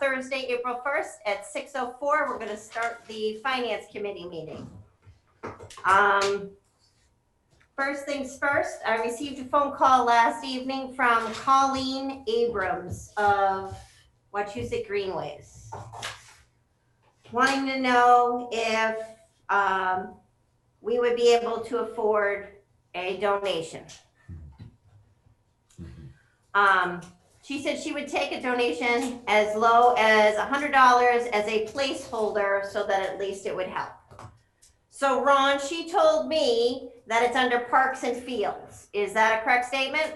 Thursday, April 1st at 6:04. We're going to start the Finance Committee meeting. First things first, I received a phone call last evening from Colleen Abrams of Wachusett Greenways, wanting to know if we would be able to afford a donation. She said she would take a donation as low as $100 as a placeholder so that at least it would help. So Ron, she told me that it's under Parks and Fields. Is that a correct statement?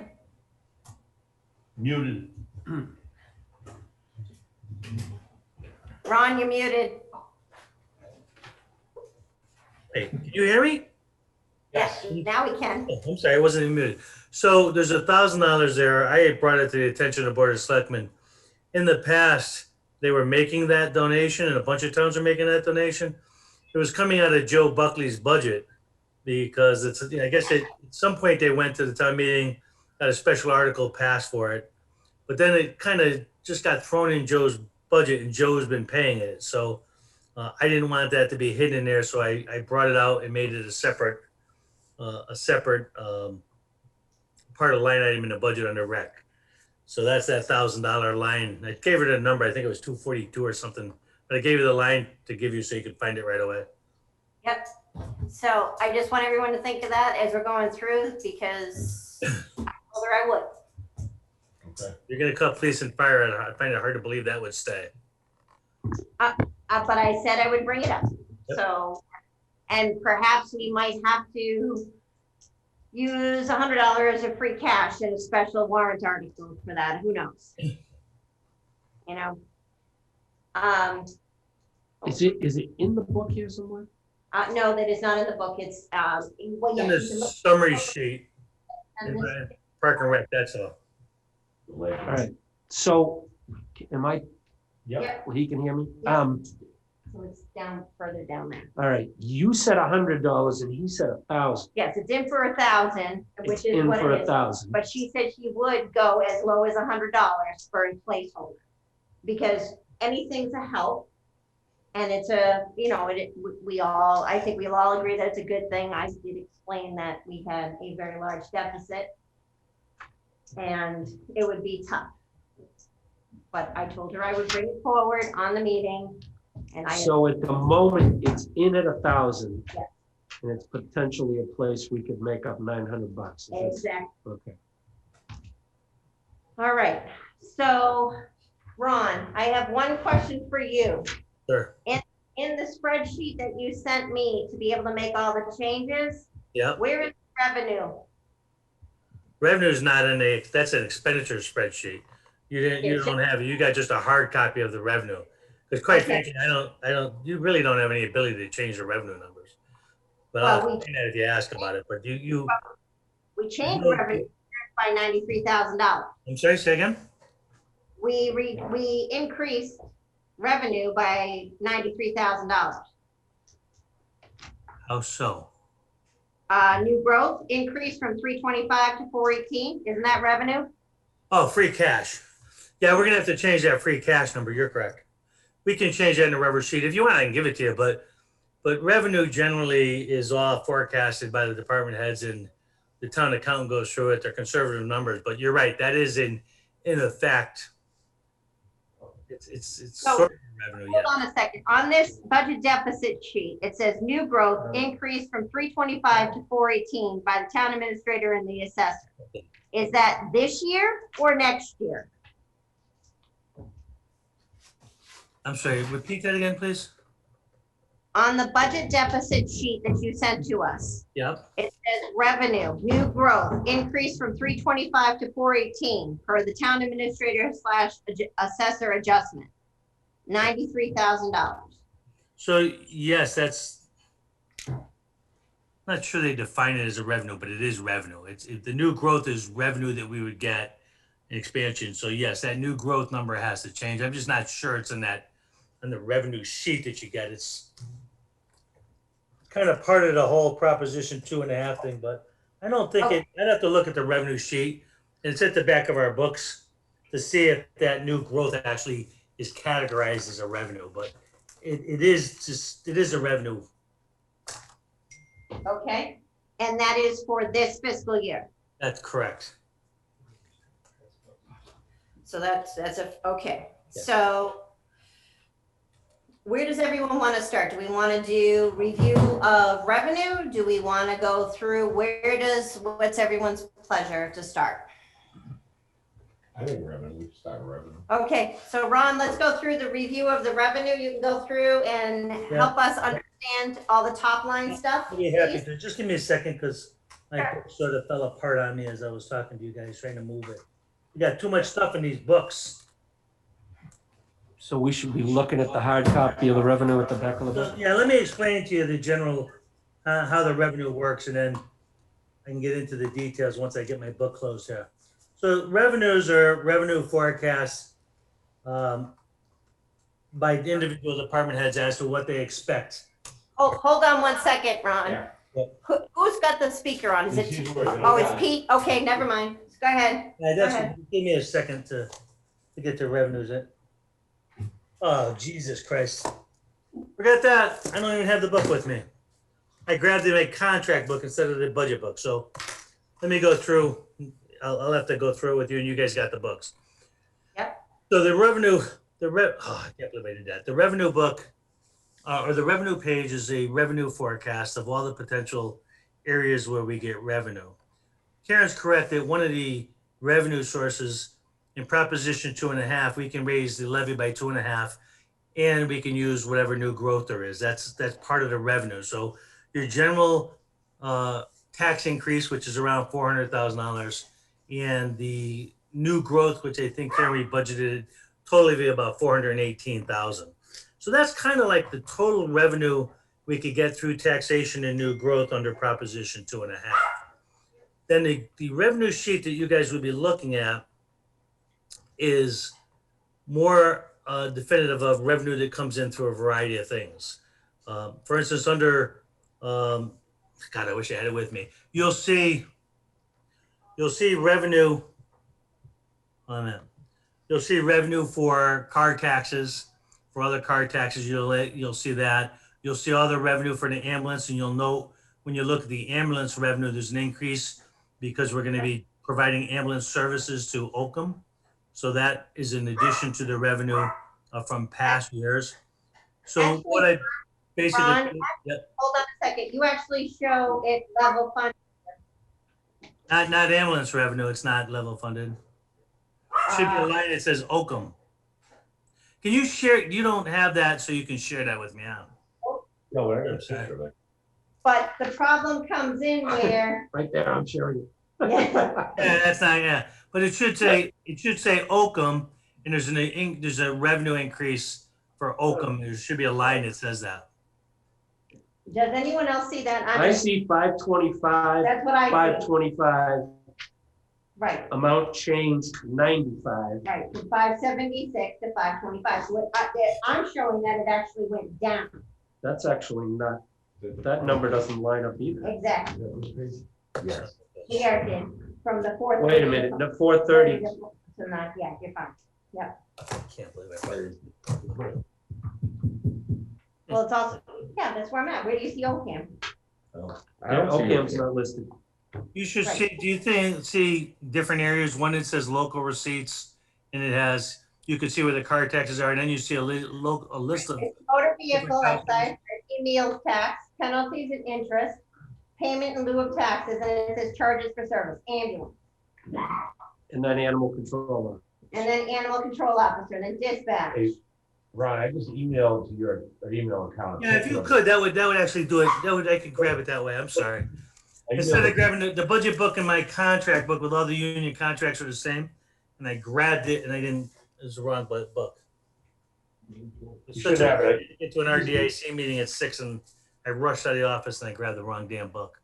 Muted. Ron, you're muted. Hey, can you hear me? Yes, now we can. Oh, I'm sorry, I wasn't even muted. So there's $1,000 there. I had brought it to the attention of the Board of Selectmen. In the past, they were making that donation, and a bunch of towns are making that donation. It was coming out of Joe Buckley's budget because it's, I guess at some point they went to the town meeting, got a special article passed for it. But then it kind of just got thrown in Joe's budget, and Joe's been paying it. So I didn't want that to be hidden in there, so I brought it out and made it a separate part of the line item in the budget under rec. So that's that $1,000 line. I gave her the number. I think it was 242 or something, but I gave you the line to give you so you could find it right away. Yep. So I just want everyone to think of that as we're going through, because I told her I would. Okay. You're gonna cut police and fire. I find it hard to believe that would stay. But I said I would bring it up. Yep. So, and perhaps we might have to use $100 of free cash in a special warrant article for that. Who knows? You know. Is it in the book here somewhere? No, that is not in the book. It's well, In yeah, the summary sheet, and this- Park and Rec, that's all. All right. So, am I? Yep. He can hear me. Yeah. So it's down further down there. All right. You said $100 and he said 1,000. Yes, it's in for 1,000, which It's is in what for it is. 1,000. But she said she would go as low as $100 for a placeholder, because anything's a help. And it's a, you know, I think we'll all agree that it's a good thing. I did explain that we had a very large deficit and it would be tough. But I told her I would bring it forward on the meeting, and So at the moment, it's in at 1,000. Yes. And it's potentially a place we could make up $900. Is that- exactly. Okay. All right. So Ron, I have one question for you. Sure. In the spreadsheet that you sent me to be able to make all the changes, Yeah. where is revenue? Revenue is not in that's an expenditure spreadsheet. You don't have, you got just a hard copy of the revenue. Because quite Okay. frankly, you really don't have any ability to change the revenue numbers. But Well, I'll explain that if you ask about it, but We changed No. revenue by $93,000. I'm sorry, say again? We increased revenue by $93,000. How so? New growth increased from 325 to 418. Isn't that revenue? Oh, free cash. Yeah, we're gonna have to change that free cash number. You're correct. We can change that in the rubber sheet. If you want, I can give it to you, but revenue generally is all forecasted by the department heads, and the town accountant goes through it. They're conservative numbers, but you're right. That is in effect. It's So, sort of revenue, yeah. Hold on a second. On this budget deficit sheet, it says new growth increased from 325 to 418 by the town administrator and the assessor. Is that this year or next year? I'm sorry, repeat that again, please. On the budget deficit sheet that you sent to us, Yep. it says revenue, new growth, increased from 325 to 418 per the town administrator / assessor adjustment, $93,000. So yes, that's, not sure they define it as a revenue, but it is revenue. The new growth is revenue that we would get in expansion. So yes, that new growth number has to change. I'm just not sure it's in the revenue sheet that you get. It's kind of part of the whole proposition 2.5 thing, but I don't think I'd have to look at the revenue sheet. And it's at the back of our books to see if that new growth actually is categorized as a revenue, but it is a revenue. Okay, and that is for this fiscal year. That's correct. So that's okay. Yeah. So where does everyone want to start? Do we want to do review of revenue? Do we want to go through, what's everyone's pleasure to start? I think revenue, we should start with revenue. Okay, so Ron, let's go through the review of the revenue. You can go through and help us understand all the top line stuff. I'd be happy please. to. Just give me a second because my book sort of fell apart on me as I was talking to you guys, trying to move it. We got too much stuff in these books. So we should be looking at the hard copy of the revenue at the back of the book. So, yeah, let me explain to you the general, how the revenue works, and then I can get into the details once I get my book closed here. So revenues are revenue forecasts by individual department heads as to what they expect. Oh, hold on one second, Ron. Yeah. Who's got the speaker on? Is it? He's working. Oh, it's Pete. Okay, never mind. Go ahead. Yeah, Go ahead. give me a second to get to revenues. Oh, Jesus Christ. Forget that. I don't even have the book with me. I grabbed my contract book instead of the budget book. So let me go through. I'll have to go through it with you, and you guys got the books. Yep. So the revenue, I can't believe I did that. The revenue book, or the revenue page, is a revenue forecast of all the potential areas where we get revenue. Karen's correct that one of the revenue sources in Proposition 2.5, we can raise the levy by 2.5, and we can use whatever new growth there is. That's part of the revenue. So your general tax increase, which is around $400,000, and the new growth, which I think Karen, we budgeted totally be about 418,000. So that's kind of like the total revenue we could get through taxation and new growth under Proposition 2.5. Then the revenue sheet that you guys would be looking at is more definitive of revenue that comes in through a variety of things. For instance, under, God, I wish I had it with me. You'll see revenue on that. You'll see revenue for car taxes, for other car taxes. You'll see that. You'll see all the revenue for the ambulance, and you'll note when you look at the ambulance revenue, there's an increase because we're going to be providing ambulance services to Oakham. So that is in addition to the revenue from past years. So Actually, what I basically, Ron, yep, hold on a second. You actually show it level funded. not ambulance revenue. It's not level funded. Should be a line that says Oakham. Can you share? You don't have that, so you can share that with me. Huh? No, I got a I'm sorry. picture of it. But the problem comes in where, Right there, I'm sharing it. yeah, Yeah, that's not, yeah, but it should say Oakham, and there's a revenue increase for Oakham. There should be a line that says that. does anyone else see that? I see 525, That's what I see. 525, Right, amount changed 95. right, from 576 to 525. So I'm showing that it actually went down. That's actually not, that number doesn't line up either. Exactly. Yes. Here it is, from the 430. Wait a minute, the 430, So not, yeah, you're fine. I can't believe I. Well, it's also, yeah, that's where I'm at. Where do you see Ocam? I don't see Ocam's it. not listed. You should Right. see. Do you see different areas? One that says local receipts, and it has. You can see where the car taxes are, and then you see a list of. It's motor vehicle Different excise, meals tax, penalties and interest, payment in lieu of taxes, and it says charges for service, ambulance. And then animal control. And then animal control officer, and then dispatch. Hey, Ron, I just emailed to your email account. Yeah, if you could, that would actually do it. I could grab it that way. I'm sorry. Instead of grabbing the budget book and my contract book with all the union contracts are the same, and I grabbed it and I didn't. It was the wrong book. You should have it. Get to an RDIC meeting at 6, and I rushed out of the office and I grabbed the wrong damn book.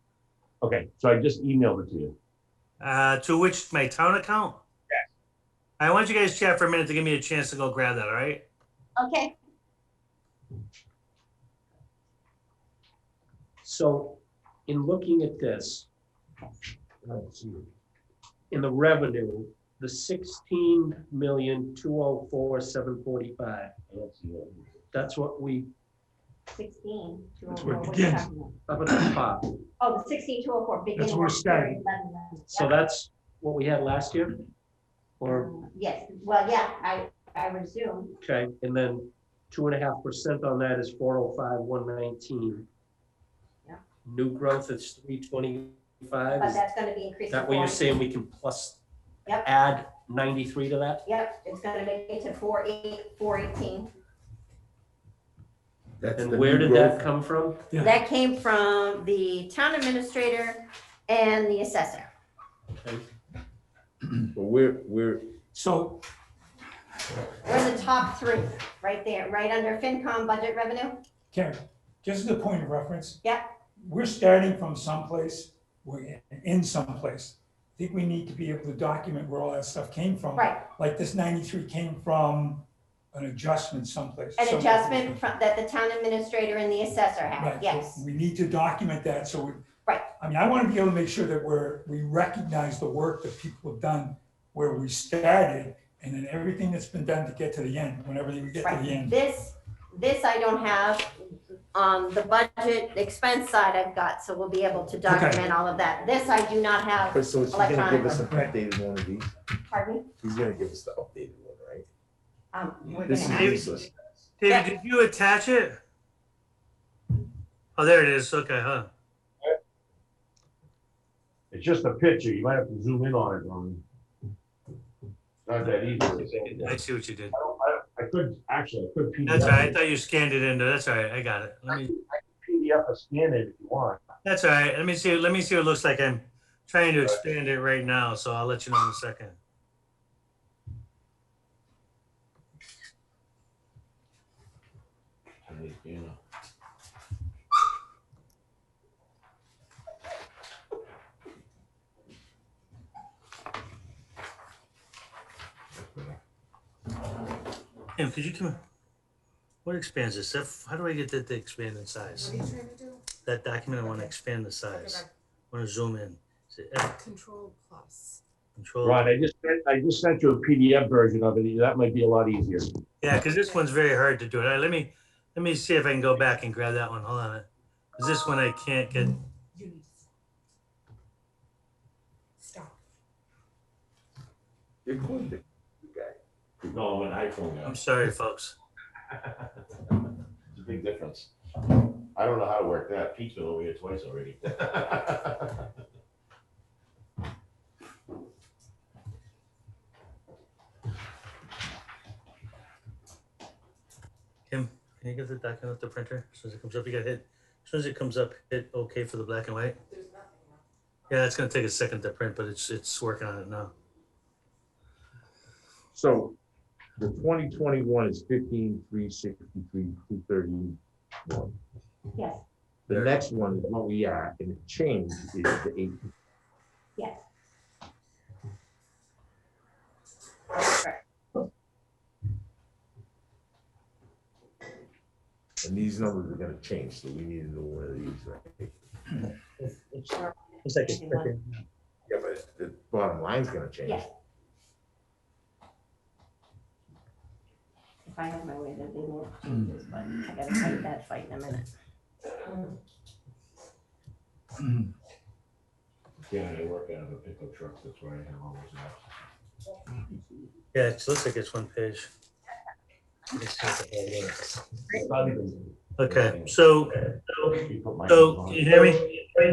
Okay, so I just emailed it to you. To which my town account? Yes. I want you guys to chat for a minute to give me a chance to go grab that. All right. Okay, So in looking at this, in the revenue, the 16,204,745. I don't see that. That's what we, 16. That's where it what are you begins. talking about? up at the top. Oh, the 16,204 beginning. That's where it of started. 11. So that's what we had last year? Or, Yes, well, yeah, I would assume, okay, and then 2.5% on that is 405,119. Yeah. New growth is 325. but Is that's gonna be increased. that what you're saying we can plus, Yep. add 93 to that? Yep, it's gonna make it to 418. That's And the where new did that growth. come from? Yeah. That came from the town administrator and the assessor. Okay. But we're, So, We're in the top three, right there, right under FinCom budget revenue. Karen, just as a point of reference. Yep. We're starting from someplace, we're in someplace. I think we need to be able to document where all that stuff came from. Right, Like this 93 came from an adjustment someplace. an someplace. adjustment that the town administrator and the assessor had, Right, yes. so we need to document that, so we. Right. I mean, I wanna be able to make sure that we recognize the work that people have done where we started, and then everything that's been done to get to the end, whenever we get to the end. This I don't have. On the budget expense side I've got, so we'll be able to document all of that. This I do not have. so he's gonna give us an Right. updated one of these. Pardon me? He's gonna give us the updated one, right? We're This gonna is have, useless. David, did you attach it? Oh, there it is. Okay, huh? It's just a picture. You might have to zoom in on it, Ron. It's not that easy. I see what you did. I could, actually, I could PDF. That's all right. I thought you scanned it in there. That's all right. I got it. I can PDF or scan it if you want. That's all right. Let me see what it looks like. I'm trying to expand it right now, so I'll let you know in a second. Tim, could you come? What expands this? How do I get that to expand in size? What are you trying to do? That document, I want to expand the size. I want to zoom in. Is it F Control plus. control? Ron, I just sent you a PDF version of it. That might be a lot easier. Yeah, because this one's very hard to do. All right, let me see if I can go back and grab that one. Hold on. Because this one I can't get. You need to stop. You're going to, you guy. No, I'm an iPhone I'm sorry, folks. It's a big difference. I don't know how to work that. Pete's been over here twice already. Kim, can you get the document off the printer? As soon as it comes up, you got hit. As soon as it comes up, hit OK for the black and white. There's nothing wrong. Yeah, it's gonna take a second to print, but it's working on it now. So the 2021 is 15,363, 231. yes, The next one is what we are, and the change is the 8. yes. That's correct. And these numbers are gonna change, so we need to know one of these, right? It's like it's printing. Yeah, but the bottom line's gonna change. Yes. If I have my way, then they won't change this, but I gotta fight that fight in a minute. Yeah, I work out of a pickup truck. That's where I have all those apps. Yeah, it looks like it's one page. Let's see what the hell it is. It's not even- Okay, so You put my so name on can it. you hear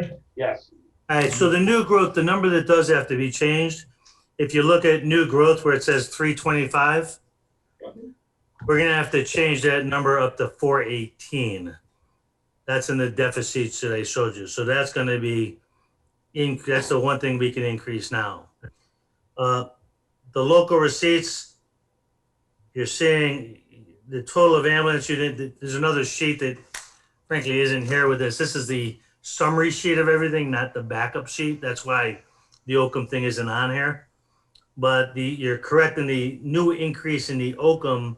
me? Yes. All right, so the new growth, the number that does have to be changed, if you look at new growth where it says 325, we're gonna have to change that number up to 418. That's in the deficits that I showed you. So that's gonna be, that's the one thing we can increase now. The local receipts, you're seeing the total of ambulance unit, there's another sheet that frankly isn't here with this. This is the summary sheet of everything, not the backup sheet. That's why the Oakham thing isn't on here. But you're correct in the new increase in the Oakham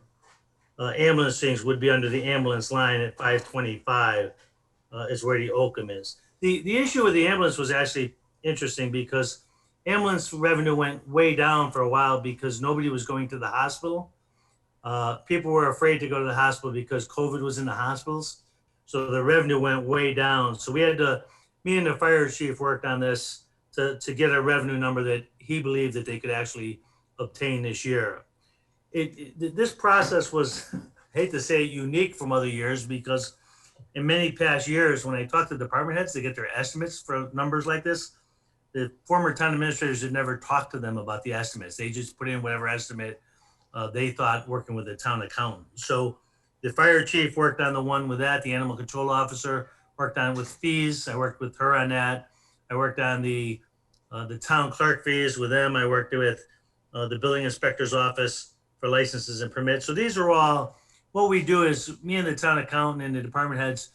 ambulance things would be under the ambulance line at 525 is where the Oakham is. The issue with the ambulance was actually interesting because ambulance revenue went way down for a while because nobody was going to the hospital. People were afraid to go to the hospital because COVID was in the hospitals. So the revenue went way down. So we had to, me and the fire chief worked on this to get a revenue number that he believed that they could actually obtain this year. This process was, I hate to say it, unique from other years because in many past years, when I talked to department heads to get their estimates for numbers like this, the former town administrators had never talked to them about the estimates. They just put in whatever estimate they thought working with the town accountant. So the fire chief worked on the one with that. The animal control officer worked on it with fees. I worked with her on that. I worked on the town clerk fees with them. I worked with the building inspector's office for licenses and permits. So these are all, what we do is me and the town accountant and the department heads,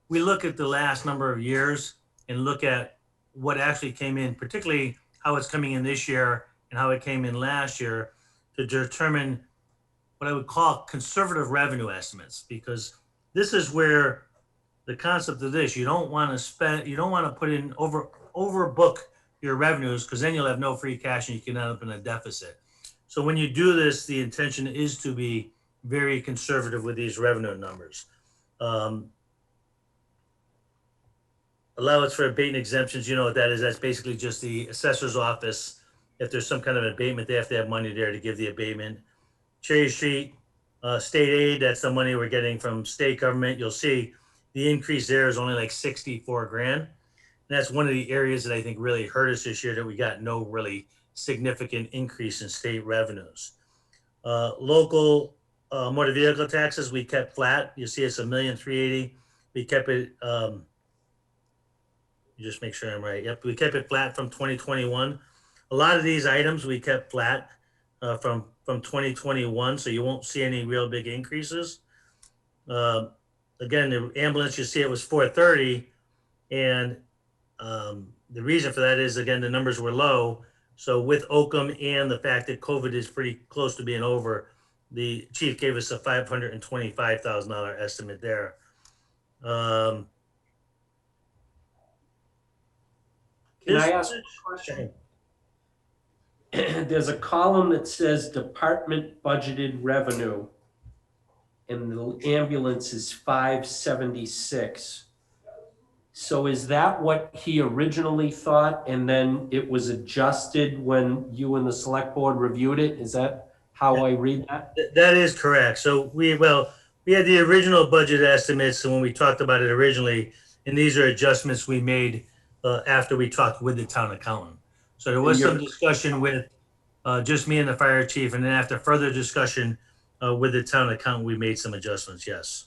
we look at the last number of years and look at what actually came in, particularly how it's coming in this year and how it came in last year to determine what I would call conservative revenue estimates, because this is where the concept of this, you don't want to spend, you don't want to put in overbook your revenues because then you'll have no free cash and you can end up in a deficit. So when you do this, the intention is to be very conservative with these revenue numbers. Allowance for abatement exemptions, you know what that is. That's basically just the assessor's office. If there's some kind of abatement, they have to have money there to give the abatement. Cherry Street, state aid, that's the money we're getting from state government. You'll see the increase there is only like 64 grand. And that's one of the areas that I think really hurt us this year, that we got no really significant increase in state revenues. Local motor vehicle taxes, we kept flat. You see it's $1,380,000. We kept it, just make sure I'm right. Yep, we kept it flat from 2021. A lot of these items we kept flat from 2021, so you won't see any real big increases. Again, the ambulance, you see it was 430, and the reason for that is, again, the numbers were low. So with Oakham and the fact that COVID is pretty close to being over, the chief gave us a $525,000 estimate there. Can I ask a question? There's a column that says department budgeted revenue, and the ambulance is 576. So is that what he originally thought, and then it was adjusted when you and the select board reviewed it? Is that how I read that? That is correct. So we had the original budget estimates, and when we talked about it originally, and these are adjustments we made after we talked with the town accountant. So there was some discussion with just me and the fire chief, and then after further discussion with the town accountant, we made some adjustments, yes.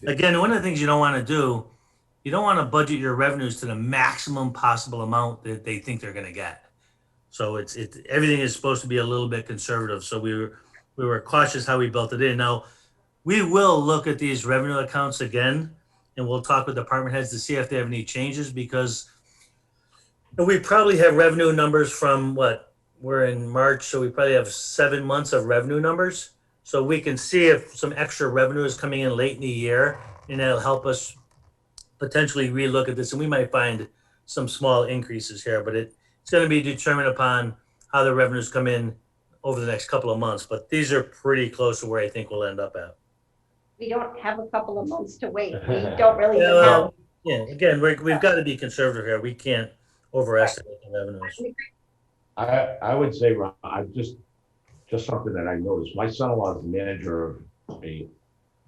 Again, one of the things you don't want to do, you don't want to budget your revenues to the maximum possible amount that they think they're going to get. So everything is supposed to be a little bit conservative. So we were cautious how we built it in. Now, we will look at these revenue accounts again, and we'll talk with department heads to see if they have any changes, because we probably have revenue numbers from we're in March, so we probably have 7 months of revenue numbers. So we can see if some extra revenue is coming in late in the year, and that'll help us potentially relook at this. And we might find some small increases here, but it's going to be determined upon how the revenues come in over the next couple of months. But these are pretty close to where I think we'll end up at. We don't have a couple of months to wait. We don't really even have. Yeah, again, we've got to be conservative here. We can't overestimate the revenues. I would say, Ron, just something that I noticed. My son-in-law is the manager of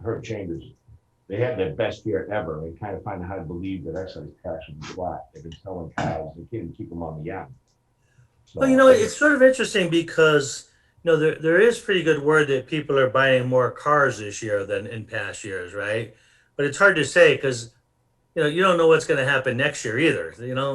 her chambers. They had their best year ever. I kind of find it hard to believe that excise tax would be flat. They've been selling cars. They can't even keep them on the yacht. So, Well, it's sort of interesting because, there is pretty good word that people are buying more cars this year than in past years, right? But it's hard to say because, you don't know what's going to happen next year either,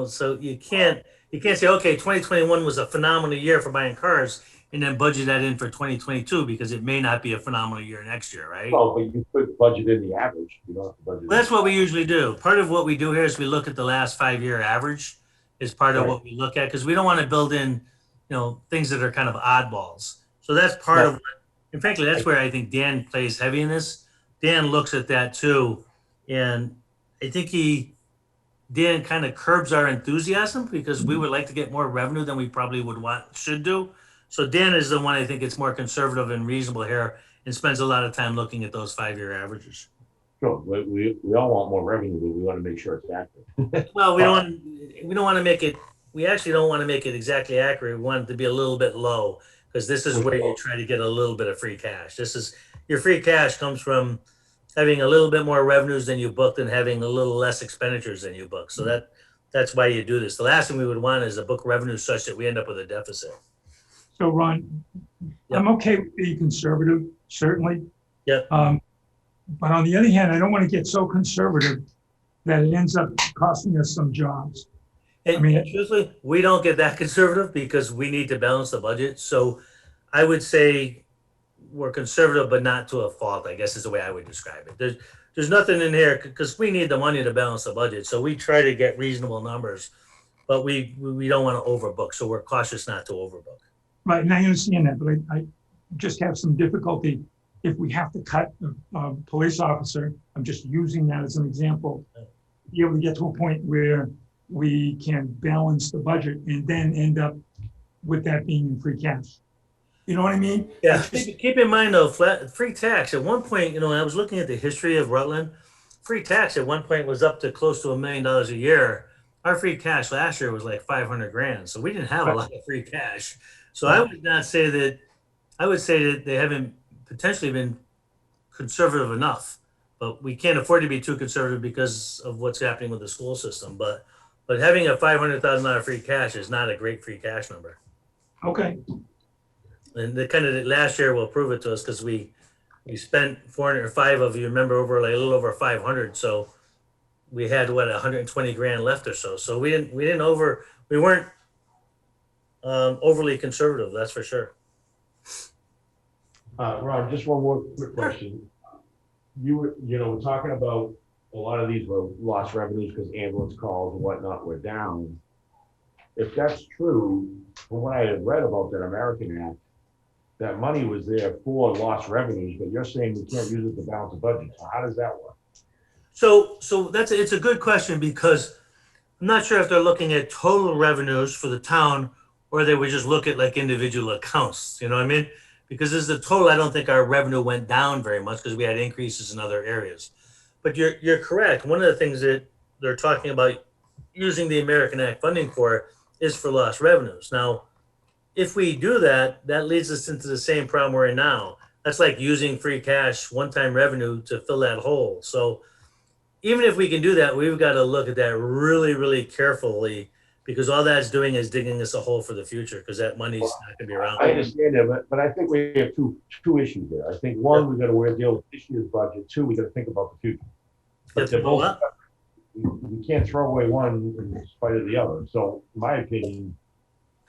so you can't say, okay, 2021 was a phenomenal year for buying cars and then budget that in for 2022 because it may not be a phenomenal year next year, right? well, but you could budget in the average. You don't have to budget. Well, that's what we usually do. Part of what we do here is we look at the last 5-year average is part of what we look at, because we don't want to build in, things that are kind of oddballs. So that's part of, and frankly, that's where I think Dan plays heavy in this. Dan looks at that too. And I think he Dan kind of curbs our enthusiasm because we would like to get more revenue than we probably should do. So Dan is the one I think it's more conservative and reasonable here and spends a lot of time looking at those 5-year averages. Sure, we all want more revenue, but we want to make sure it's accurate. Well, we don't want to make it, we actually don't want to make it exactly accurate. We want it to be a little bit low because this is where you try to get a little bit of free cash. This is, your free cash comes from having a little bit more revenues than you booked and having a little less expenditures than you booked. So that's why you do this. The last thing we would want is to book revenue such that we end up with a deficit. So Ron, Yep. I'm okay with being conservative, certainly. Yep. But on the other hand, I don't want to get so conservative that it ends up costing us some jobs. And I mean- truthfully, we don't get that conservative because we need to balance the budget. So I would say we're conservative, but not to a fault, I guess is the way I would describe it. There's nothing in here because we need the money to balance the budget. So we try to get reasonable numbers, but we don't want to overbook. So we're cautious not to overbook. Right, and I understand that, but I just have some difficulty if we have to cut a police officer. I'm just using that as an example. Be able to get to a point where we can balance the budget and then end up with that being in free cash. You know what I mean? Yeah, keep in mind though, free tax at one point, I was looking at the history of Rutland. Free tax at one point was up to close to $1 million a year. Our free cash last year was like 500 grand. So we didn't have a lot of free cash. So I would not say that, I would say that they haven't potentially been conservative enough, but we can't afford to be too conservative because of what's happening with the school system. But having a $500,000 free cash is not a great free cash number. Okay, And the kind of last year will prove it to us because we spent 405 of you remember over like a little over 500. So we had what 120 grand left or so. So we weren't overly conservative. That's for sure. Ron, just one more quick question. We're talking about a lot of these were lost revenues because ambulance calls and whatnot were down. If that's true, from what I had read about that American Act, that money was there for lost revenues, but you're saying we can't use it to balance the budget. So how does that work? So it's a good question because I'm not sure if they're looking at total revenues for the town or they would just look at like individual accounts. You know what I mean? Because as the total, I don't think our revenue went down very much because we had increases in other areas. But you're correct. One of the things that they're talking about using the American Act funding for is for lost revenues. Now, if we do that, that leads us into the same problem we're in now. That's like using free cash, one-time revenue to fill that hole. So even if we can do that, we've got to look at that really, really carefully because all that's doing is digging us a hole for the future because that money's not going to be around. I understand that, but I think we have two issues there. I think one, we got to deal with this year's budget. Two, we got to think about the future. But they're both, we can't throw away one in spite of the other. So in my opinion,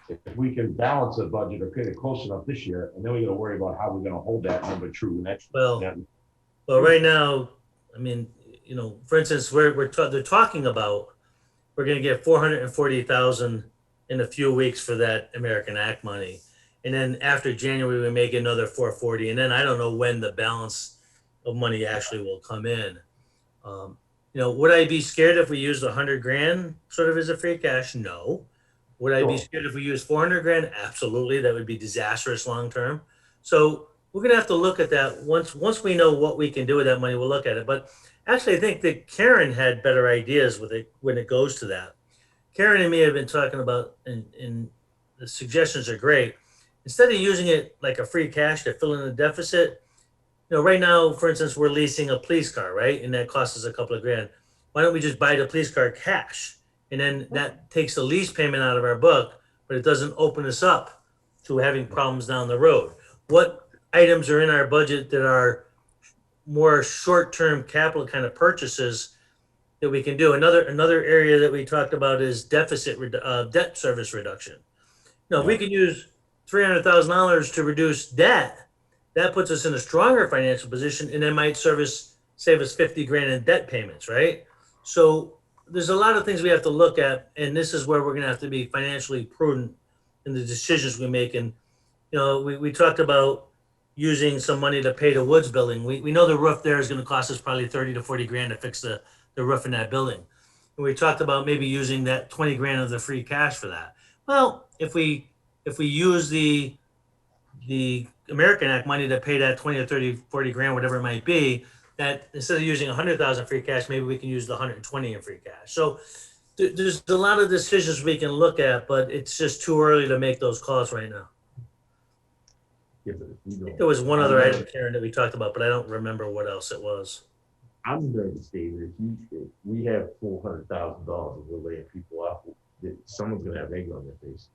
if we can balance the budget or get it close enough this year, and then we got to worry about how we're going to hold that number true next year. Well, right now, I mean, for instance, they're talking about we're going to get 440,000 in a few weeks for that American Act money, and then after January we may get another 440, and then I don't know when the balance of money actually will come in. Would I be scared if we used 100 grand sort of as a free cash? No. Would I be scared if we used 400 grand? Absolutely. That would be disastrous long term. So we're going to have to look at that once we know what we can do with that money. We'll look at it. But actually, I think that Karen had better ideas with it when it goes to that. Karen and me have been talking about, and the suggestions are great. Instead of using it like a free cash to fill in the deficit, right now, for instance, we're leasing a police car, right? And that costs us a couple of grand. Why don't we just buy the police car cash? And then that takes the lease payment out of our book, but it doesn't open us up to having problems down the road. What items are in our budget that are more short-term capital kind of purchases that we can do? Another area that we talked about is debt service reduction. If we can use $300,000 to reduce debt, that puts us in a stronger financial position, and it might save us 50 grand in debt payments, right? So there's a lot of things we have to look at, and this is where we're going to have to be financially prudent in the decisions we make. And we talked about using some money to pay the Woods building. We know the roof there is going to cost us probably 30 to 40 grand to fix the roof in that building. and we talked about maybe using that 20 grand of the free cash for that. Well, if we use the American Act money to pay that 20 or 30, 40 grand, whatever it might be, that instead of using 100,000 free cash, maybe we can use the 120 in free cash. So there's a lot of decisions we can look at, but it's just too early to make those calls right now. Yeah, but if we don't- There was one other item, Karen, that we talked about, but I don't remember what else it was. I'm nervous, David, if we have $400,000 and we're laying people off, that someone's gonna have egg on their face.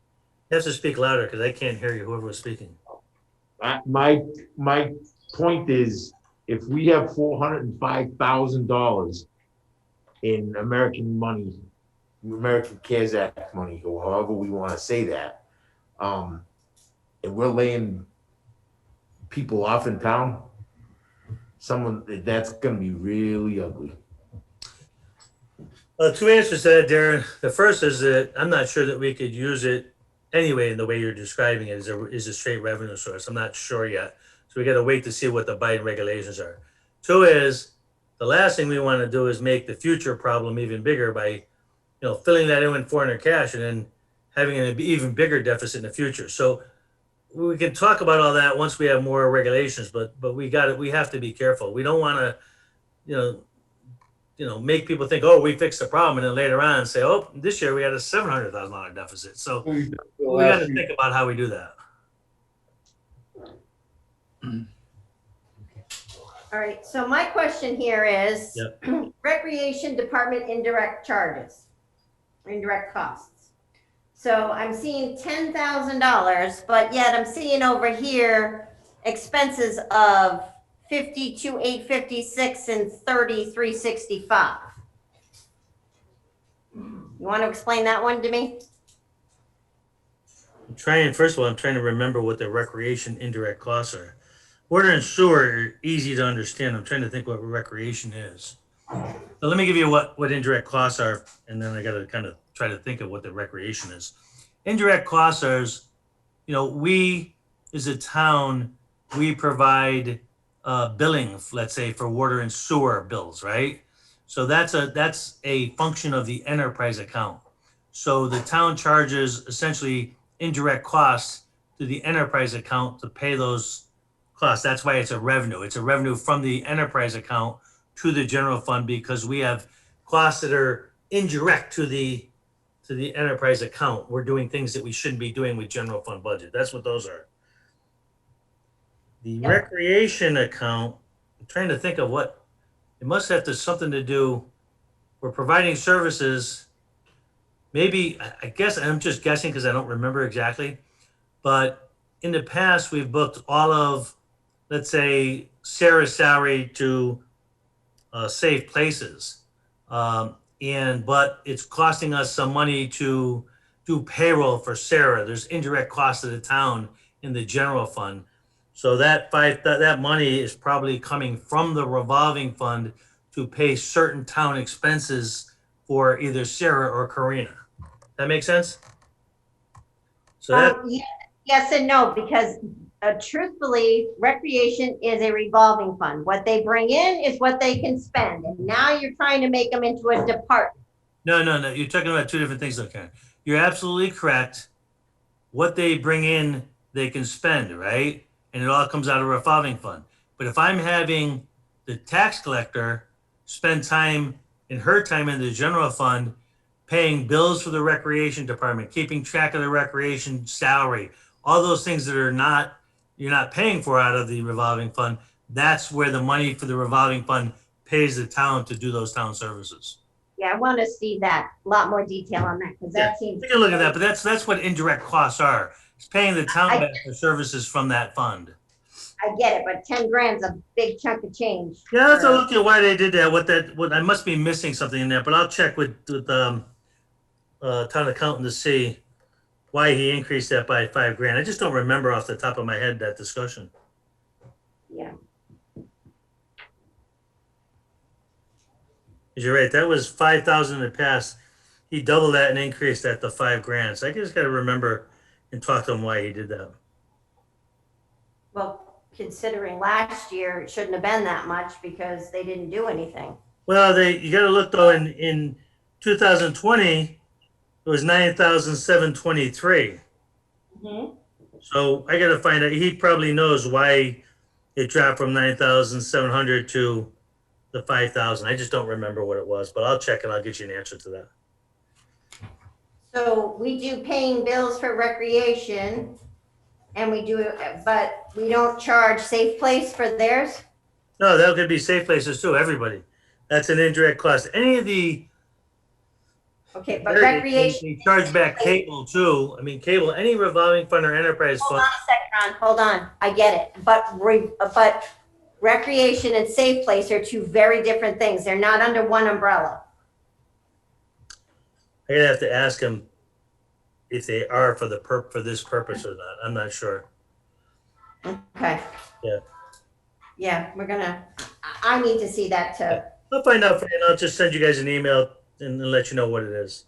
You have to speak louder because I can't hear you, whoever was speaking. My point is, if we have $405,000 in American money, American CARES Act money, or however we wanna say that, and we're laying people off in town, that's gonna be really ugly. Two answers to that, Darren. The first is that I'm not sure that we could use it anyway in the way you're describing it is a straight revenue source. I'm not sure yet. So we got to wait to see what the Biden regulations are. Two is the last thing we want to do is make the future problem even bigger by, filling that in with foreign cash and then having an even bigger deficit in the future. So we can talk about all that once we have more regulations, but we have to be careful. We don't want to, make people think, oh, we fixed the problem, and then later on say, oh, this year we had a $700,000 deficit. So we got to think about how we do that. All right, so my question here is Yep. Recreation Department indirect charges, indirect costs. So I'm seeing $10,000, but yet I'm seeing over here expenses of 52,856 and 33,65. You want to explain that one to me? First of all, I'm trying to remember what the recreation indirect costs are. Water and sewer are easy to understand. I'm trying to think what recreation is. So let me give you what indirect costs are, and then I got to kind of try to think of what the recreation is. Indirect costs are, we as a town, we provide billing, let's say, for water and sewer bills, right? So that's a function of the enterprise account. So the town charges essentially indirect costs to the enterprise account to pay those costs. That's why it's a revenue. It's a revenue from the enterprise account to the general fund because we have costs that are indirect to the enterprise account. We're doing things that we shouldn't be doing with general fund budget. That's what those are. The recreation account, I'm trying to think of what it must have something to do. We're providing services. Maybe, I guess I'm just guessing because I don't remember exactly. But in the past, we've booked all of, let's say, Sarah's salary to Safe Places. But it's costing us some money to do payroll for Sarah. There's indirect costs of the town in the general fund. So that money is probably coming from the revolving fund to pay certain town expenses for either Sarah or Karina. That make sense? So that Yes and no, because truthfully, recreation is a revolving fund. What they bring in is what they can spend. And now you're trying to make them into a department. no. You're talking about two different things, though, Karen. You're absolutely correct. What they bring in, they can spend, right? And it all comes out of a revolving fund. But if I'm having the tax collector spend time in her time in the general fund, paying bills for the recreation department, keeping track of the recreation salary, all those things that you're not paying for out of the revolving fund, that's where the money for the revolving fund pays the town to do those town services. Yeah, I want to see that, a lot more detail on that, because that seems. Take a look at that, but that's what indirect costs are. It's paying the town back for services from that fund. I get it, but 10 grand's a big chunk of change. Yeah, let's look at why they did that. What I must be missing something in there, but I'll check with town accountant to see why he increased that by $5,000. I just don't remember off the top of my head that discussion. Yeah. You're right. That was 5,000 in the past. He doubled that and increased that to $5,000. So I just got to remember and talk to him why he did that. Well, considering last year, it shouldn't have been that much because they didn't do anything. Well, you got to look though in 2020, it was 9,723. Mhm. So I gotta find out, he probably knows why it dropped from 9,700 to the 5,000. I just don't remember what it was, but I'll check and I'll get you an answer to that. So we do paying bills for recreation and we do, but we don't charge Safe Place for theirs? No, that could be safe places too, everybody. That's an indirect cost. Any of the, Okay, but they recreation, charge back cable too. I mean, cable, any revolving fund or enterprise hold fund. on a second, Ron, hold on, I get it, but recreation and Safe Place are two very different things. They're not under one umbrella. I'm gonna have to ask them if they are for for this purpose or not. I'm not sure. Okay. Yeah. Yeah, I need to see that too. I'll find out for you and I'll just send you guys an email and let you know what it is.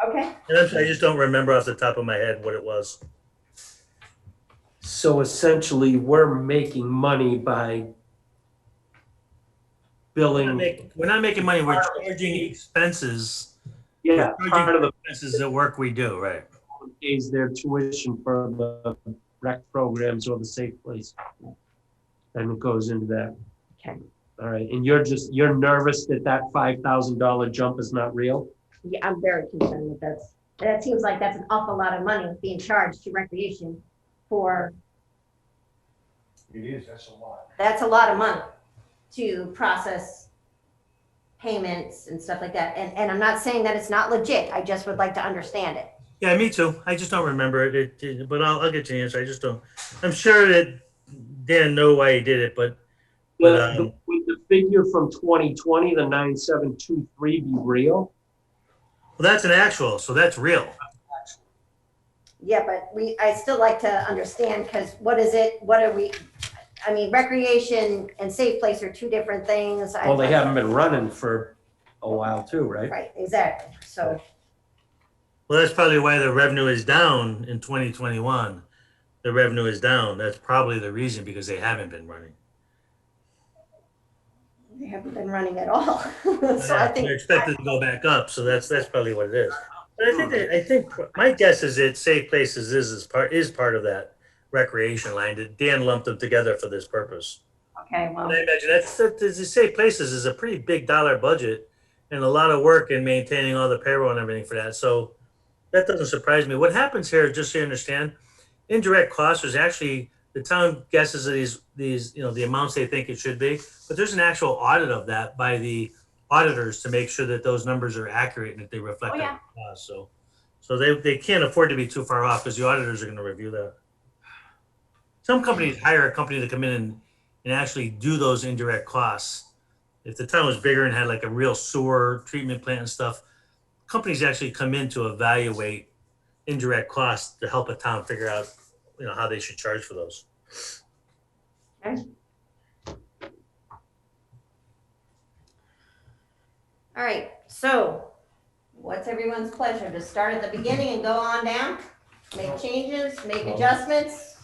Okay. And I just don't remember off the top of my head what it was. So essentially, we're making money by billing. We're not making money, we're charging expenses. Yeah, We're part charging of expenses at work we do, right? the pays their tuition for the rec programs or the safe place. And it goes into that. Okay. All right, and you're nervous that that $5,000 jump is not real? Yeah, I'm very concerned with that. That seems like that's an awful lot of money being charged to recreation for, It is, that's a lot. that's a lot of money to process payments and stuff like that. And I'm not saying that it's not legit. I just would like to understand it. Yeah, me too. I just don't remember it, but I'll get you an answer. I just don't. I'm sure that Dan know why he did it, but Would the figure from 2020, the 9,723 be real? well, that's an actual, so that's real. Yeah, but I still like to understand, because what is it, what are we, I mean, recreation and Safe Place are two different things. Well, they haven't been running for a while too, right? Right, exactly. So, Well, that's probably why the revenue is down in 2021. The revenue is down. That's probably the reason, because they haven't been running. they haven't been running at all. So I think. They're expected to go back up, so that's probably what it is. But I think my guess is that Safe Places is part of that recreation line. That Dan lumped them together for this purpose. Okay, well, And I imagine the Safe Places is a pretty big dollar budget and a lot of work in maintaining all the payroll and everything for that. So that doesn't surprise me. What happens here, just so you understand, indirect costs is actually the town guesses these the amounts they think it should be, but there's an actual audit of that by the auditors to make sure that those numbers are accurate and that they reflect Oh, yeah. the cost. So they can't afford to be too far off because the auditors are going to review that. Some companies hire a company to come in and actually do those indirect costs. If the town was bigger and had like a real sewer treatment plant and stuff, companies actually come in to evaluate indirect costs to help a town figure out, how they should charge for those. okay. All right, so what's everyone's pleasure? To start at the beginning and go on down? Make changes, make adjustments?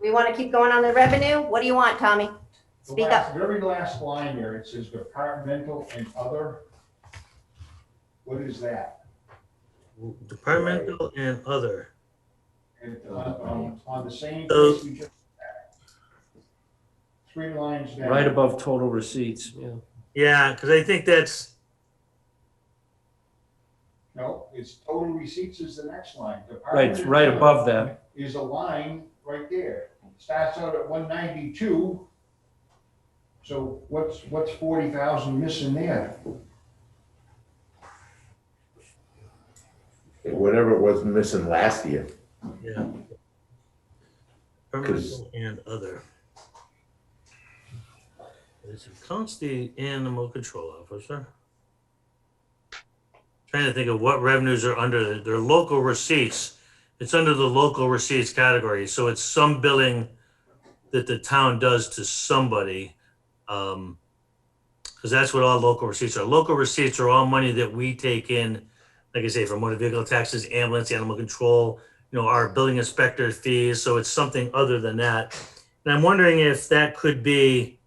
We want to keep going on the revenue? What do you want, Tommy? The Speak last- up. Very last line there, it says departmental and other. What is that? Departmental and other. And, on the same So- place we just. Three lines down. Right above total receipts, yeah. Yeah, because I think that's, No, it's total receipts is the next line. Right, it's right above that. Is a line right there. Starts out at 192. So what's 40,000 missing there? Whatever it was missing last year. yeah. Departmental and other. It counts the animal control officer. Trying to think of what revenues are under their local receipts. It's under the local receipts category. So it's some billing that the town does to somebody. Because that's what all local receipts are. Local receipts are all money that we take in, like I say, from motor vehicle taxes, ambulance, animal control, our building inspector fees. So it's something other than that. And I'm wondering if that could be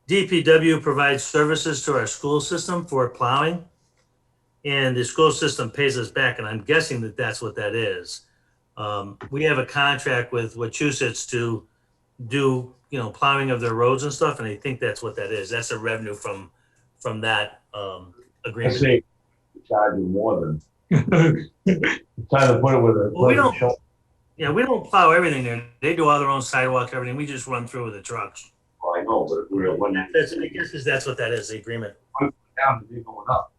DPW provides services to our school system for plowing. and the school system pays us back, and I'm guessing that that's what that is. We have a contract with Wachusett to do, plowing of their roads and stuff, and I think that's what that is. That's a revenue from that I agreement. say charge you more than, time to put it with a. Well, we don't, we don't plow everything there. They do all their own sidewalks, everything. We just run through with the trucks. Well, I know, but if we're one that. I guess that's what that is, the agreement. Down, they're going up.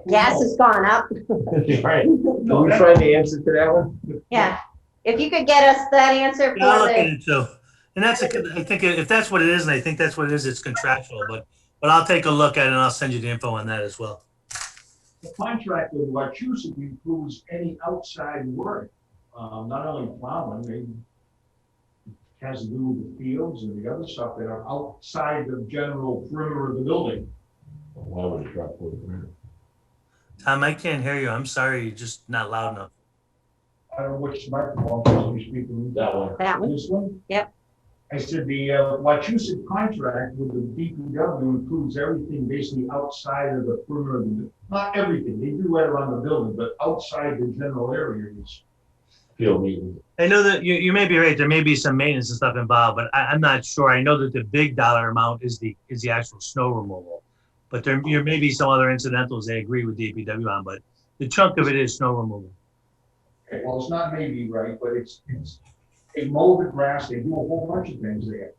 Gas has gone up. Right. Are we trying to answer to that one? Yeah. If you could get us that answer Yeah, I'll for look at the, it too. And I think if that's what it is, and I think that's what it is, it's contractual, but I'll take a look at it and I'll send you the info on that as well. The contract with Wachusett includes any outside work, not only plowing, it has to do with the fields and the other stuff that are outside the general perimeter of the building. Why would it drop 40 grand? Tom, I can't hear you. I'm sorry, you're just not loud enough. I don't know which microphone you're speaking. That one. that one? This one? Yep. I said the Wachusett contract with the DPW includes everything basically outside of the perimeter of the, not everything, they do right around the building, but outside the general areas. Field meeting. I know that you may be right. There may be some maintenance and stuff involved, but I'm not sure. I know that the big dollar amount is the actual snow removal. But there may be some other incidentals they agree with DPW on, but the chunk of it is snow removal. Okay, well, it's not maybe right, but it's they mow the grass, they do a whole bunch of things there.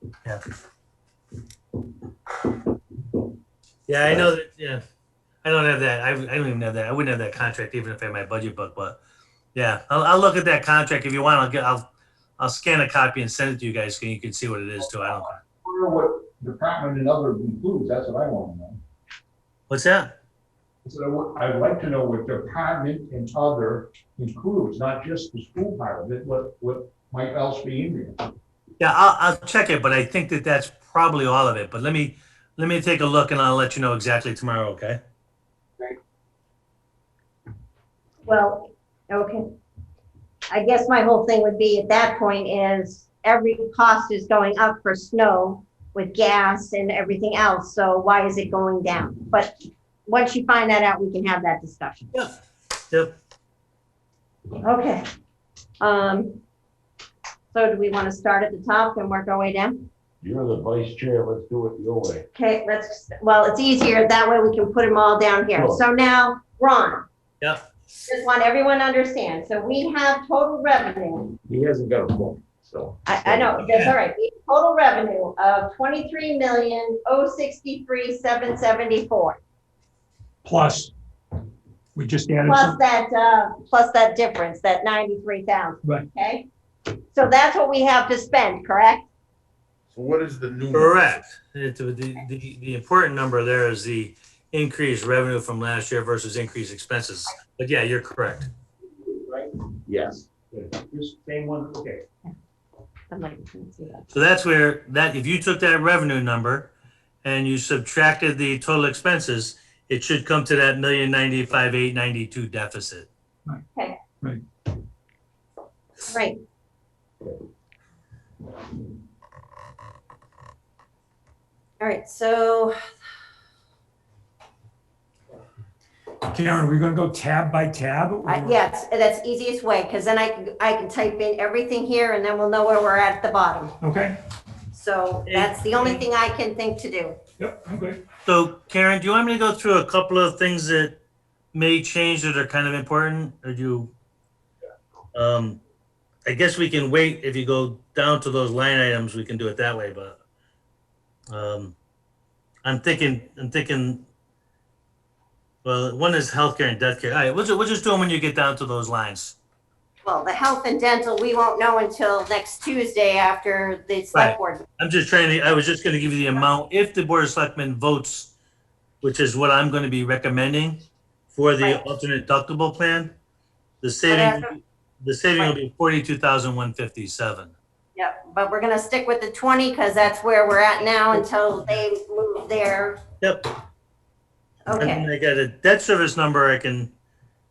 Yeah, I know that. Yeah, I don't have that. I don't even have that. I wouldn't have that contract even if I had my budget book. But yeah, I'll look at that contract if you want. I'll scan a copy and send it to you guys so you can see what it is too. I don't. I don't know what department and other includes, that's what I want to know. What's that? So I'd like to know what department and other includes, not just the school part of it, what might else be in there. Yeah, I'll check it, but I think that that's probably all of it. But let me take a look and I'll let you know exactly tomorrow. Okay. Well, okay. I guess my whole thing would be at that point is every cost is going up for snow with gas and everything else. So why is it going down? But once you find that out, we can have that discussion. Yep. Okay. So do we want to start at the top and work our way down? You're the vice chair, let's do it your way. Okay, well, it's easier. That way we can put them all down here. Sure. So now, Ron. Yep. Just want everyone to understand. So we have total revenue. He hasn't got a phone, so. I know, that's all right. We have total revenue of 23,063,774. Plus, we just added some, Plus that difference, that 93,000. Right. Okay? So that's what we have to spend, correct? So what is the new? Correct. The important number there is the increased revenue from last year versus increased expenses. But yeah, you're correct. right? Yes. This same one, okay. I'm not even gonna see that. So that's where if you took that revenue number and you subtracted the total expenses, it should come to that 1,095,892 deficit. Okay. Right. Right. All right, so Karen, are we gonna go tab by tab? or- yes, that's the easiest way, because then I can type in everything here and then we'll know where we're at the bottom. Okay, So that's the only thing I can think to do. yep, I'm good. So Karen, do you want me to go through a couple of things that may change that are kind of important, or do you? I guess we can wait. If you go down to those line items, we can do it that way, but I'm thinking, well, one is healthcare and death care. All right, we'll just do them when you get down to those lines. Well, the health and dental, we won't know until next Tuesday after the select board. I was just gonna give you the amount, if the Board of Selectmen votes, which is what I'm gonna be recommending for the Right. alternate deductible plan, the saving will be 42,157. Yep, but we're gonna stick with the 20 because that's where we're at now until they move their, Yep. And okay. then I got a debt service number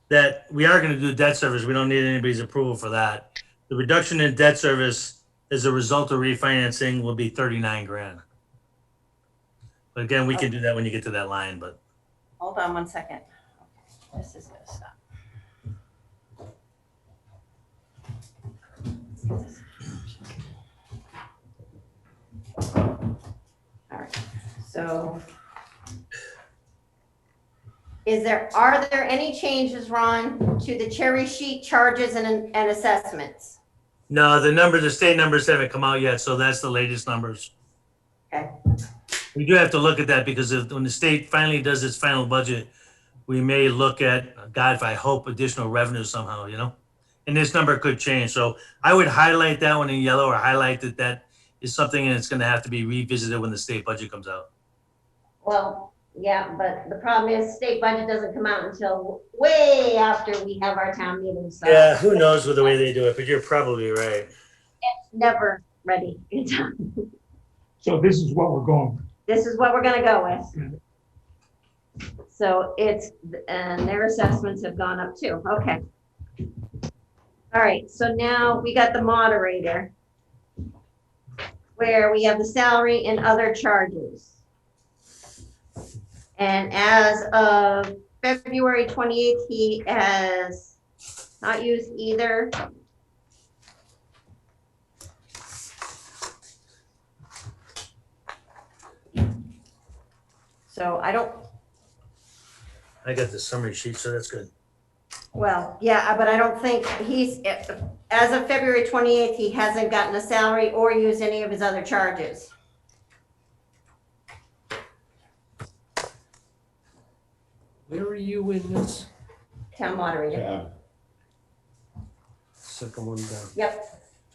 that we are gonna do debt service. We don't need anybody's approval for that. The reduction in debt service as a result of refinancing will be 39 grand. But again, we can do that when you get to that line, but hold on one second. This is gonna stop. All right, so are there any changes, Ron, to the cherry sheet charges and assessments? No, the state numbers haven't come out yet, so that's the latest numbers. Okay. We do have to look at that because when the state finally does its final budget, we may look at, God, if I hope, additional revenue somehow, you know? And this number could change. So I would highlight that one in yellow, or highlight that is something and it's gonna have to be revisited when the state budget comes out. Well, yeah, but the problem is state budget doesn't come out until way after we have our town meeting, so. Yeah, who knows with the way they do it, but you're probably right. Never ready. So this is what we're going with. This is what we're gonna go with. So and their assessments have gone up too, okay. All right, so now we got the moderator, where we have the salary and other charges. And as of February 28th, he has not used either. So I I got the summary sheet, so that's good. well, yeah, but I don't think as of February 28th, he hasn't gotten a salary or used any of his other charges. Where are you in this? Town moderator. Yeah. Second one down.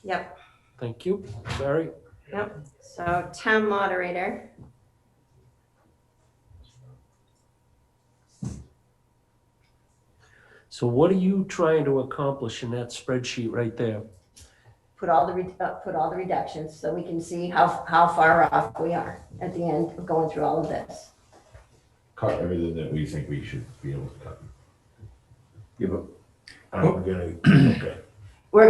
Yep. Thank you. Sorry. Yep. So town moderator. So what are you trying to accomplish in that spreadsheet right there? Put all the reductions so we can see how far off we are at the end of going through all of this. Cut everything that we think we should be able to cut. Yeah, but we're gonna, okay. We're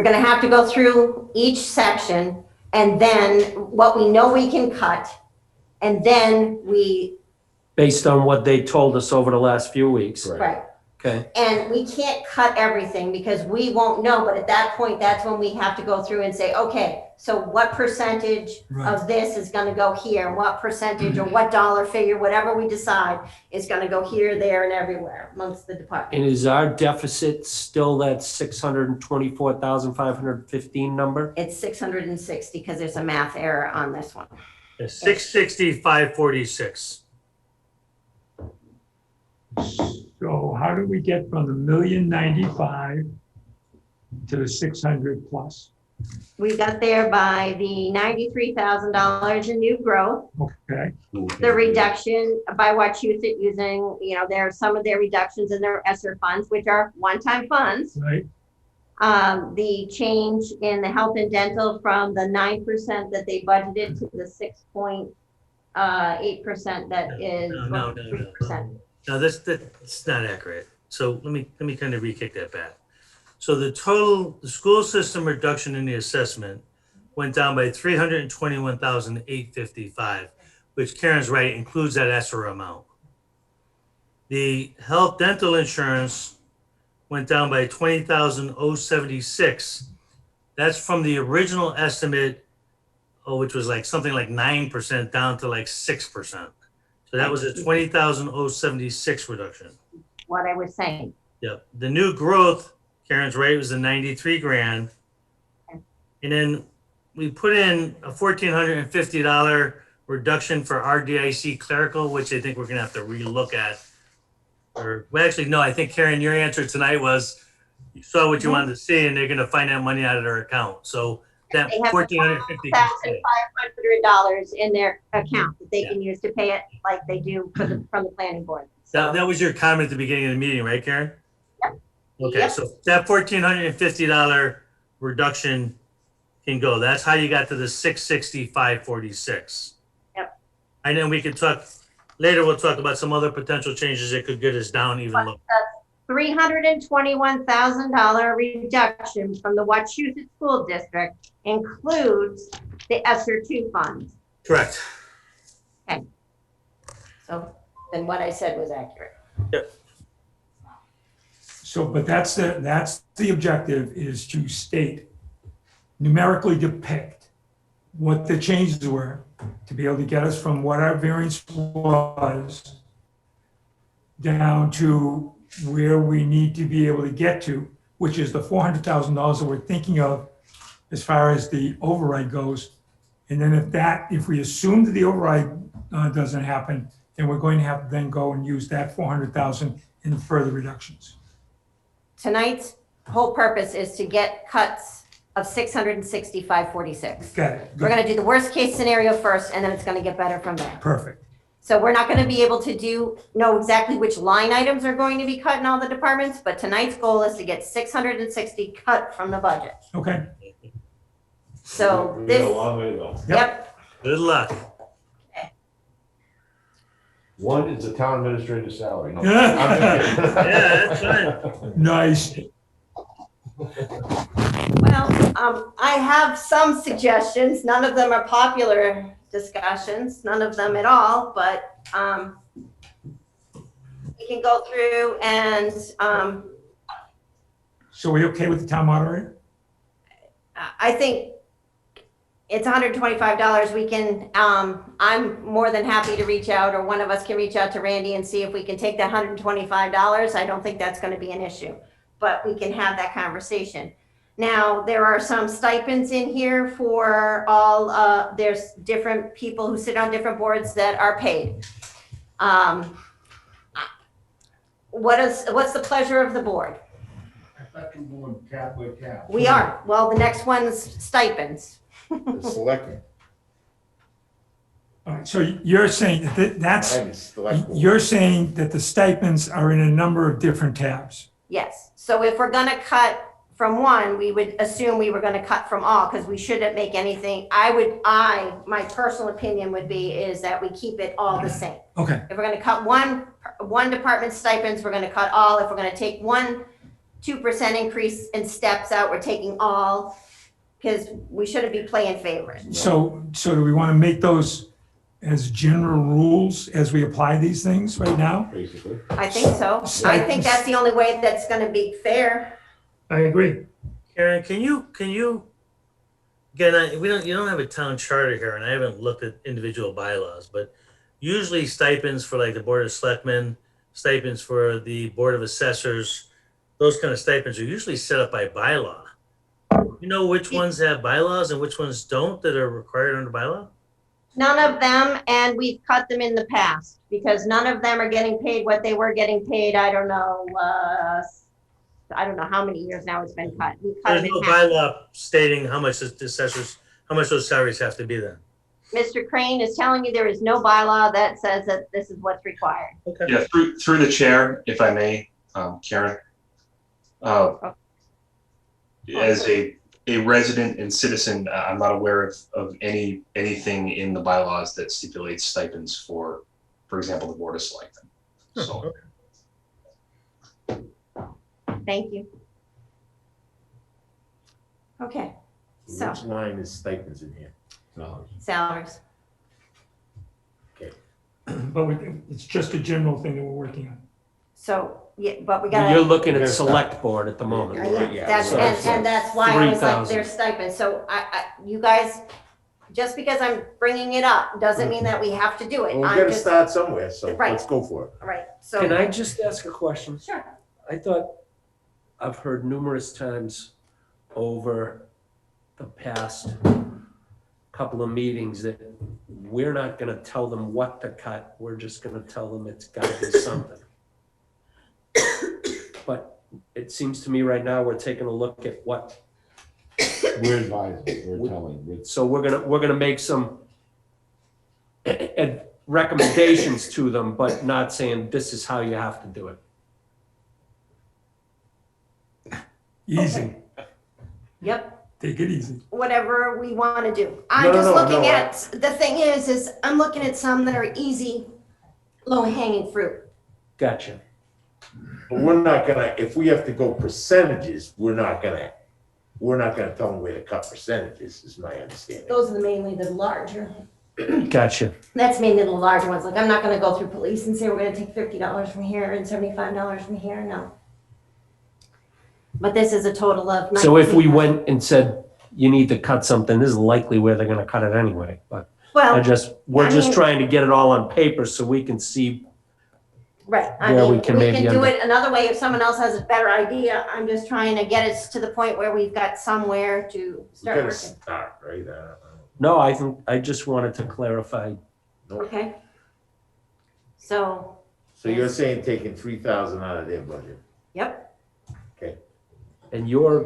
gonna have to go through each section and then what we know we can cut. And then Based on what they told us over the last few weeks. right. Okay. And we can't cut everything because we won't know, but at that point, that's when we have to go through and say, okay, so what percentage of this is gonna go here? What percentage or what dollar figure, whatever we decide, is gonna go here, there, and everywhere amongst the departments. And is our deficit still that 624,515 number? It's 660 because there's a math error on this one. It's 660,546. So how do we get from the 1,000,095 to the 600 plus? We got there by the $93,000 in new growth, Okay, the reduction by Wachusett using, there are some of their reductions in their ESSER funds, which are one-time funds. right? The change in the health and dental from the 9% that they budgeted to the 6.8% that is No. 3%. No, that's not accurate. So let me kind of re-kick that back. So the school system reduction in the assessment went down by 321,855, which Karen's right, includes that ESSER amount. The health dental insurance went down by 20,076. That's from the original estimate, which was like something like 9% down to like 6%. So that was a 20,076 reduction. What I was saying. Yep. The new growth, Karen's rate was a 93 grand. And then we put in a $1,450 reduction for RDIC clerical, which I think we're gonna have to relook at. No, I think Karen, your answer tonight was you saw what you wanted to see and they're gonna find that money out of their account. So that They have $1,450. $1,500 in their account that they can use to pay it like they do from the planning board. So, That was your comment at the beginning of the meeting, right, Karen? Yep. Okay, Yep. so that $1,450 reduction can go. That's how you got to the 660,546. Yep. And then we can talk, later we'll talk about some other potential changes that could get us down even lower. $321,000 reduction from the Wachusett School District includes the ESSER 2 funds. Correct. So then what I said was accurate. So, but that's the objective, is to state, numerically depict what the changes were, to be able to get us from what our variance was down to where we need to be able to get to, which is the $400,000 that we're thinking of as far as the override goes. And then if we assume that the override doesn't happen, then we're going to have to then go and use that 400,000 in further reductions. Tonight's whole purpose is to get cuts of 665.46. Got it. We're gonna do the worst case scenario first, and then it's gonna get better from there. Perfect. So we're not gonna be able to know exactly which line items are going to be cut in all the departments, but tonight's goal is to get 660 cut from the budget. Okay. So We got this, a long way to go. yep, Good luck. One is the town administrator's salary. No, Yeah. I'm just kidding. Yeah, that's fine. Nice. well, I have some suggestions. None of them are popular discussions, none of them at all, but, we can go through and, So we okay with the town moderator? I think it's $125. We can, I'm more than happy to reach out, or one of us can reach out to Randy and see if we can take that $125. I don't think that's gonna be an issue, but we can have that conversation. Now, there are some stipends in here for all, there's different people who sit on different boards that are paid. What's the pleasure of the board? I thought you were going cap by cap. We are, well, the next one's stipends. The selectmen. All right, so you're saying you're saying that the stipends are in a number of different tabs. Yes, so if we're gonna cut from one, we would assume we were gonna cut from all, because we shouldn't make anything, my personal opinion would be, is that we keep it all the same. Okay, If we're gonna cut one department stipends, we're gonna cut all. If we're gonna take 2% increase in steps out, we're taking all, because we shouldn't be playing favorites. so do we want to make those as general rules as we apply these things right now? Basically. I think so. I think that's the only way that's gonna be fair. I agree. Karen, can you, again, you don't have a town charter here, and I haven't looked at individual bylaws, but usually stipends for like the Board of Selectmen, stipends for the Board of Assessors, those kind of stipends are usually set up by bylaw. You know which ones have bylaws and which ones don't that are required under bylaw? None of them, and we've cut them in the past, because none of them are getting paid what they were getting paid, I don't know how many years now it's been cut. We cut There's them no in half. bylaw stating how much the assessors, how much those salaries have to be then. Mr. Crane is telling you there is no bylaw that says that this is what's required. Okay. Yeah, through the chair, if I may, Karen. As a resident and citizen, I'm not aware of anything in the bylaws that stipulates stipends for example, the Board of Selectmen. So, Thank you. Okay, so Which line is stipends in here? No. salaries. But it's just a general thing that we're working on. So, yeah, but we gotta. You're looking at select board at the moment. That's, So- and that's why I was like, 3,000. there's stipends, so you guys, just because I'm bringing it up, doesn't mean that we have to do it. Well, we I'm gotta just, start somewhere, so Right. let's go for it. right, so. Can I just ask a question? Sure. I thought I've heard numerous times over the past couple of meetings that we're not gonna tell them what to cut, we're just gonna tell them it's gotta be something. But it seems to me right now, we're taking a look at what, We're advising, we're telling. so we're gonna make some recommendations to them, but not saying this is how you have to do it. Easy, Yep, take it easy. whatever we wanna do. No, I'm just no, looking no, at, the thing is I'm looking at some that are easy, low hanging fruit. Gotcha. But we're not gonna, if we have to go percentages, we're not gonna tell them where to cut percentages, is my understanding. Those are mainly the larger. Gotcha. That's mainly the larger ones. Like, I'm not gonna go through police and say we're gonna take $50 from here and $75 from here, no. But this is a total of. So if we 19. went and said, you need to cut something, this is likely where they're gonna cut it anyway, but Well, we're I just mean- trying to get it all on paper so we can see. right, I where mean, we we can can maybe do under- it another way if someone else has a better idea. I'm just trying to get us to the point where we've got somewhere to We start gotta working. start, right? No, I think, I just wanted to clarify. Okay? So, So you're saying taking 3,000 out of their budget? yep, And you're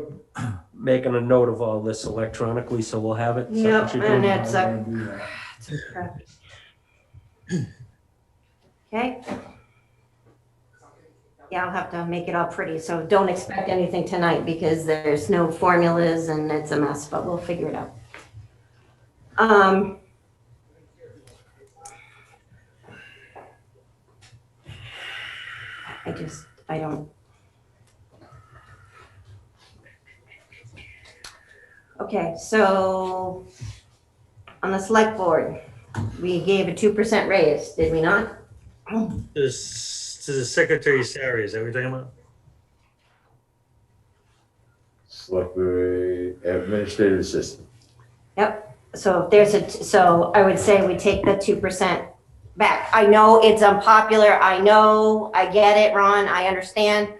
making a note of all this electronically, so we'll have it? Is that yep, what you're and doing? it's okay? Yeah, I'll have to make it all pretty, so don't expect anything tonight because there's no formulas and it's a mess, but we'll figure it out. I don't. Okay, so on the select board, we gave a 2% raise, did we not? This to the secretary's salary, is that what you're talking about? Select administrative assistant. Yep, so if there's so I would say we take the 2% back. I know it's unpopular, I know, I get it, Ron, I understand.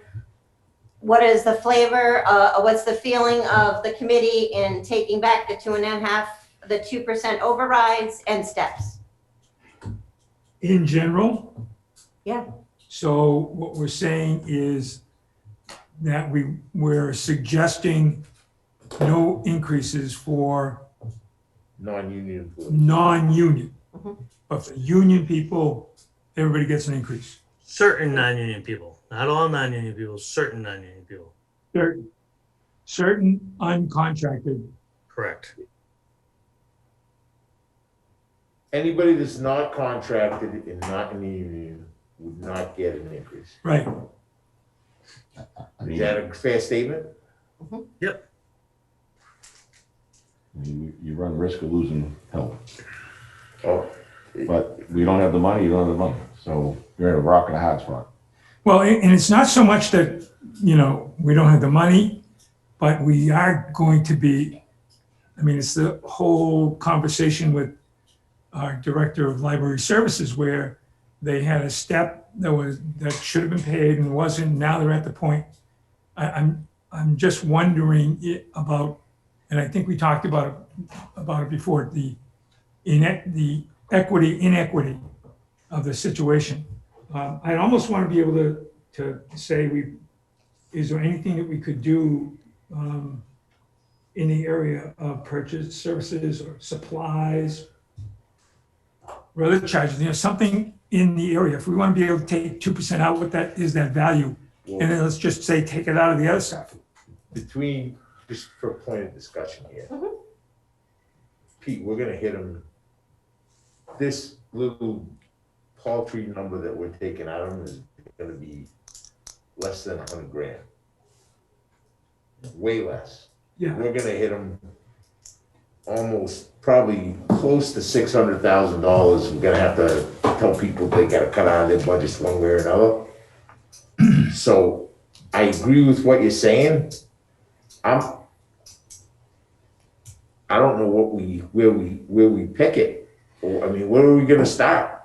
What is the flavor, what's the feeling of the committee in taking back the 2.5, the 2% overrides and steps? In general? Yeah. So what we're saying is that we're suggesting no increases for Non-union employees. non-union. Mhm. But for union people, everybody gets an increase. Certain non-union people, not all non-union people, certain non-union people. Certain uncontracted, Correct. Anybody that's not contracted and not in the union would not get an increase. right? Is that a fair statement? You run risk of losing help, Oh, but we don't have the money, you don't have the money, so you're in a rock and a hard spot. Well, and it's not so much that, we don't have the money, but we are going to be, I mean, it's the whole conversation with our director of library services where they had a step that should have been paid and wasn't, now they're at the point. I'm just wondering about, and I think we talked about it before, the inequity of the situation. I'd almost want to be able to say is there anything that we could do in the area of purchase services or supplies, or other charges, something in the area. If we want to be able to take 2% out, what that is, that value, and then let's just say take it out of the other stuff. between, just for a point of discussion here. Mhm. Pete, we're gonna hit them. This little paltry number that we're taking out of them is gonna be less than 100 grand. Way less. Yeah, We're gonna hit them almost, probably close to $600,000. We're gonna have to tell people they gotta cut out of their budgets one way or another. So I agree with what you're saying. I don't know where we pick it. Or, I mean, where are we gonna start?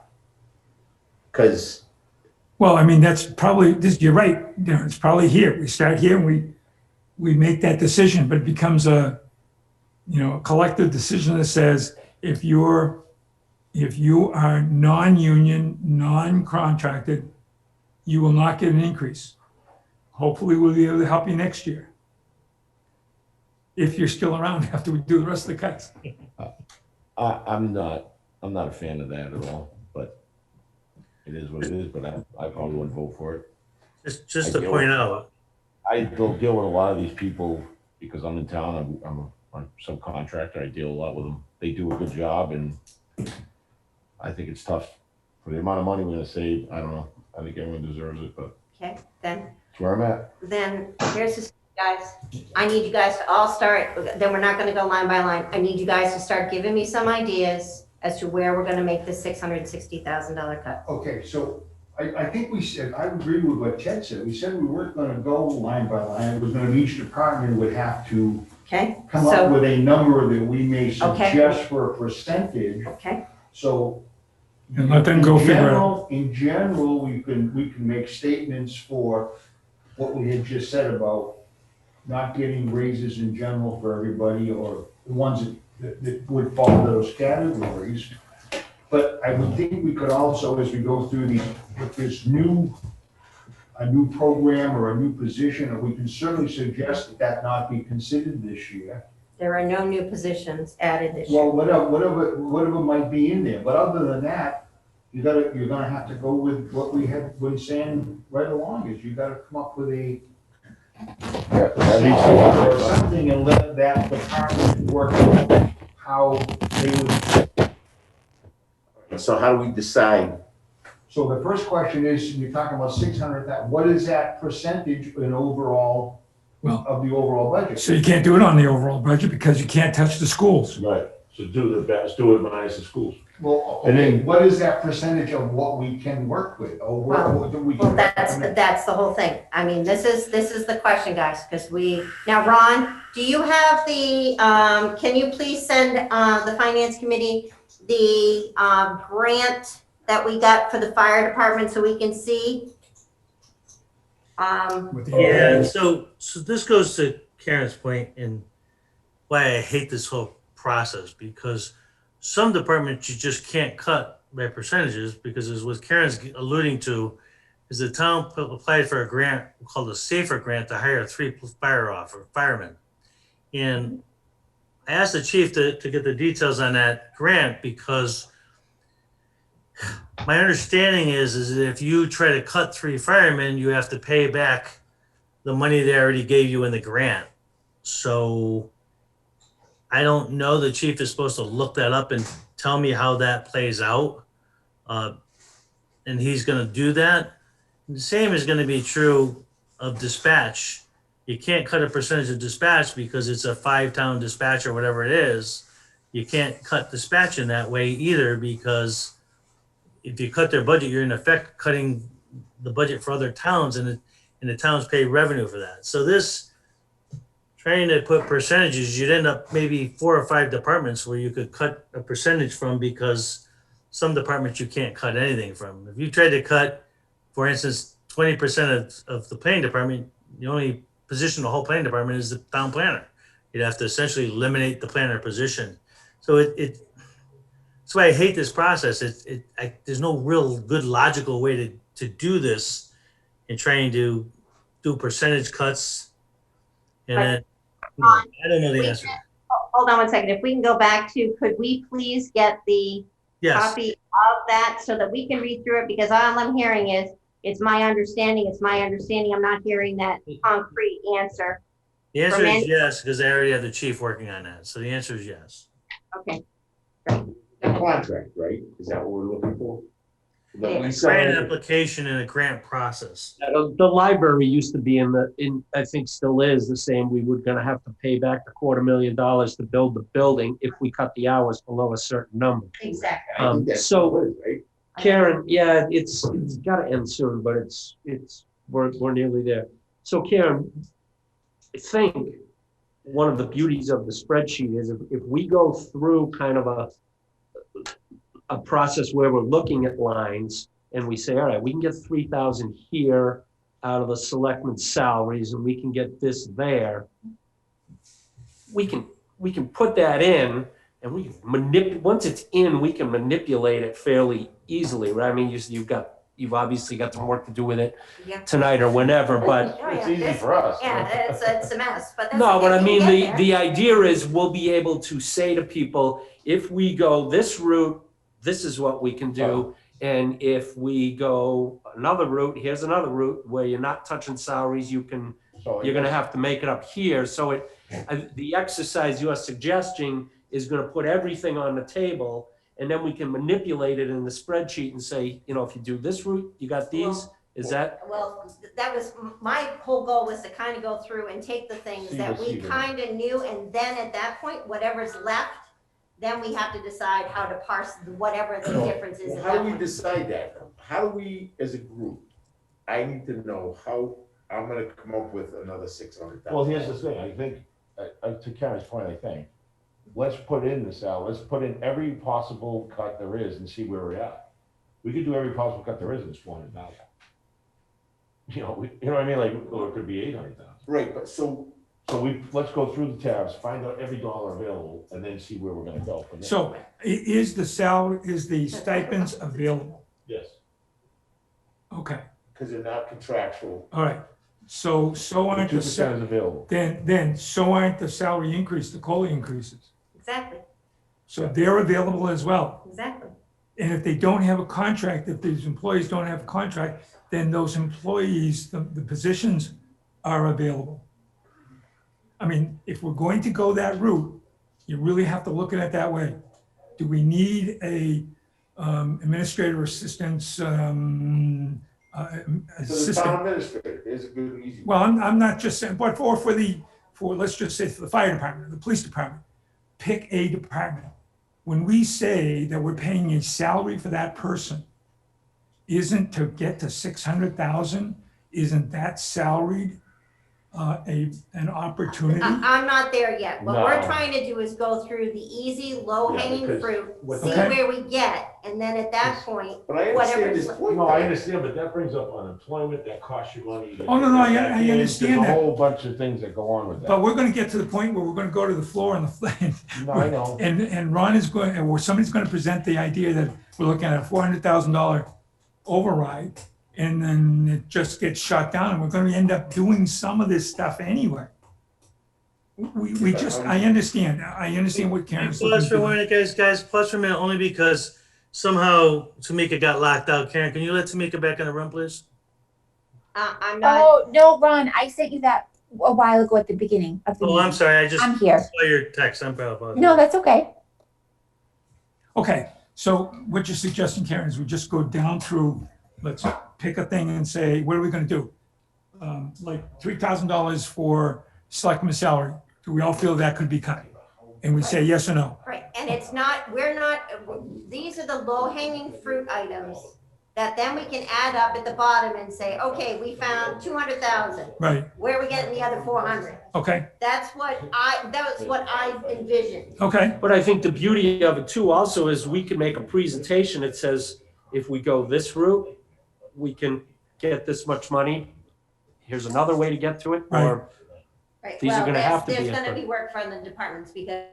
Cause well, I mean, that's probably, you're right, it's probably here. We start here and we make that decision, but it becomes a collective decision that says, if you are non-union, non-contracted, you will not get an increase. Hopefully, we'll be able to help you next year. If you're still around after we do the rest of the cuts. I'm not a fan of that at all, but it is what it is, but I probably wouldn't vote for it. Just to point out, I don't deal with a lot of these people because I'm in town, I'm a subcontractor, I deal a lot with them. They do a good job and I think it's tough for the amount of money we're gonna save. I don't know, I think everyone deserves it, but Okay, then that's where I'm at. here's the, guys, I need you guys to all start, then we're not gonna go line by line. I need you guys to start giving me some ideas as to where we're gonna make this $660,000 cut. Okay, so I think we said, I agree with what Ted said. We said we weren't gonna go line by line. It was gonna, each department would have to Okay, come up with a number that we may Okay. suggest for a percentage. okay, So. And let them go figure out. In general, we can make statements for what we had just said about not getting raises in general for everybody, or the ones that would fall into those categories. But I would think we could also, as we go through these, if there's a new program or a new position, or we can certainly suggest that not be considered this year. there are no new positions added this year. Well, whatever might be in there, but other than that, you're gonna have to go with what we have been saying right along, is you gotta come up with a or something and let that department work out how they would. So how do we decide? So the first question is, you're talking about 600, what is that percentage in overall, Well- of the overall budget? So you can't do it on the overall budget because you can't touch the schools. Right, so do the best, do it minus the schools. Well, And then- okay, what is that percentage of what we can work with, or what do we? Well, that's the whole thing. I mean, this is the question, guys, because now, Ron, do you have the, can you please send, the finance committee the, grant that we got for the fire department so we can see? with the- Yeah, so this goes to Karen's point and why I hate this whole process, because some departments you just can't cut by percentages, because as what Karen's alluding to is the town applied for a grant called a SAFER grant to hire 3 firemen. And I asked the chief to get the details on that grant, because my understanding is that if you try to cut 3 firemen, you have to pay back the money they already gave you in the grant. So I don't know, the chief is supposed to look that up and tell me how that plays out. And he's gonna do that. The same is gonna be true of dispatch. You can't cut a percentage of dispatch because it's a 5-town dispatch or whatever it is. You can't cut dispatch in that way either, because if you cut their budget, you're in effect cutting the budget for other towns, and the towns pay revenue for that. So this, trying to put percentages, you'd end up maybe 4 or 5 departments where you could cut a percentage from, because some departments you can't cut anything from. If you tried to cut, for instance, 20% of the planning department, the only position in the whole planning department is the town planner. You'd have to essentially eliminate the planner position. So that's why I hate this process. There's no real good logical way to do this in trying to do percentage cuts. And then, I don't know the answer. Hold on one second. If we can go back to, could we please get the Yes, copy of that so that we can read through it? Because all I'm hearing is, it's my understanding, it's my understanding. I'm not hearing that concrete answer. the answer from is any- yes, because I already have the chief working on that. So the answer is yes. Okay, Contract, right? Is that what we're looking for? That we Yeah. sign? Grant application and a grant process. The library used to be I think still is the same. We were gonna have to pay back the $250,000 to build the building if we cut the hours below a certain number. exactly. I think that's so- what it is, right? Karen, yeah, it's gotta end soon, but we're nearly there. So Karen, I think one of the beauties of the spreadsheet is if we go through kind of a process where we're looking at lines and we say, all right, we can get 3,000 here out of the selectmen's salaries, and we can get this there. We can put that in, and we once it's in, we can manipulate it fairly easily, right? I mean, you've obviously got some work to do with it Yeah. tonight or whenever, but Oh, It's yeah, easy this- for us. Yeah, it's a mess, but that's. no, okay, but I we mean, can get there. the idea is we'll be able to say to people, if we go this route, this is what we can do. And if we go another route, here's another route where you're not touching salaries, you're gonna have to make it up here. So the exercise you're suggesting is gonna put everything on the table, and then we can manipulate it in the spreadsheet and say, if you do this route, you got these, is that? Well, that was, my whole goal was to kind of go through and take the things See that the we sequence. kind of knew, and then at that point, whatever's left, then we have to decide how to parse whatever the difference is. Well, in how that do we one. decide that? How do we, as a group, I need to know how I'm gonna come up with another 600,000. Well, here's the thing, I think, to Karen's point, I think, let's put in the salary, let's put in every possible cut there is and see where we're at. We could do every possible cut there is, and it's 400,000. You know, you know what I mean, like, or it could be 800,000. Right, but so, So let's go through the tabs, find out every dollar available, and then see where we're gonna go from there. So is the salary, is the stipends available? Yes. Okay, because they're not contractual, all right. So aren't the, 2% is available. then so aren't the salary increase, the COLA increases. Exactly, So they're available as well. exactly. And if they don't have a contract, if these employees don't have a contract, then those employees, the positions are available. I mean, if we're going to go that route, you really have to look at it that way. Do we need a administrator assistance, so the assistant? town administrator is a good, easy. Well, I'm not just saying, but let's just say for the fire department, the police department, pick a department. When we say that we're paying a salary for that person, isn't to get to 600,000, isn't that salaried an opportunity? I'm not there yet. What we're No. trying to do is go through the easy, low hanging because fruit, what- see Okay. where we get, and then at that point, But I whatever understand is this point. No, I understand, but that brings up unemployment, that costs you money. Oh, no, I understand There's that. a whole bunch of things that go on with But that. we're gonna get to the point where we're gonna go to the floor and No, I know. and Ron is going, or somebody's gonna present the idea that we're looking at a $400,000 override, and then it just gets shot down, and we're gonna end up doing some of this stuff anyway. We just, I understand what Karen's looking Pause for a for. minute, guys, pause for a minute, only because somehow Tamika got locked out. Karen, can you let Tamika back in the room, please? I'm not, Oh, no, Ron, I sent you that a while ago at the beginning of the Oh, I'm meeting. sorry, I just I'm here. saw your text, I'm apologize. No, that's okay. Okay, so what you're suggesting, Karen, is we just go down through, let's pick a thing and say, what are we gonna do? Like $3,000 for selectman's salary, do we all feel that could be cut? And we say yes or no? right, and it's not, these are the low hanging fruit items that then we can add up at the bottom and say, okay, we found 200,000. Right, Where are we getting the other 400? okay, That's what I envisioned. okay, But I think the beauty of it too also is we can make a presentation that says, if we go this route, we can get this much money. Here's another way to get to it, or Right, These are well, gonna have to be there's it, gonna but- be work from the departments, because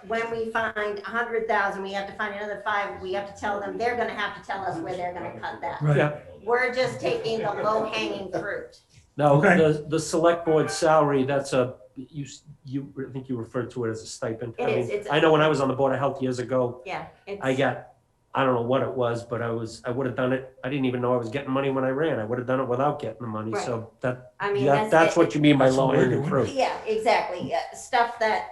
when we find 100,000, we have to find another 5, we have to tell them, they're gonna have to tell us where they're gonna cut that. right. Yeah. We're just taking the low hanging fruit. now, Okay. the select board salary, that's I think you referred to it as a stipend. It I is, mean, it's- I know when I was on the Board of Health years ago, Yeah. I got, I don't know what it was, but I would have done it. I didn't even know I was getting money when I ran. I would have done it without getting the money. Right. So I mean, that's what you mean by That's what low we're hanging doing. fruit. Yeah, exactly, stuff that,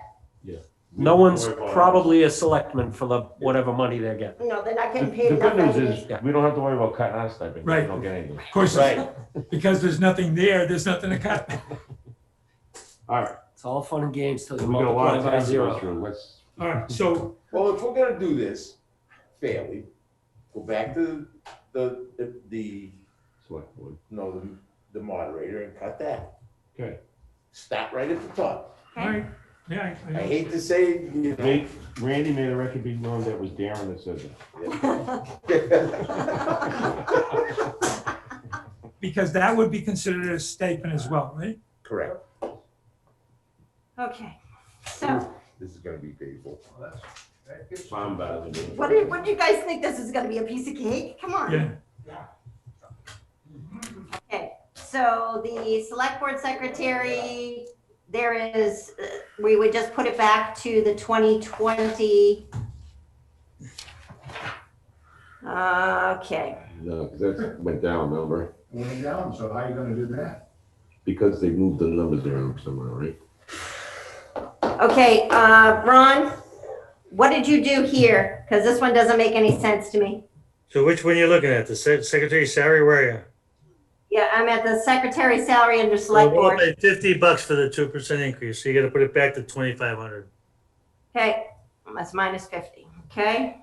No one's probably a selectman for the whatever money they're getting. they're not The getting paid good enough. news anyways. is, we don't have to worry about cutting our stipend. Right. We don't get anything. Of course, Right. because there's nothing there, there's nothing to cut. All right, It's all fun and games till you we got a lot multiply of by time to go zero. through, let's, All right, so, Well, if we're gonna do this fairly, go back to the select board. no, the moderator and cut that. Okay. Start right at the top. all right, yeah, I I know. hate to say, you know. Randy made a record be known that was Darren that said that. Because that would be considered a stipend as well, right? Correct. Okay, so, This is gonna be painful. I'm better than you. what do you guys think, this is gonna be a piece of cake? Come on. Yeah, Okay, so the select board secretary, there is, we would just put it back to the 2020. Okay, No, because that went down, remember? Went down, so how are you gonna do that? Because they moved the numbers around somewhere, right? okay, Ron, what did you do here? Because this one doesn't make any sense to me. So which one you looking at? The secretary's salary, where are you? Yeah, I'm at the secretary salary under select Well, we'll board. pay $50 for the 2% increase, so you gotta put it back to 2,500. Okay, That's minus 50, okay?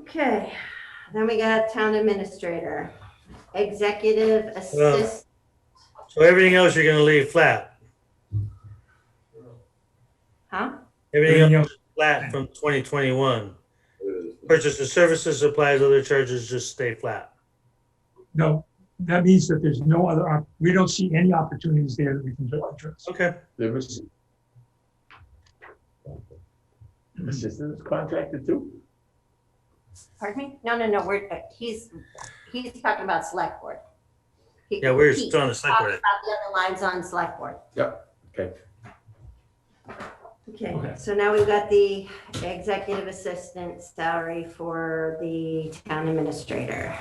Okay, then we got town administrator, executive assistant. So everything else you're gonna leave flat. Huh? Everything else is flat from 2021. Purchase of services, supplies, other charges just stay flat. No, that means that there's no other, we don't see any opportunities there that we can address. Okay. They're missing. Assistance contracted too? Pardon me? No, he's talking about select board. Yeah, we're He's still on the select talking board. about the other lines on select board. Yep, okay. Okay, so now we've got the executive assistant salary for the town administrator.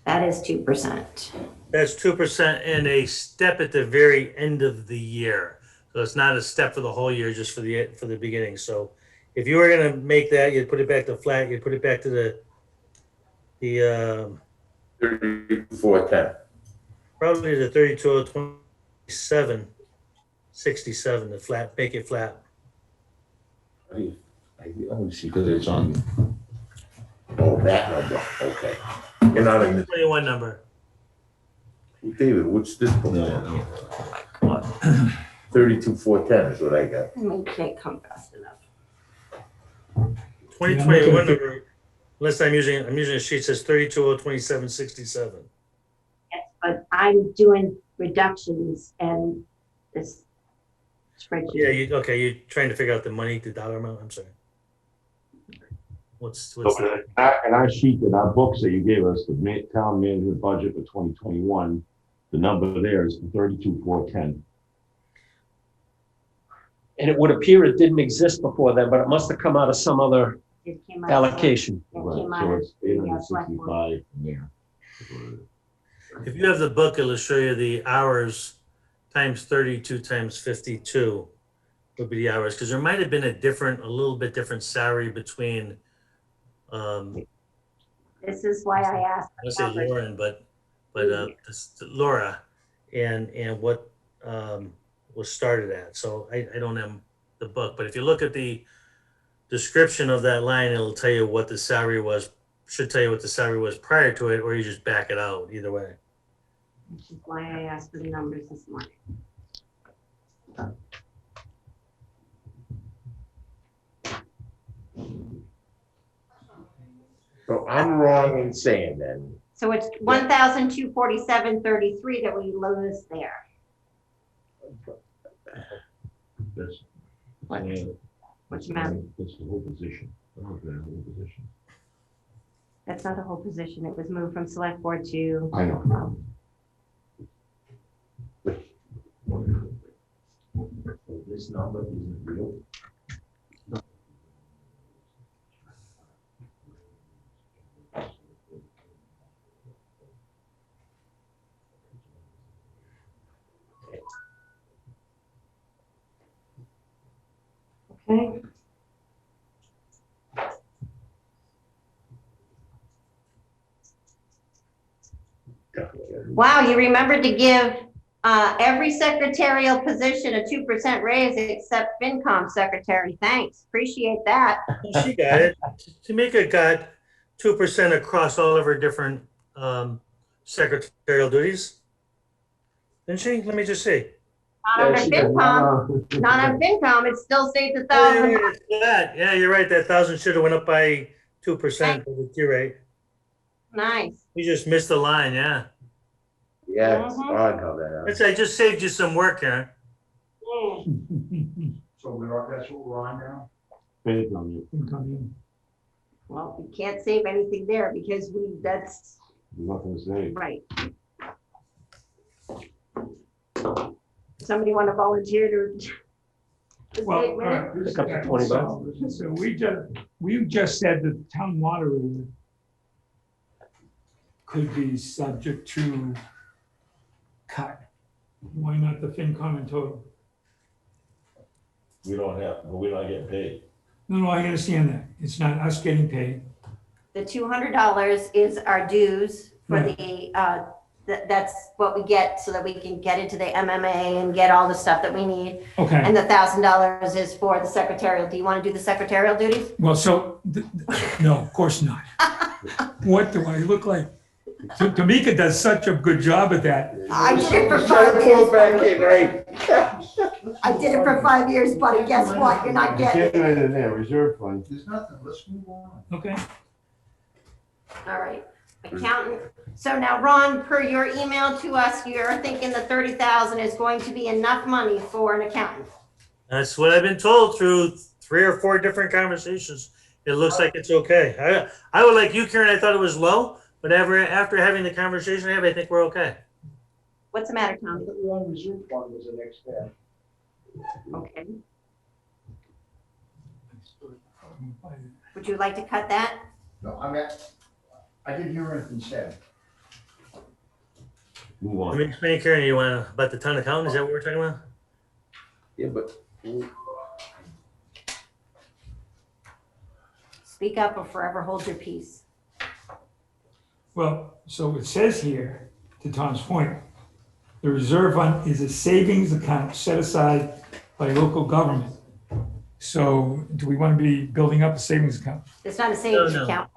That is 2%. That's 2% and a step at the very end of the year. So it's not a step for the whole year, just for the beginning. So if you were gonna make that, you'd put it back to flat, you'd put it back to the 3410. probably the 32,027, 67, the flat, make it flat. I only see because it's on. Oh, that number, okay. You're not in the, 21 number. David, what's this book? 32,410 is what I got. We can't come fast enough. 2021 number, unless I'm using a sheet that says 32,027.67. Yes, but I'm doing reductions and this spreadsheet. Yeah, you're trying to figure out the money, the dollar amount, I'm sorry. What's So the, in our sheet, in our books that you gave us, the town management budget for 2021, the number there is 32,410. And it would appear it didn't exist before then, but it must have come out of some other It came out of allocation. Right, came out so of it's the, select board. 865 from there. if you have the book, it'll show you the hours times 32 times 52 would be the hours, because there might have been a little bit different salary between, This is why I asked. I say Lauren, but Laura, and what was started at. So I don't have the book, but if you look at the description of that line, it'll tell you what the salary was. Should tell you what the salary was prior to it, or you just back it out. Either way. Which is why I asked for the numbers this morning. So I'm wrong in saying then, So it's 1,247.33 that we lose there. That's, What? Which amount? that's the whole position. I don't know if that's the whole position. That's not the whole position. It was moved from select board to. I know. so this number isn't real. Okay. Wow, you remembered to give every secretarial position a 2% raise except FinCom secretary. Thanks, appreciate that. She got it. Tamika got 2% across all of her different secretarial duties. Didn't she? Let me just see. Not under FinCom, not on FinCom, it still stays Oh, you're 1,000. right, it's flat. Yeah, you're right. That 1,000 should have went up by 2%. You're right. Nice. You just missed the line. Yeah. Yeah, it's odd how that happens. I just saved you some work here. Mm. So that's what we're on now? Well, we can't save anything there because that's There's nothing to say. right. Somebody want to volunteer to Well, save minutes? Pick up the $20. So we just said that the town moderator could be subject to cut. Why not the FinCom in total? We don't have, but we're not getting paid. No, I understand that. It's not us getting paid. The $200 is our dues for Right. the That's what we get so that we can get into the MMA and get all the stuff that we need. Okay, And the $1,000 is for the secretarial. Do you want to do the secretarial duties? well, so, no, of course not. What do I look like? Tamika does such a good job at that. I did it for Try to 5 pull years. it back in, right? I did it for 5 years, buddy. Guess what? You're not You getting can't it. do it in there, reserve fund. There's nothing, let's move on. Okay. All right, accountant. So now, Ron, per your email to us, you're thinking the 30,000 is going to be enough money for an accountant. That's what I've been told through 3 or 4 different conversations. It looks like it's okay. I would like you, Karen, I thought it was low, but after having the conversation I have, I think we're okay. What's the matter, Tommy? The one reserve fund was the next step. Okay. Would you like to cut that? No, I didn't hear anything said. Move Let on. me explain, Karen, you want about the town accountant? Is that what we're talking about? Yeah, but Speak up or forever hold your peace. Well, so it says here, to Tom's point, the reserve fund is a savings account set aside by local government. So do we want to be building up a savings account? It's not a savings No. account.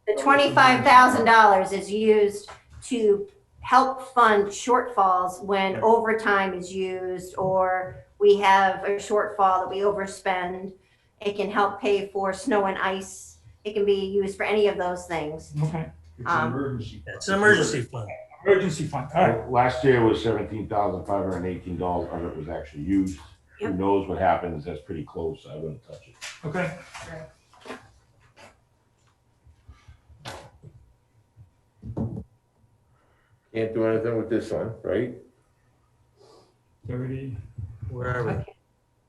The $25,000 is used to help fund shortfalls when overtime is used or we have a shortfall that we overspend. It can help pay for snow and ice. It can be used for any of those things. Okay, It's an emergency. It's an emergency fund. emergency fund, all right. Last year was $17,518 of it was actually used. Who Yep. knows what happens? That's pretty close. I wouldn't touch it. Okay. can't do anything with this one, right? 30. Where are we?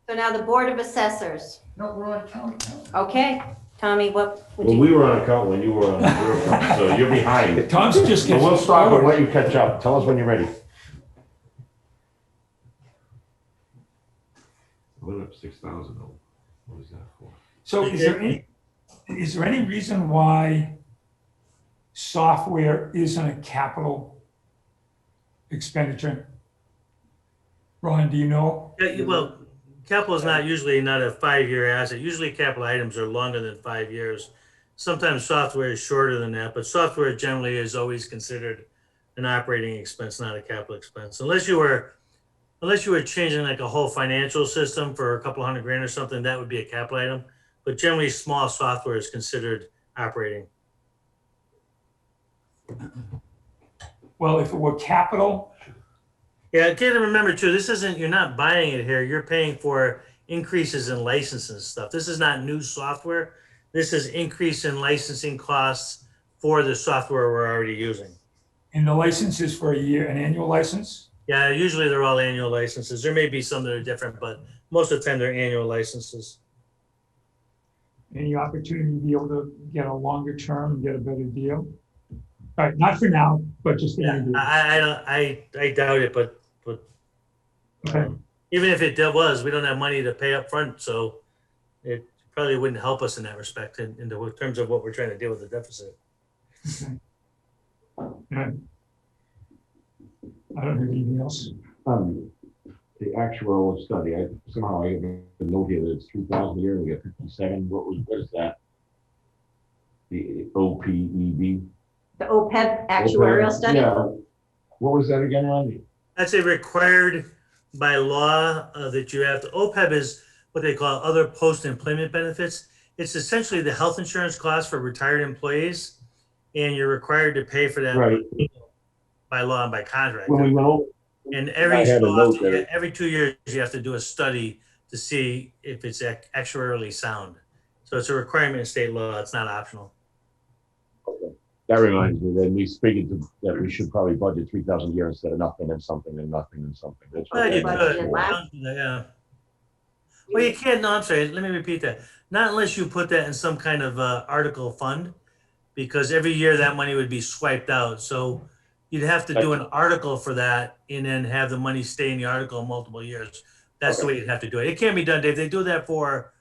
So now the Board of Assessors. No, we're on count now. Okay, Tommy, what would Well, you? we were on account when you were on reserve fund, so you're behind. Tom's just So getting. we'll stop and let you catch up. Tell us when you're ready. Went up 6,000 though. What was that for? So is there any reason why software isn't a capital expenditure? Ron, do you know? Yeah, well, capital is not usually not a 5-year asset. Usually capital items are longer than 5 years. Sometimes software is shorter than that, but software generally is always considered an operating expense, not a capital expense. Unless you were changing like a whole financial system for a couple $100,000 or something, that would be a capital item. But generally, small software is considered operating. Well, if it were capital, Yeah, you gotta remember too, this isn't, you're not buying it here, you're paying for increases in licenses and stuff. This is not new software. This is increase in licensing costs for the software we're already using. and the license is for a year, an annual license? Yeah, usually they're all annual licenses. There may be some that are different, but most of the time they're annual licenses. Any opportunity to be able to get a longer term and get a better deal? All right, not for now, but just. Yeah, I doubt it, but Okay. even if it was, we don't have money to pay up front, so it probably wouldn't help us in that respect in terms of what we're trying to deal with the deficit. Okay. All right. I don't have anything else. The actual study, somehow I have a note here that it's 2,000 a year, we got 57. What is that? The OPEB? The OPEB actuarial study? Yeah. What was that again, Ron? That's a required by law that you have to, OPEB is what they call other post-employment benefits. It's essentially the health insurance cost for retired employees, and you're required to pay for that Right. by law and by contract. When we went over, And I had a note that every 2 years, you have to do a study to see if it's actuarially sound. So it's a requirement in state law, it's not optional. that reminds me that we figured that we should probably budget 3,000 a year instead of nothing and something and nothing and something. That's what Well, you that budgeted could, was last- for. yeah. Well, you can't, no, I'm sorry, let me repeat that. Not unless you put that in some kind of article fund, because every year that money would be swiped out. So you'd have to do an article for that and then have the money stay in the article multiple years. That's the way you'd have to do it. It can't be done, Dave. They do that for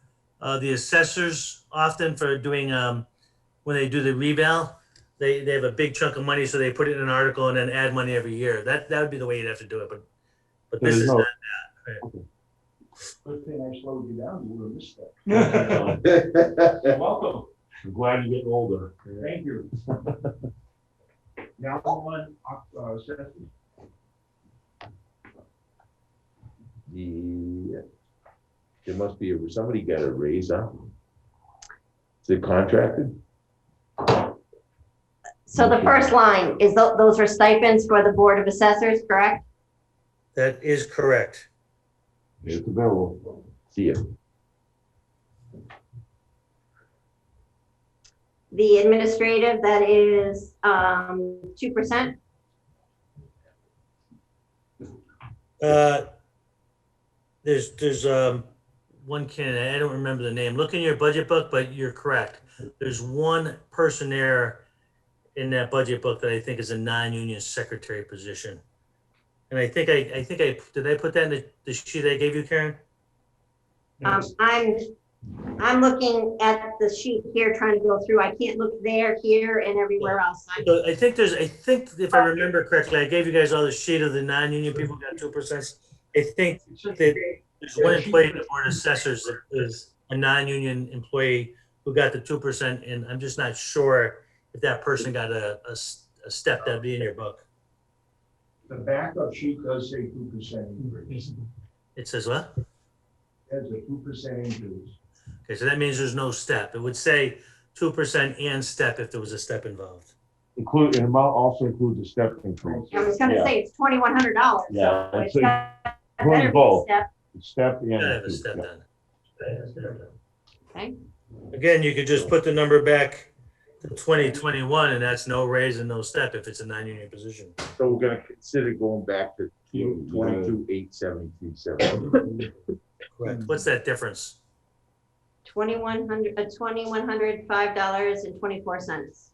the assessors often for doing, when they do the reval. they have a big chunk of money, so they put it in an article and then add money every year. That would be the way you'd have to do it, but this There's is no- not that. Right. Good thing I slowed you down, you would have missed that. Welcome, I'm glad you're getting older. thank you. Now on, assessment. Yeah. There must be, somebody got a raise, huh? Is it contracted? So the first line is those are stipends for the Board of Assessors, correct? That is correct. It's available. See ya. The administrative, that is 2%. There's one candidate, I don't remember the name. Look in your budget book, but you're correct. There's one person there in that budget book that I think is a non-union secretary position. And I think I did I put that in the sheet I gave you, Karen? I'm looking at the sheet here, trying to go through. I can't look there, here, and everywhere else. So I think if I remember correctly, I gave you guys all the sheet of the non-union people who got 2%. I think that there's one employee in the Board of Assessors that is a non-union employee who got the 2%, and I'm just not sure if that person got a step that'd be in your book. The backup sheet does say 2% increase. It says what? That's a 2% increase. Okay, so that means there's no step. It would say 2% and step if there was a step involved. And amount also includes a step increase. I was gonna say it's $2,100. Yeah, So it's it's got including better be a both. step. Step and. Gotta have a two, step yeah. done. Okay. Again, you could just put the number back to 2021, and that's no raise and no step if it's a non-union position. So we're gonna consider going back to 22,873.70. Correct. What's that difference? $2,105.24.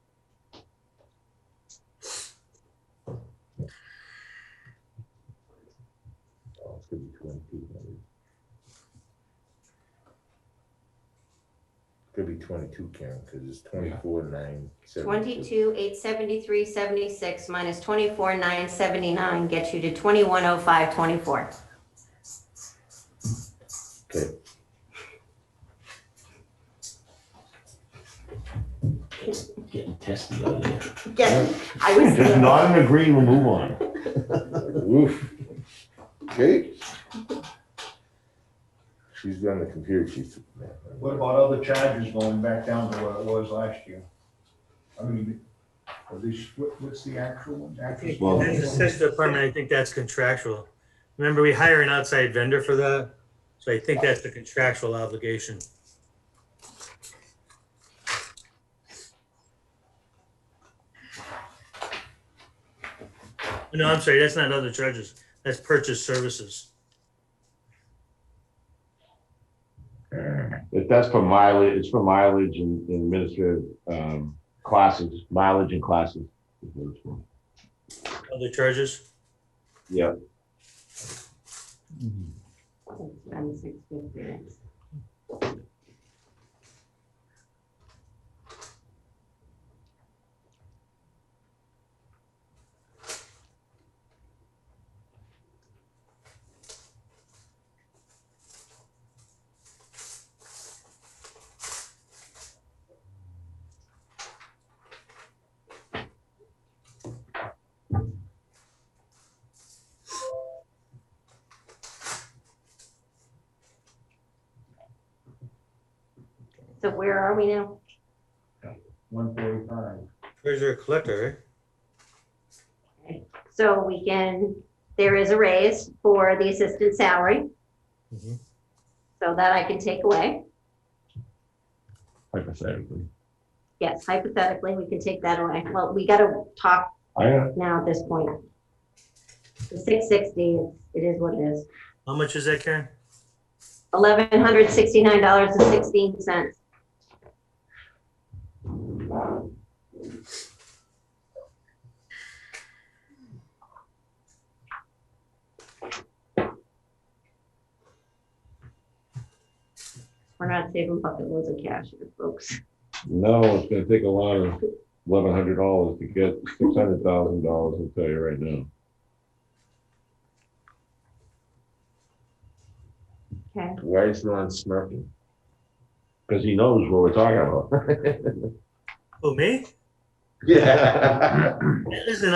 Oh, it's gonna be 2,200. Could be 22, Karen, because it's 24,970. 22,873.76 minus 24,979 gets you to 21,05.24. Okay. Getting testy out there. Yes, I was. Just nod and agree, we'll move on. Oof. Okay. She's on the computer, she's. What about other charges going back down to what it was last year? I mean, are these, what's the actual one? Well- In the assessment department, I think that's contractual. Remember, we hire an outside vendor for that, so I think that's the contractual obligation. No, I'm sorry, that's not other charges. That's purchase services. If that's for mileage, it's for mileage and administrative, classes, mileage and classes. is what it's for. Other charges? Yeah, Spend $650. So where are we now? 145. Treasurer collector, So we can, there is a raise for the assistant salary. Mhm. So that I can take away. hypothetically. Yes, hypothetically, we can take that away. Well, we gotta talk now at this point. The 660, it is what it is. how much is that, Karen? $1,169.16. We're not saving bucket loads of cash here, folks. No, it's gonna take a lot of $1,100 to get $600,000, I'll tell you right now. Okay. Why is Ron smirking? Because he knows what we're talking about. Who, me? Yeah. Listen,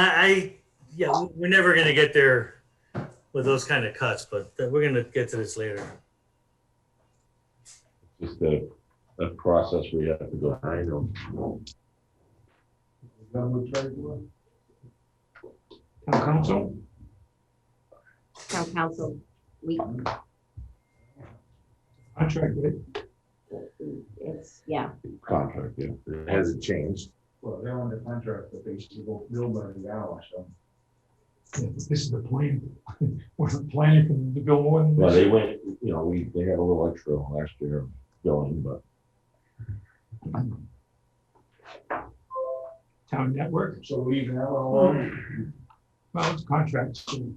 yeah, we're never gonna get there with those kind of cuts, but we're gonna get to this later. Just a process we have to go. I know. Town council, Town council, we, contract, right? it's, yeah. Contract, yeah. It hasn't changed. Well, they're under contract, but they still bill by the hour, so. Yeah, this is the plan. We're planning for them to build more than Well, this. they went, they had a little extra last year billing, but Town network, So leave that one alone. well, it's contracts. So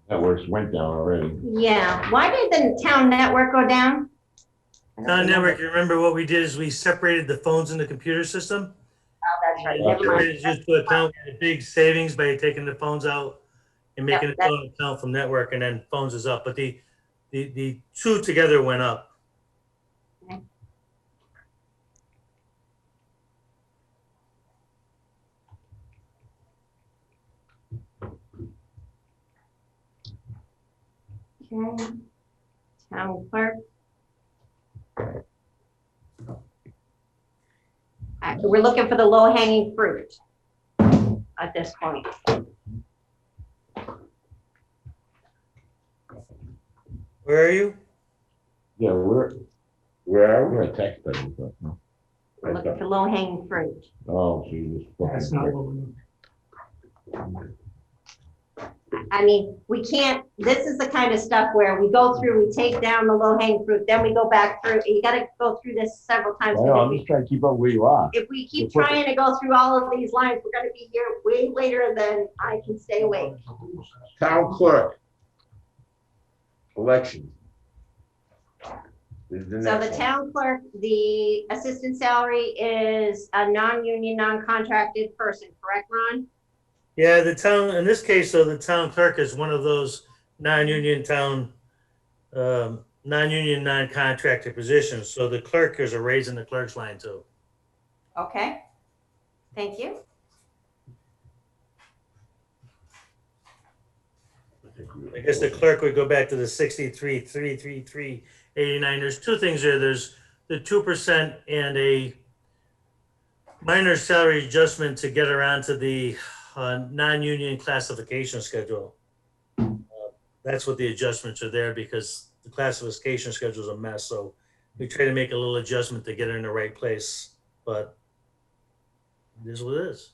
networks went down already. Yeah, why did the town network go down? I don't Town remember. network, you remember what we did is we separated the phones in the computer system. Oh, that's right, We never mind. separated just to account for the big savings by taking the phones out and making Yep, a phone account from network, and then phones is up, but the two together went up. Okay, town clerk. We're looking for the low hanging fruit at this point. Where are you? Yeah, we're at tax study, but no. We're looking for low hanging fruit. Oh, Jesus. that's not what we're. I mean, we can't, this is the kind of stuff where we go through, we take down the low hanging fruit, then we go back through. You gotta go through this several times. Well, I'm just trying to keep up where you are. If we keep trying to go through all of these lines, we're gonna be here way later than I can stay awake. Town clerk. Election. This is So next the one. town clerk, the assistant salary is a non-union, non-contracted person, correct, Ron? Yeah, the town, in this case, though, the town clerk is one of those non-union town, non-union, non-contracted positions. So the clerk is a raise in the clerk's line too. Okay, thank you. I guess the clerk would go back to the 63,333.89. There's two things there. There's the 2% and a minor salary adjustment to get around to the non-union classification schedule. That's what the adjustments are there, because the classification schedule is a mess. So we try to make a little adjustment to get it in the right place, but it is what it is.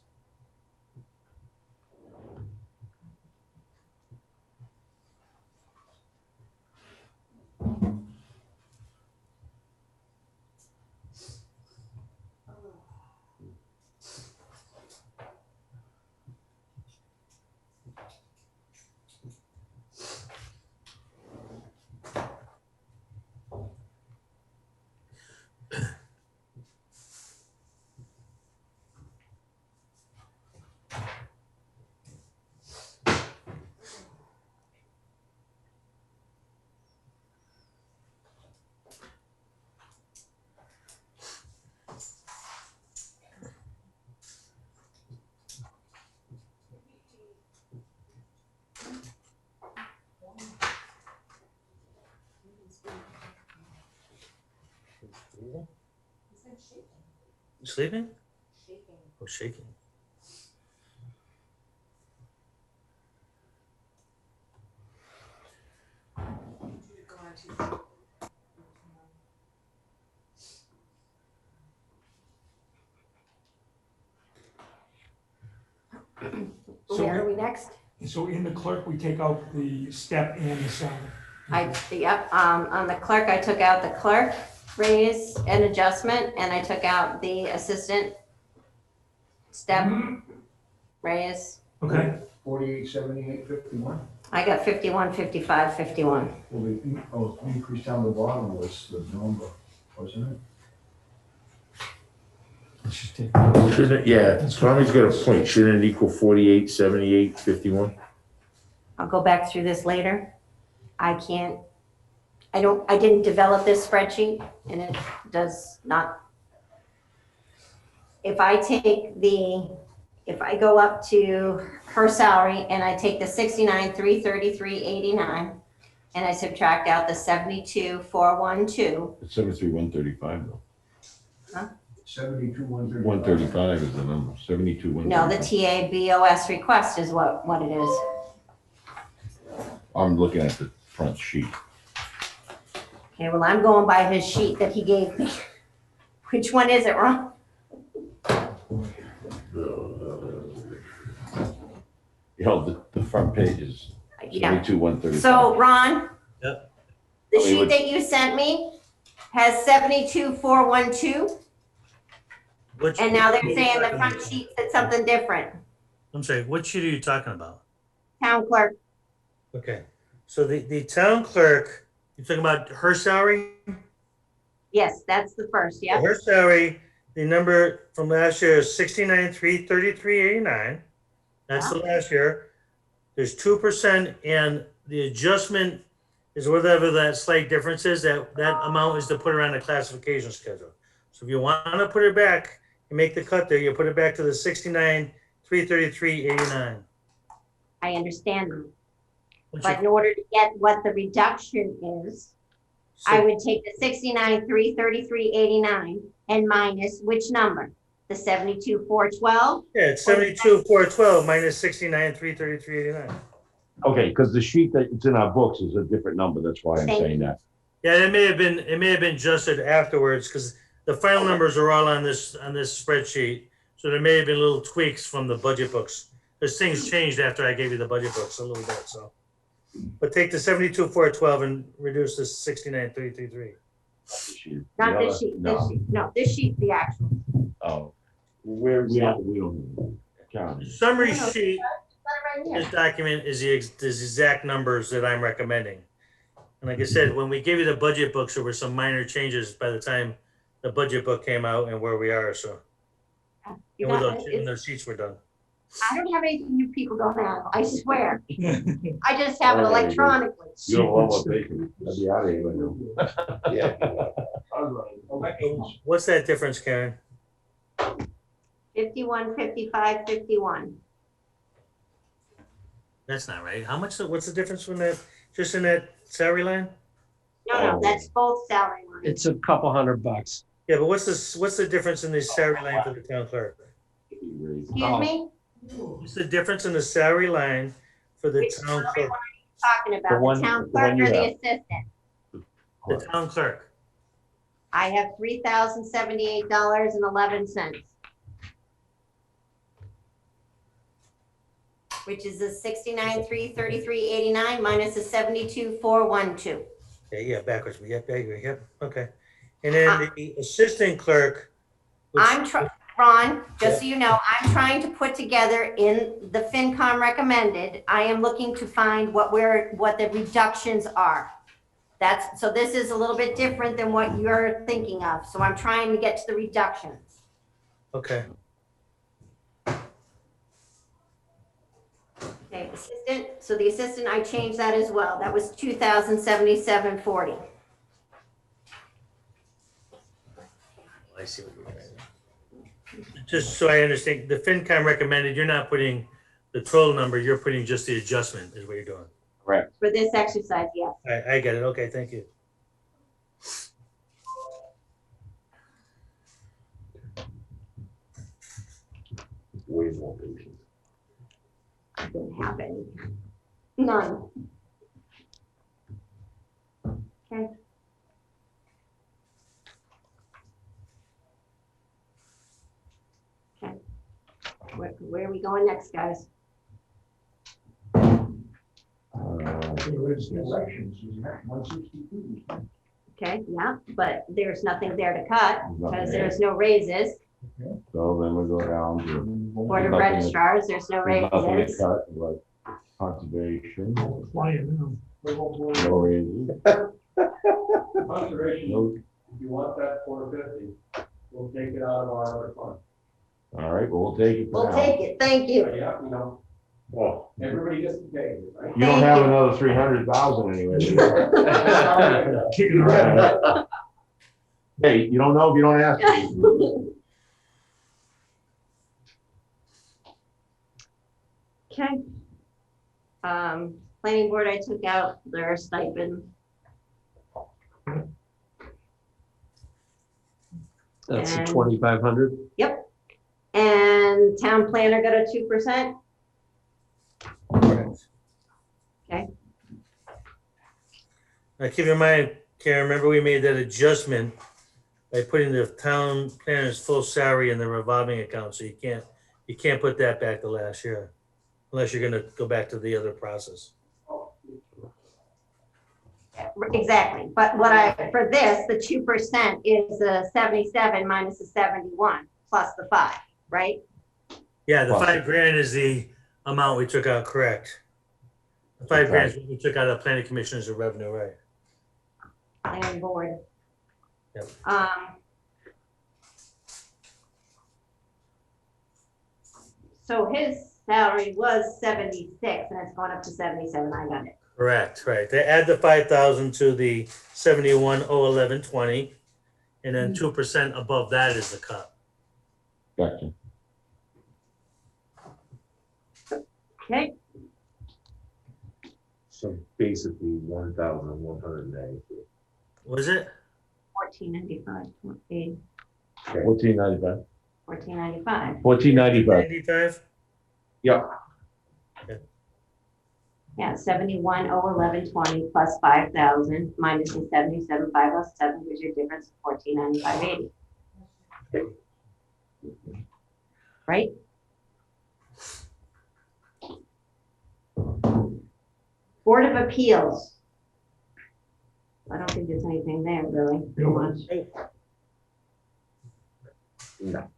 You sleeping? Oh, shaking. So- Where are we next? So in the clerk, we take out the step and the salary. Yep, on the clerk, I took out the clerk raise and adjustment, and I took out the assistant step raise. Okay, 48, 78, 51. I got 51, 55, 51. Well, the increase down the bottom was the number, wasn't it? Shouldn't, yeah, Tommy's got a point. Shouldn't it equal 48, 78, 51? I'll go back through this later. I didn't develop this spreadsheet and it does not. If I go up to her salary and I take the 69,333.89 and I subtract out the 72,412, It's 73,135 though. 72, 135. 135 is the number, 72, no, the 135. TABOS request is what it is. I'm looking at the front sheet. Okay, well, I'm going by his sheet that he gave me. Which one is it, Ron? You know, the front page is Yeah. 72, 135. So, Ron? Yep. The I mean, sheet what- that you sent me has 72,412, Which- and now they're saying the front sheet said something different. I'm sorry, what sheet are you talking about? Town clerk, Okay, so the town clerk, you're talking about her salary? yes, that's the first, yeah. Her salary, the number from last year is 69,333.89. That's the last year. There's 2% and the adjustment is whatever that slight difference is, that amount is to put her on the classification schedule. So if you want to put her back and make the cut there, you put it back to the 69,333.89. I understand that. Once But you- in order to get what the reduction is, I so- would take the 69,333.89 and minus which number? The 72,412? Yeah, it's 72,412 minus 69,333.89. Okay, because the sheet that's in our books is a different number, that's why I'm Thank saying you. that. Yeah, it may have been adjusted afterwards because the final numbers are all on this spreadsheet. So there may have been little tweaks from the budget books. There's things changed after I gave you the budget books a little bit, so. But take the 72,412 and reduce the 69,333. Not The this other- sheet, No, this sheet. No, this sheet's the actual. oh. We don't count. The summary sheet, Right here. this document is the exact numbers that I'm recommending. And like I said, when we gave you the budget books, there were some minor changes by the time the budget book came out and where we are, so. You And got when it. those sheets were done. I don't have anything you people don't have, I swear. I just have it electronically. You don't want what they can, I'll be out of here. Yeah. What's that difference, Karen? 51, 55, 51. That's not right. What's the difference from that, just in that salary line? No, that's both salary lines. It's a couple $100. Yeah, but what's the difference in the salary line for the town clerk? Excuse me? What's the difference in the salary line for the Which town salary clerk? line are you talking about, the one- town the clerk one you or the have. assistant? The town clerk. I have $3,078.11. Which is the 69,333.89 minus the 72,412. Yeah, backwards. Yep, okay. And then the assistant clerk. which- Ron, just so you know, I'm trying to put together in the FinCom recommended, I am looking to find what the reductions are. So this is a little bit different than what you're thinking of. So I'm trying to get to the reductions. Okay, Okay, assistant, so the assistant, I changed that as well. That was 2,077.40. I see what you're saying. Just so I understand, the FinCom recommended, you're not putting the total number, you're putting just the adjustment is what you're doing. Correct. For this exercise, yes. I get it. Okay, thank you. Way more patient. I didn't have any. None. Okay. Okay. Where are we going next, guys? Elections, isn't it? 162. Okay, yeah, but there's nothing there to cut because Nothing there. there's no raises. So then we go down to. Board of Nothing to- registrars, there's no there's nothing to raises. cut, but Conservation, Quiet now. no raises. Conservation, No. if you want that 450, we'll take it out of our other fund. All right, well, we'll take it for We'll now. take it, thank you. Yeah, you know, Well, everybody gets to pay, right? you don't Thank have you. another 300,000 anyway. do you? Kicking around. Hey, you don't know if you don't ask. Okay. Planning board, I took out their stipend. That's the And- 2,500. Yep. And town planner got a 2%. Now, keep in mind, Karen, remember we made that adjustment by putting the town planner's full salary in the revolving account, so you can't put that back to last year. Unless you're gonna go back to the other process. Exactly, but for this, the 2% is the 77 minus the 71 plus the 5, right? Yeah, the Plus- $5,000 is the amount we took out, correct? The $5,000 is what we took out of planning commission as a revenue, right? Planning board. Yep. So his salary was 76 and it's going up to 77, I got it. Correct, right. They add the 5,000 to the 71,011.20, and then 2% above that is the cut. Gotcha. Okay, So basically 1,190. Was it? 1495, 1495. 1495. 1495. 95? Yep. Yeah, 71,011.20 plus 5,000 minus the 77,507 gives you a difference of 1495.80. Right? Board of Appeals. I don't think there's anything there really, too much. No.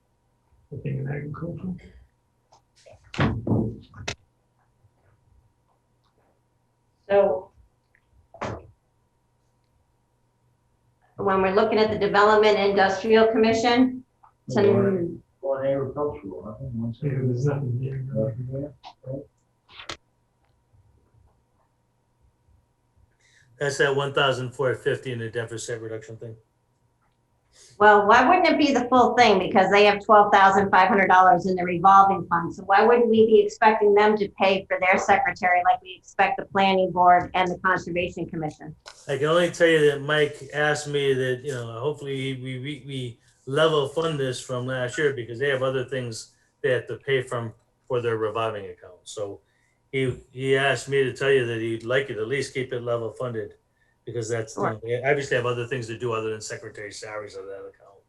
Looking in agriculture. So when we're looking at the Development Industrial Commission, to, On agricultural, I think once. Yeah, there's nothing there. That's that 1,450 in the deficit reduction thing. well, why wouldn't it be the full thing? Because they have $12,500 in the revolving fund. So why wouldn't we be expecting them to pay for their secretary like we expect the Planning Board and the Conservation Commission? I can only tell you that Mike asked me that, hopefully we level fund this from last year because they have other things they have to pay from for their revolving account. So he asked me to tell you that he'd like you to at least keep it level funded because that's, they obviously have other things to do other than secretary salaries of that account.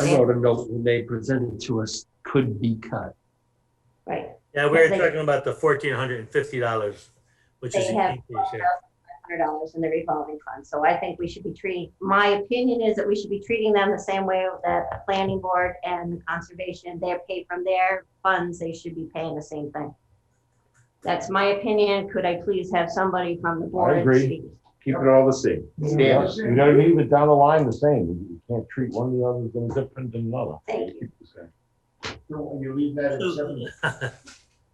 I wrote a note when they presented to us, could be cut. Right. Yeah, we were They- talking about the $1,450, which is They an have increase, yeah. $12,500 in the revolving fund. So I think we should be treating, my opinion is that we should be treating them the same way that the Planning Board and the Conservation, they're paid from their funds, they should be paying the same thing. That's my opinion. Could I please have somebody from the board? agree. speak? Keep it all the same. Yeah, Standards. you gotta leave it down the line the same. You can't treat one of the others any different than another. Thank you. When you leave that at 7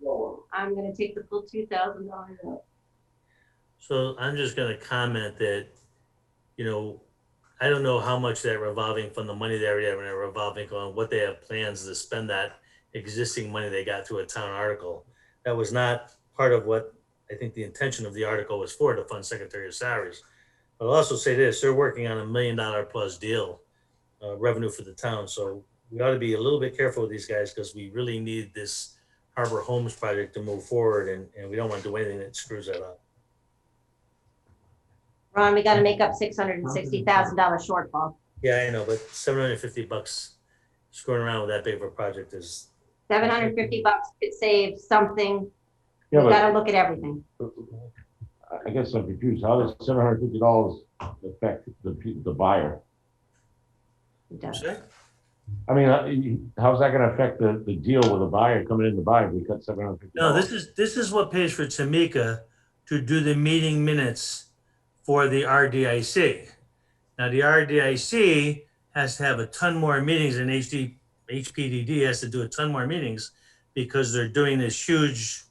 lower. I'm gonna take the full $2,000 out. So I'm just gonna comment that, I don't know how much that revolving fund, the money they already have in a revolving fund, what they have plans to spend that existing money they got through a town article. That was not part of what I think the intention of the article was for, to fund secretary of salaries. But I'll also say this, they're working on $1 million plus deal, revenue for the town. So we ought to be a little bit careful with these guys because we really need this Harbor Homes project to move forward and we don't want to do anything that screws that up. Ron, we gotta make up $660,000 shortfall. Yeah, I know, but $750 screwing around with that big of a project is, $750 could save something. We Yeah, but gotta look at everything. I guess I'm confused. How does $750 affect the buyer? It does. Sure. I mean, how's that gonna affect the deal with the buyer coming in to buy if we cut $750? No, this is what pays for Tamika to do the meeting minutes for the RDIC. Now, the RDIC has to have a ton more meetings and HPDD has to do a ton more meetings because they're doing this huge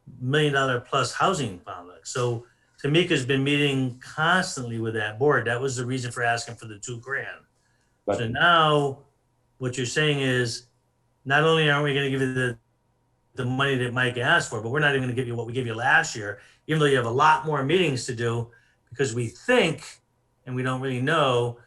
$1 million plus housing complex. So Tamika's been meeting constantly with that board. That was the reason for asking for the $2,000. So But now what you're saying is not only aren't we going to give you the money that Mike asked for, but we're not even going to give you what we gave you last year, even though you have a lot more meetings to do, because we think, and we don't really know,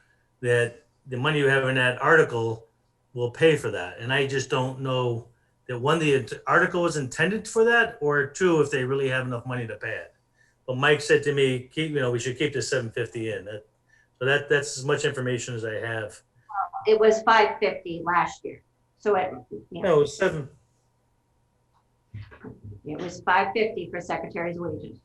that the money you have in that article will pay for that. And I just don't know that one, the article was intended for that, or two, if they really have enough money to pay it. But Mike said to me, we should keep the 750 in. That's as much information as I have. It was 550 last year. So No, it was seven. it was 550 for secretary's wages.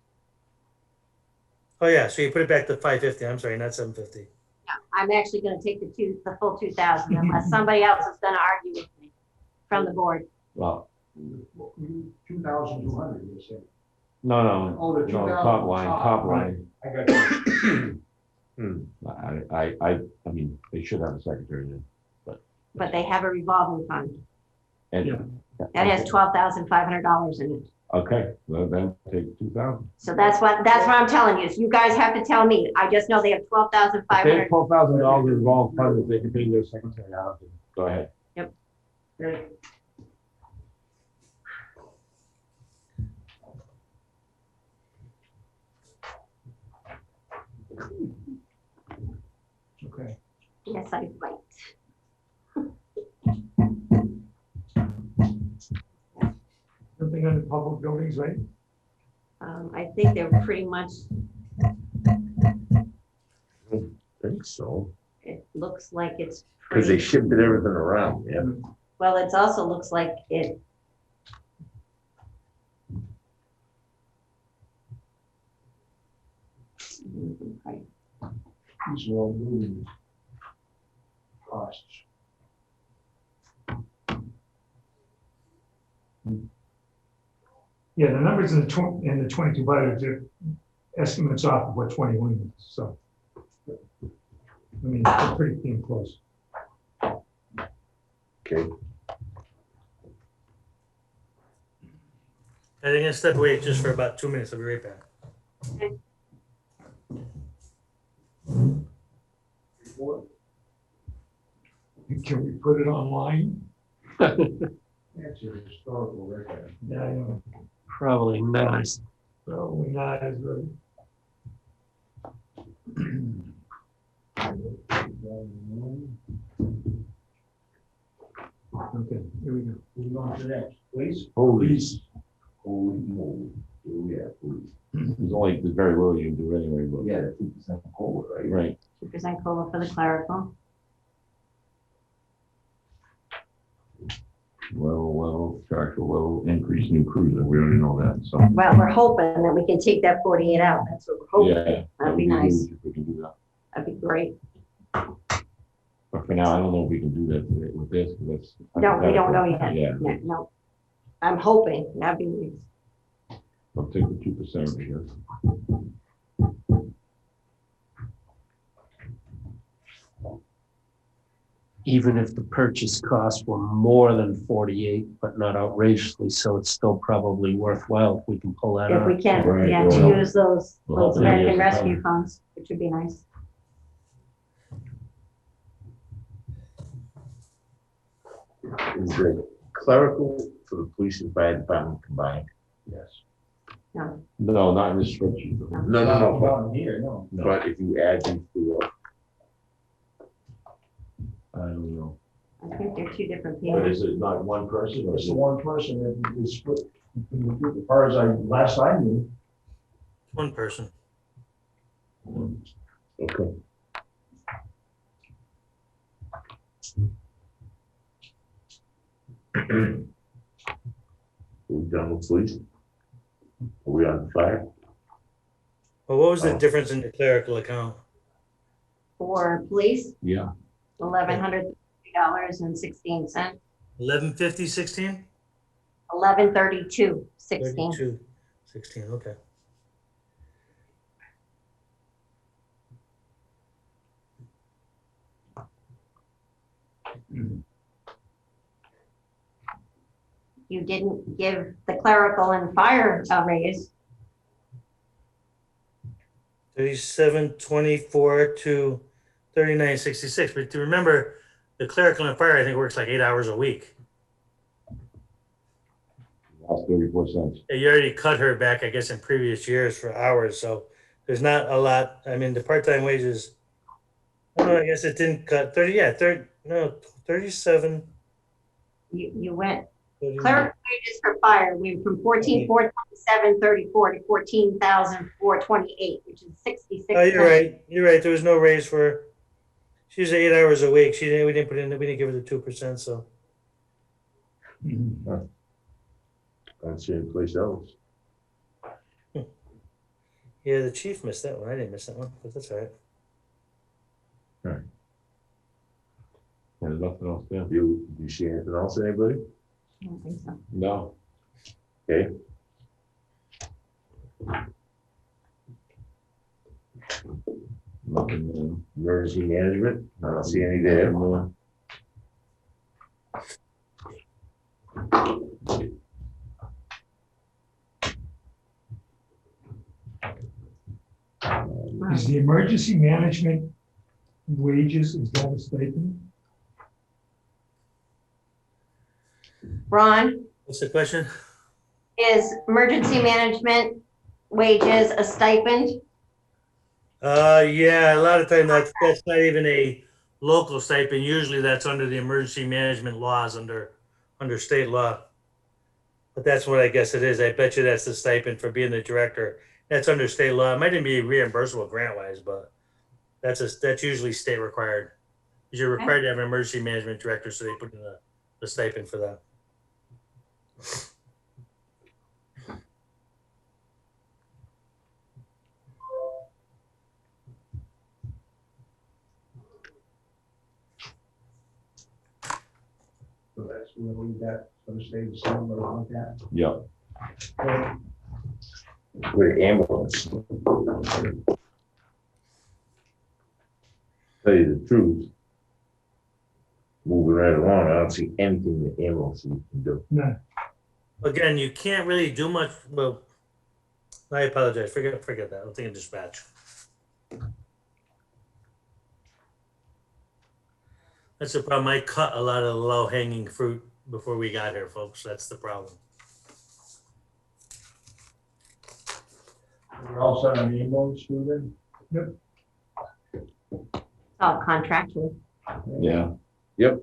Oh yeah, so you put it back to 550. I'm sorry, not 750. Yeah, I'm actually gonna take the full 2,000 unless somebody else is gonna argue with me from the board. well, 2,200, you said. no, Oh, the no, 2,000 top line. I got you. I mean, they should have a secretary then, But they have a revolving fund and. that has $12,500 in it. Okay, well then take 2,000. So that's what I'm telling you. So you guys have to tell me. I just know they have If they have $12,500. $12,000 involved funds, they can pay their secretary out. Go ahead. Okay. Yes, I might. Something on the public buildings, right? I think they're pretty much, think so, it looks like it's because they pretty, shifted everything around, yeah. well, it also looks like it. These are all moving costs. Yeah, the numbers in the 22 budget are estimates off of what 21 is, so. I mean, they're pretty damn close. Okay, I think I'm gonna step away just for about 2 minutes. I'll be right back. Can we put it online? That's a historical record. Yeah, I know. Probably not. Probably not as good. Okay, here we go. Moving on to the next, please. Police. Holy moly. Oh, yeah, please. There's very little you can do anyway, but. Yeah, 2% COLA, right? Right. 2% COLA for the clerical. Well, contractual will increase new cruiser. We already know that, so. Well, we're hoping that we can take that 48 out. That's what we're hoping. Yeah. That'd be would nice. huge if we can do that. That'd be great. But for now, I don't know if we can do that with this, because that's. No, we don't know yet. Yeah, No. I'm hoping. That'd be nice. I'll take the 2% over here. Even if the purchase costs were more than 48, but not outrageously, so it's still probably worthwhile if we can pull that If off. we can, Right, yeah, well, to use those we'll hopefully American use the Rescue cover. Funds, which would be nice. is the clerical for the police and fire department combined? Yes. No, No, not in this spreadsheet. No, Down here, no. but if you add these two up, I don't know. I think they're two different But pages. is it not one person or It's is the it? one person that is split between the group, as far as last I knew. One person. okay. We done with police? Are we on fire? Well, what was the Oh. difference in the clerical account? For police, Yeah, 1,100 $1132.16. 1150.16. 1132.16. 32.16. Okay. You didn't give the clerical and fire a raise. 37.24 to 39.66. But to remember, the clerical and fire, I think, works like 8 hours a week. That's 34 cents. Yeah, you already cut her back, I guess, in previous years for hours. So there's not a lot. I mean, the part-time wages, oh, I guess it didn't cut 30. Yeah, 30, no, 37. You went, 39. clerical wages for fire went from 14,427.34 to 14,428, which is 66. Oh, you're right. You're right. There was no raise for her. She's 8 hours a week. We didn't put in, we didn't give her the 2%. So Don't see any place else. yeah, the chief missed that one. I didn't miss that one, but that's all right. There's nothing else there. You see anything else, anybody? I don't think so. No. Okay. Nothing. Emergency management, I don't see any there. Is the emergency management wages, is that a stipend? Ron, What's the question? is emergency management wages a stipend? Yeah, a lot of time that's not even a local stipend. Usually that's under the emergency management laws under state law. But that's what I guess it is. I bet you that's the stipend for being the director. That's under state law. It might even be reimbursable grant wise, but that's usually state required. You're required to have an emergency management director, so they put in the stipend for that. So that's where we got, gonna stay the same, but like that. Yep. With ambulance. Tell you the truth. Moving right along, I don't see anything the ambulance can do. No. Again, you can't really do much. Well, I apologize. Forget that. I'm thinking dispatch. That's the problem. I cut a lot of low hanging fruit before we got here, folks. That's the problem. We're all set on the ambulance too then? It's all contractual. Yeah. Yep.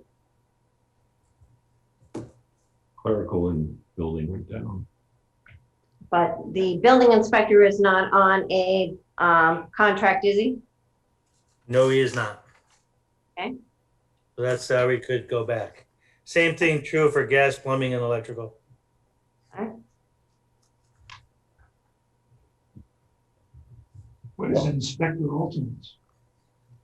Clerical and building went down. But the building inspector is not on a contract, is he? No, he is not. Okay. So that salary could go back. Same thing true for gas, plumbing, and electrical. What is inspector alternates?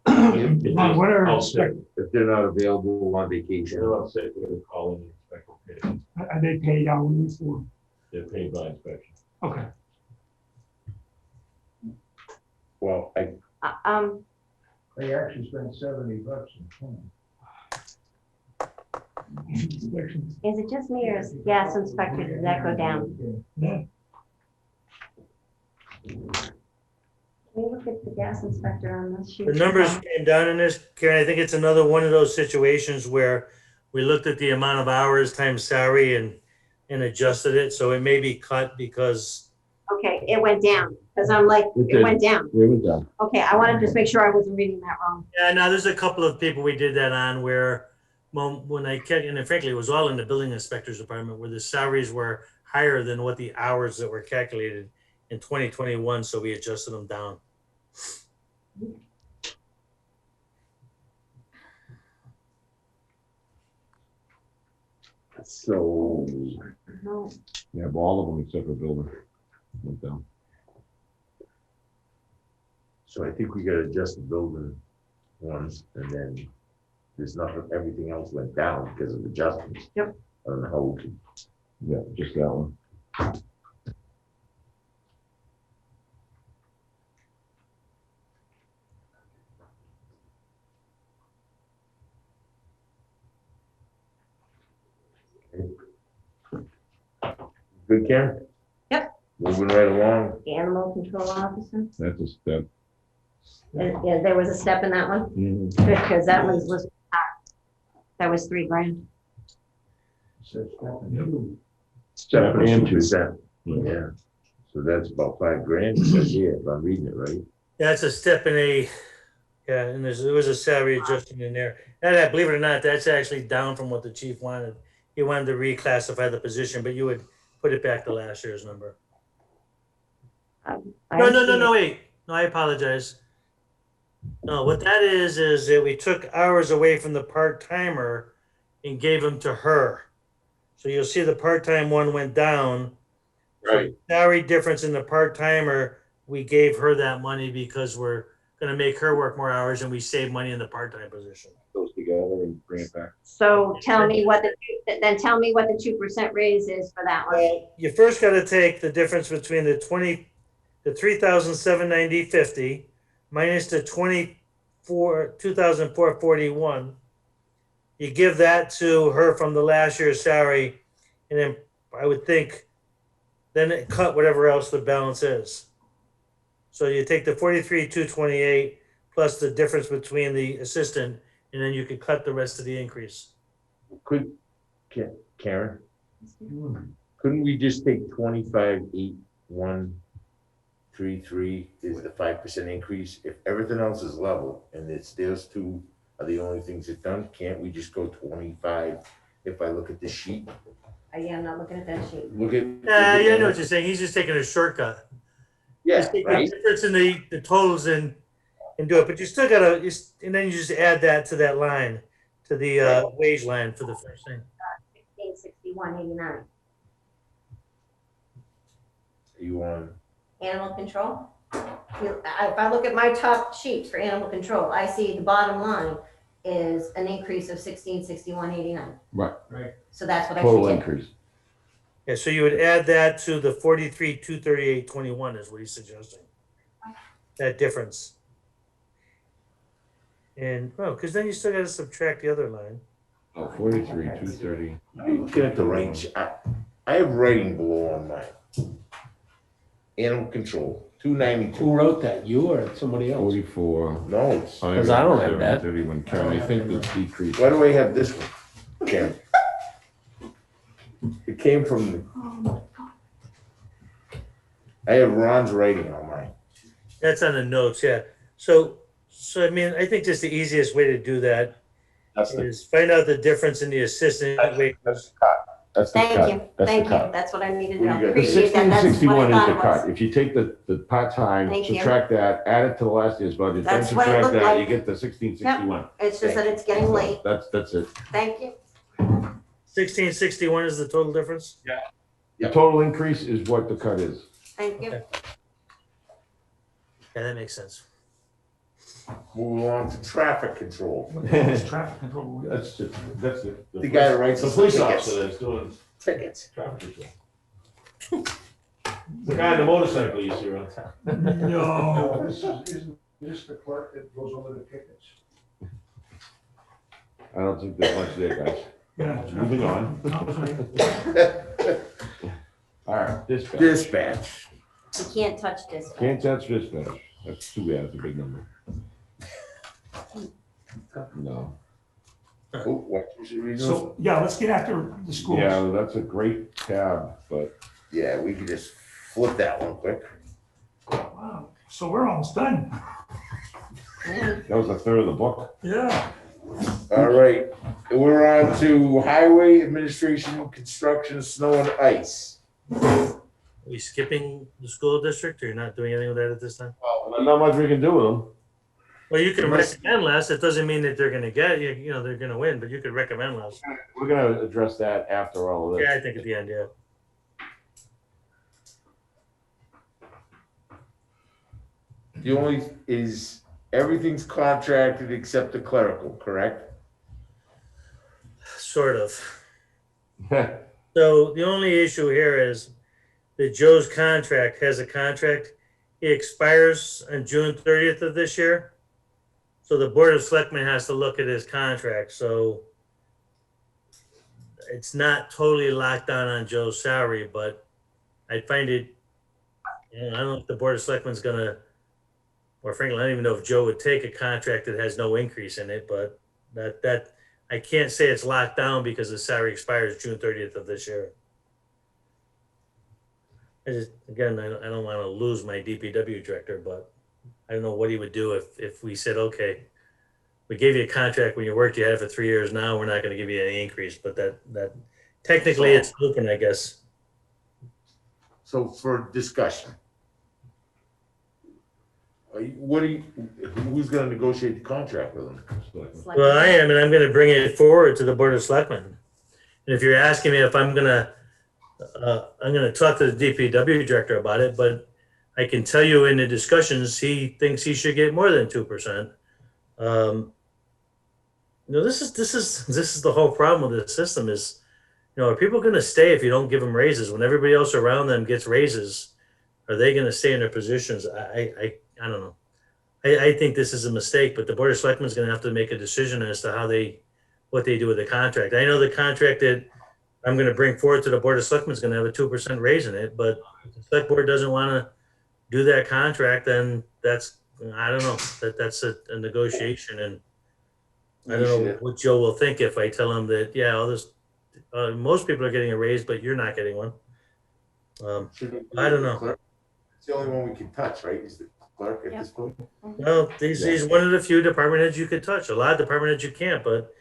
If Ron, what are, I'll say- if they're not available on vacation. They're all set, we're gonna call in the inspector pay. are they paid hourly for? They're paid by inspection. Okay. Well, They actually spent $70 in twenty. Inspections. Is it just me or is gas inspector, did that go down? Yeah. Can we look at the gas inspector on this sheet? The numbers came down in this, Karen. I think it's another one of those situations where we looked at the amount of hours times salary and adjusted it. So it may be cut because Okay, it went down, because I'm like, It it did. went down. It was down. Okay, I wanted to just make sure I wasn't reading that wrong. yeah, now there's a couple of people we did that on where when I kept, and frankly, it was all in the building inspector's department where the salaries were higher than what the hours that were calculated in 2021. So we adjusted them down. so No, Yeah, but all of them except for building went down. I think we gotta adjust the building ones and then There's nothing, everything else went down because of adjustments. Yep. I don't know how we can. Yeah, just that one. Good, Karen? Yep. Moving right along. Animal control officer. That's a step. Yeah, there was a step in that one, Mhm. because that was, that was $3,000. Says nothing. Step and two. 2%. Yeah. So that's about $5,000, it says here, if I'm reading it right. Yeah, it's a step in a, yeah, and there was a salary adjustment in there. And believe it or not, that's actually down from what the chief wanted. He wanted to reclassify the position, but you would put it back to last year's number. No, wait. No, I apologize. No, what that is that we took hours away from the part-timer and gave them to her. So you'll see the part-time one went down. Right. Salary difference in the part-timer, we gave her that money because we're gonna make her work more hours and we save money in the part-time position. Those together and bring it back. So tell me what then tell me what the 2% raise is for that one. Well, you first gotta take the difference between the 3,790.50 minus the 2,441. You give that to her from the last year's salary, and then I would think, then it cut whatever else the balance is. So you take the 43,228 plus the difference between the assistant, and then you could cut the rest of the increase. Karen? Couldn't we just take 25,8,133 is the 5% increase? If everything else is level and it's those two are the only things that done, can't we just go 25 if I look at the sheet? Yeah, I'm not looking at that sheet. Look at. Yeah, I know what you're saying. He's just taking a shortcut. Yeah, Just take right? the difference in the totals and do it, but you still gotta, and then you just add that to that line, to the wage line for the first thing. 1661.89. You want, Animal control. If I look at my top sheet for animal control, I see the bottom line is an increase of 1661.89. Right. So that's what I Total should increase. Yeah, so you would add that to the 43,238.21 is what he's suggesting. That difference. And, well, because then you still gotta subtract the other line. Oh, 43, 230. I'm looking at the range. I have writing below on mine. Animal control, 292. Who wrote that? You or somebody else? 44. No, it's, 'Cause I don't have that. 31. Karen, I think the decrease. why do I have this one? Karen? It came from, I have Ron's writing on mine. That's on the notes, yeah. So I mean, I think just the easiest way to do that That's the, is find out the difference in the assistant wages. that's the cut. That's the Thank cut. you, That's the thank you. cut. That's what I needed to What do know. you got? The Appreciate that. That's what 1661 I is thought the it cut. was. If you take the part-time, Thank you. subtract that, add it to the last year's budget, then That's what it subtract looked that, like. you get the 1661. It's just that it's getting late. That's it. Thank you. 1661 is the total difference? The total increase is what the cut is. Thank you. Yeah, that makes sense. Move on to traffic control. It's traffic control. That's it. The guy that writes The the police tickets. officer that's doing Tickets. traffic control. The guy on the motorcycle you see around town. No. Isn't this the clerk that goes over the tickets? I don't think there's much there, guys. Yeah. Moving on. All right, dispatch. Dispatch. You can't touch this. Can't touch dispatch. That's too bad. That's a big number. No. Oh, what was it reading? So, yeah, let's get after the schools. Yeah, that's a great tab, but Yeah, we could just flip that one quick. Wow. So we're almost done. that was a third of the book. Yeah. All right, we're on to highway administration, construction, snow and ice. Are we skipping the school district or you're not doing anything with that at this time? Well, not much we can do with them. Well, you can recommend less. It doesn't mean that they're gonna get, you know, they're gonna win, but you could recommend less. We're gonna address that after all of this. Yeah, I think at the end, yeah. The only is, everything's contracted except the clerical, correct? Sort of. So the only issue here is that Joe's contract has a contract. It expires on June 30th of this year. So the Board of Selectmen has to look at his contract. So it's not totally locked down on Joe's salary, but I find it, I don't know if the Board of Selectmen's gonna, or frankly, I don't even know if Joe would take a contract that has no increase in it, but that I can't say it's locked down because the salary expires June 30th of this year. I just, again, I don't want to lose my DPW director, but I don't know what he would do if we said, okay, we gave you a contract when you worked, you had it for 3 years. Now we're not going to give you any increase, but that technically it's open, I guess. So for discussion. Who's gonna negotiate the contract with them? Well, I am, and I'm going to bring it forward to the Board of Selectmen. And if you're asking me if I'm going to talk to the DPW director about it, but I can tell you in the discussions, he thinks he should get more than 2%. This is the whole problem with this system is, are people going to stay if you don't give them raises when everybody else around them gets raises? Are they going to stay in their positions? I don't know. I think this is a mistake, but the Board of Selectmen is going to have to make a decision as to what they do with the contract. I know the contract that I'm going to bring forward to the Board of Selectmen is going to have a 2% raise in it, but if the Select Board doesn't want to do that contract, then I don't know, that's a negotiation, and I don't know what Joe will think if I tell him that, yeah, most people are getting a raise, but you're not getting one. I don't know. It's the only one we can touch, right? Is the clerk at this point? Well, he's one of the few department heads you could touch. A lot of department heads you can't, but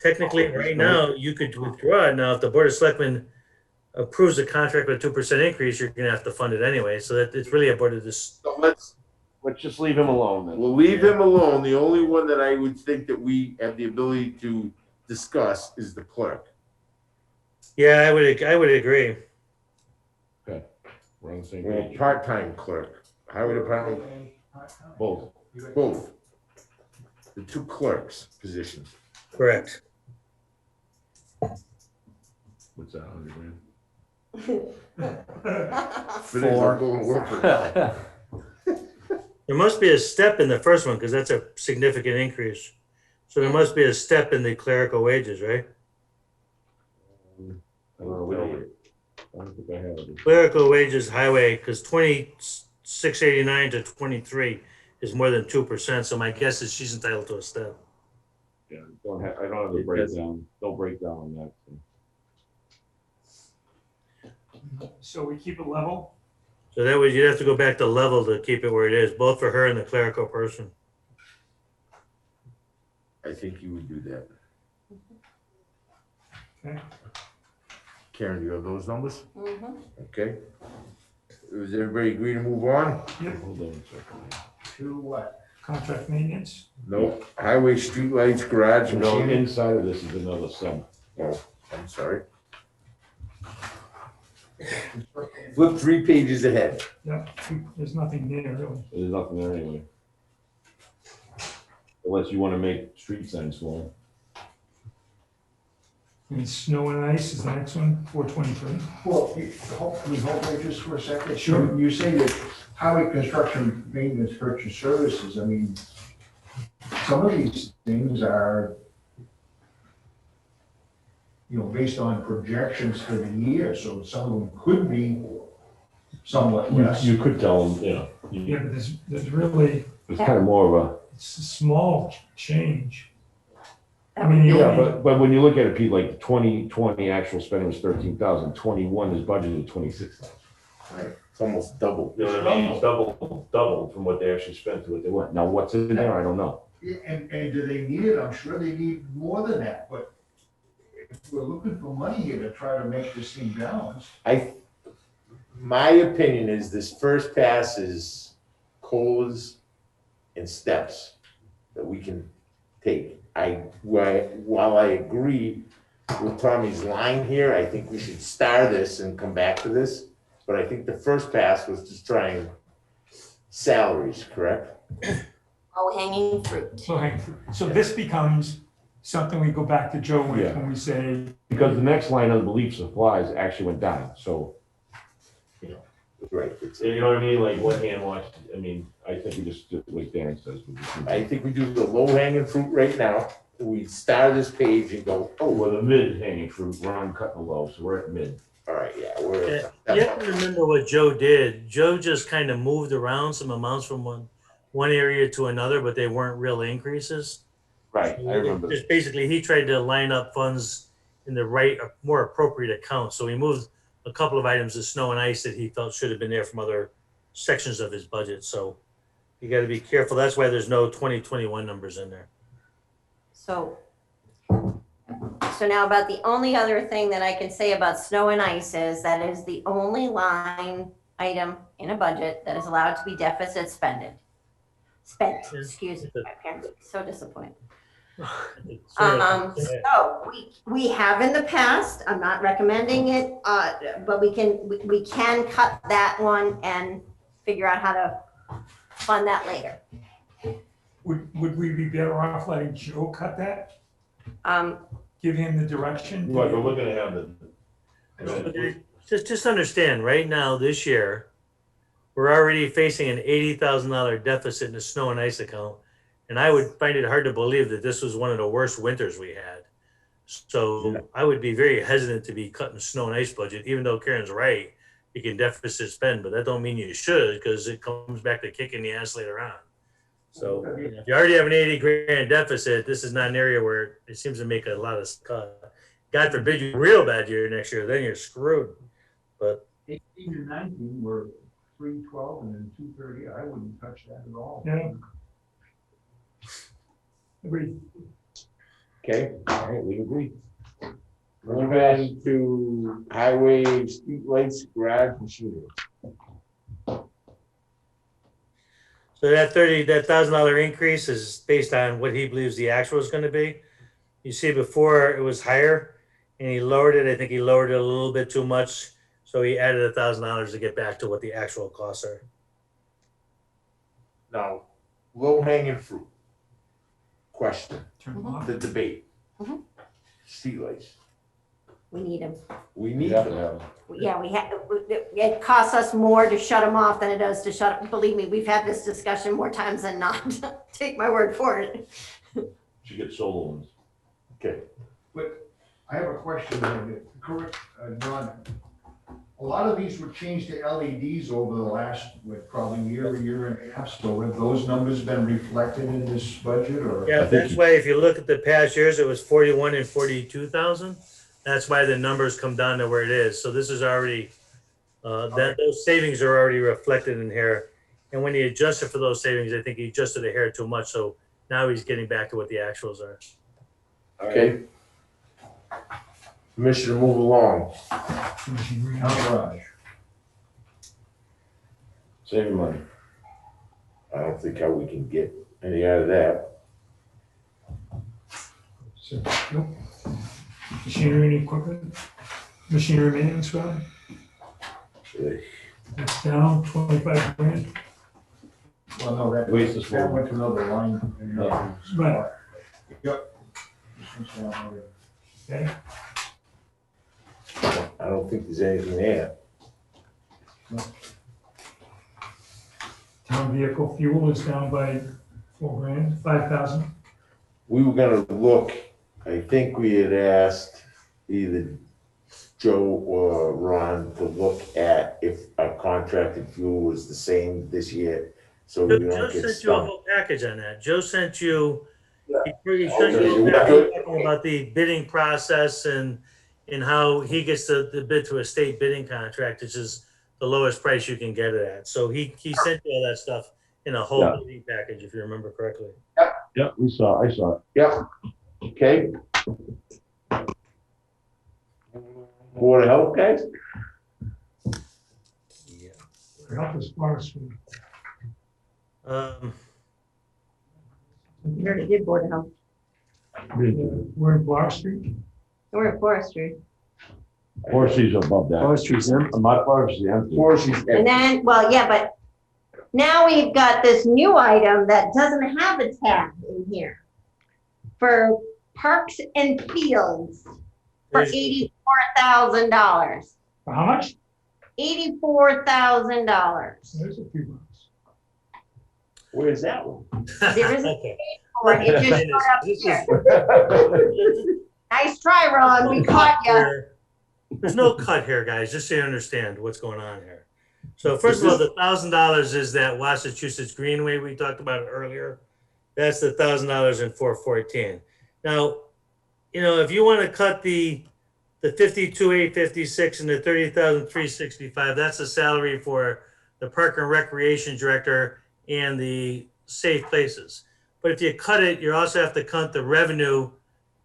technically right now you could withdraw it. Now, if the Board of Selectmen approves a contract with a 2% increase, you're gonna have to fund it anyway. So that it's really a board of this. So let's just leave him alone then. We'll leave him alone. The only one that I would think that we have the ability to discuss is the clerk. Yeah, I would agree. Okay, we're on the same Or page. part-time clerk, highway department, Both. both. The two clerks positions. Correct. What's that, 100 grand? Finish up going to work for that. There must be a step in the first one because that's a significant increase. So there must be a step in the clerical wages, right? I don't know, we don't, I don't think I have it. Clerical wages, highway, because 2689 to 23 is more than 2%. So my guess is she's entitled to a step. Yeah, I don't have the breakdown, no breakdown on that. So we keep it level? So that way you'd have to go back to level to keep it where it is, both for her and the clerical person. I think you would do that. Okay. Karen, do you have those numbers? Mhm. Okay. Does everybody agree to move on? Hold on a second. To what? Contract maintenance? No. Highway, streetlights, garage, No, machinery. inside of this is another sum. Oh, I'm sorry. Flip 3 pages ahead. Yeah, there's nothing there really. There's nothing there anyway. Unless you want to make street signs for them. And snow and ice is the next one, 423. Well, can we hold there just for a second? Sure. You say that highway construction maintenance purchase services, I mean, some of these things are, based on projections for the year, so some of them could be somewhat less. You could tell them, Yeah, but there's really, it's kind of more of a, it's a small change. I mean, yeah, but when you look at it, Pete, like 2020 actual spending was 13,000, 21 is budgeted 26,000. Right. It's almost double. You know what I mean? It's double from what they actually spent to what they went. Now, what's in there, I don't know. And do they need it? I'm sure they need more than that, but if we're looking for money here to try to make this thing balance. My opinion is this first pass is COLAs and steps that we can take. While I agree with Tommy's line here, I think we should star this and come back to this. But I think the first pass was just trying salaries, correct? Oh, hanging fruit. So this becomes something we go back to Joe with Yeah. when we say, Because the next line of belief supplies actually went down, so, Right. It's- you know what I mean, like what hand wash, I mean, I think we just, like Dan says. we just- I think we do the low hanging fruit right now. We start this page and go, Oh, oh, well, the mid hanging fruit, we're on cutting the low, so we're at mid. all right, yeah, You we're. have to remember what Joe did. Joe just kind of moved around some amounts from one area to another, but they weren't real increases. Right, I remember. Just basically, he tried to line up funds in the right, more appropriate account. So he moved a couple of items of snow and ice that he felt should have been there from other sections of his budget. So you got to be careful. That's why there's no 2021 numbers in there. So now about the only other thing that I can say about snow and ice is that is the only line item in a budget that is allowed to be deficit spent, excuse me, my parents are so disappointed. So we have in the past, I'm not recommending it, but we can cut that one and figure out how to fund that later. would we be better off letting Joe cut that? Give him the direction? Like, we're looking to have the. Just understand, right now, this year, we're already facing an $80,000 deficit in the snow and ice account. And I would find it hard to believe that this was one of the worst winters we had. So I would be very hesitant to be cutting snow and ice budget, even though Karen's right, you can deficit spend, but that don't mean you should, because it comes back to kicking the ass later on. So if you already have an 80 grand deficit, this is not an area where it seems to make a lot of cut. God forbid you real bad year next year, then you're screwed. But 18 and 19 were 312 and then 230. I wouldn't touch that at all. Yeah. Agreed. Okay, All right, we agree. move on to highway, streetlights, garage machinery. so that $1,000 increase is based on what he believes the actual is going to be. You see, before it was higher, and he lowered it. I think he lowered it a little bit too much, so he added $1,000 to get back to what the actual costs are. Now, low hanging fruit. Question, Turn them off. the debate. Mhm. Streetlights, We need them. we We need have to them. have. Yeah, it costs us more to shut them off than it does to shut, believe me, we've had this discussion more times than not. Take my word for it. Should get solar ones. Okay, But I have a question, correct, John. A lot of these were changed to LEDs over the last, probably year and a half. So have those numbers been reflected in this budget or? Yeah, think that's he- why if you look at the past years, it was 41 and 42,000. That's why the numbers come down to where it is. So this is already, those savings are already reflected in here. And when he adjusted for those savings, I think he adjusted a hair too much. So now he's getting back to what the actuals are. okay. Permission to move along. Machinery. Garage. Saving money. I don't think how we can get any out of that. So, nope. Machinery and equipment, machinery maintenance, Rob, it's down 25 grand. Well, no, Waste is that full. went to another line. in another Right. spot. Yep. This one's down already. Okay, I don't think there's anything there. town vehicle fuel is down by 4 grand, 5,000. We were gonna look, I think we had asked either Joe or Ron to look at if our contracted fuel was the same this year, so we Joe don't get sent you a stuck. whole package on that. Joe sent you, he sent Okay, you a we're package good. talking about the bidding process and how he gets the bid to a state bidding contract, which is the lowest price you can get it at. So he sent you all that stuff in a whole Yeah. bidding package, if you remember correctly. Yep, I saw it. Yep, okay. Board of Health, guys? Help us forestry. We already did Board of Health. We're in Block Street. We're at forestry. Forestry's above that. Forestry's empty. My forestry's empty. Forestry's And then, well, yeah, but now we've got this new item that doesn't have a tab in here for Parks and Fields for There's- $84,000. For how much? $84,000. There's a few bucks. Where's that one? There is a Okay. for it. It just showed up This here. is- Nice try, Ron. We caught you. Here. There's no cut here, guys, just so you understand what's going on here. So first of all, the $1,000 is that Massachusetts Greenway we talked about earlier. That's the $1,000 in 414. Now, you know, if you want to cut the 52,856 and the 30,365, that's the salary for the Park and Recreation Director and the Safe Places. But if you cut it, you also have to cut the revenue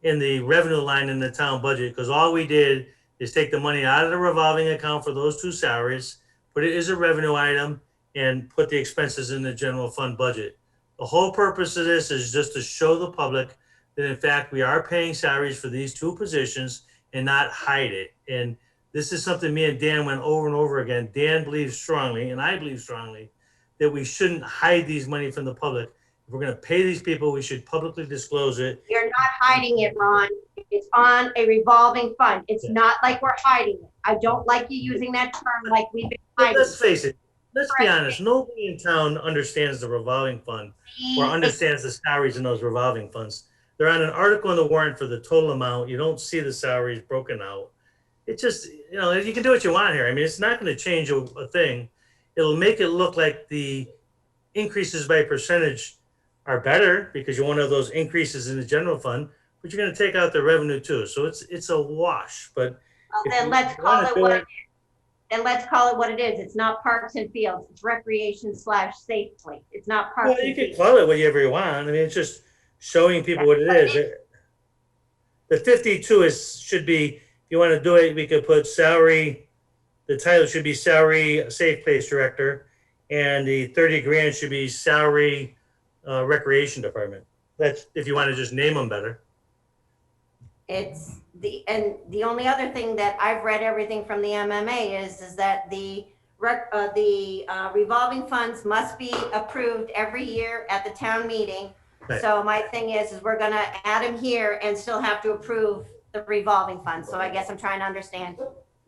in the revenue line in the town budget, because all we did is take the money out of the revolving account for those two salaries, put it as a revenue item, and put the expenses in the general fund budget. The whole purpose of this is just to show the public that in fact we are paying salaries for these two positions and not hide it. And this is something me and Dan went over and over again. Dan believes strongly, and I believe strongly, that we shouldn't hide these money from the public. If we're going to pay these people, we should publicly disclose it. You're not hiding it, Ron. It's on a revolving fund. It's not like we're hiding it. I don't like you using that term like we've been But hiding. let's face it. Let's be honest. Nobody in town understands the revolving fund or understands the salaries in those revolving funds. They're on an article in the warrant for the total amount. You don't see the salaries broken out. It just, you know, you can do what you want here. I mean, it's not going to change a thing. It'll make it look like the increases by percentage are better because you want to have those increases in the general fund, but you're going to take out the revenue too. So it's a wash. But Well, if then you let's call wanna it do what it is. Then let's call it what it is. It's not Parks and Fields. It's recreation/safe place. It's not Parks Well, you and can Fields. call it whatever you want. I mean, it's just showing people what it is. The 52 should be, if you want to do it, we could put salary, the title should be salary safe place director, and the 30 grand should be salary recreation department. That's if you want to just name them better. It's and the only other thing that I've read everything from the MMA is that the revolving funds must be approved every year at the town meeting. Right. So my thing is we're gonna add them here and still have to approve the revolving fund. So I guess I'm trying to understand.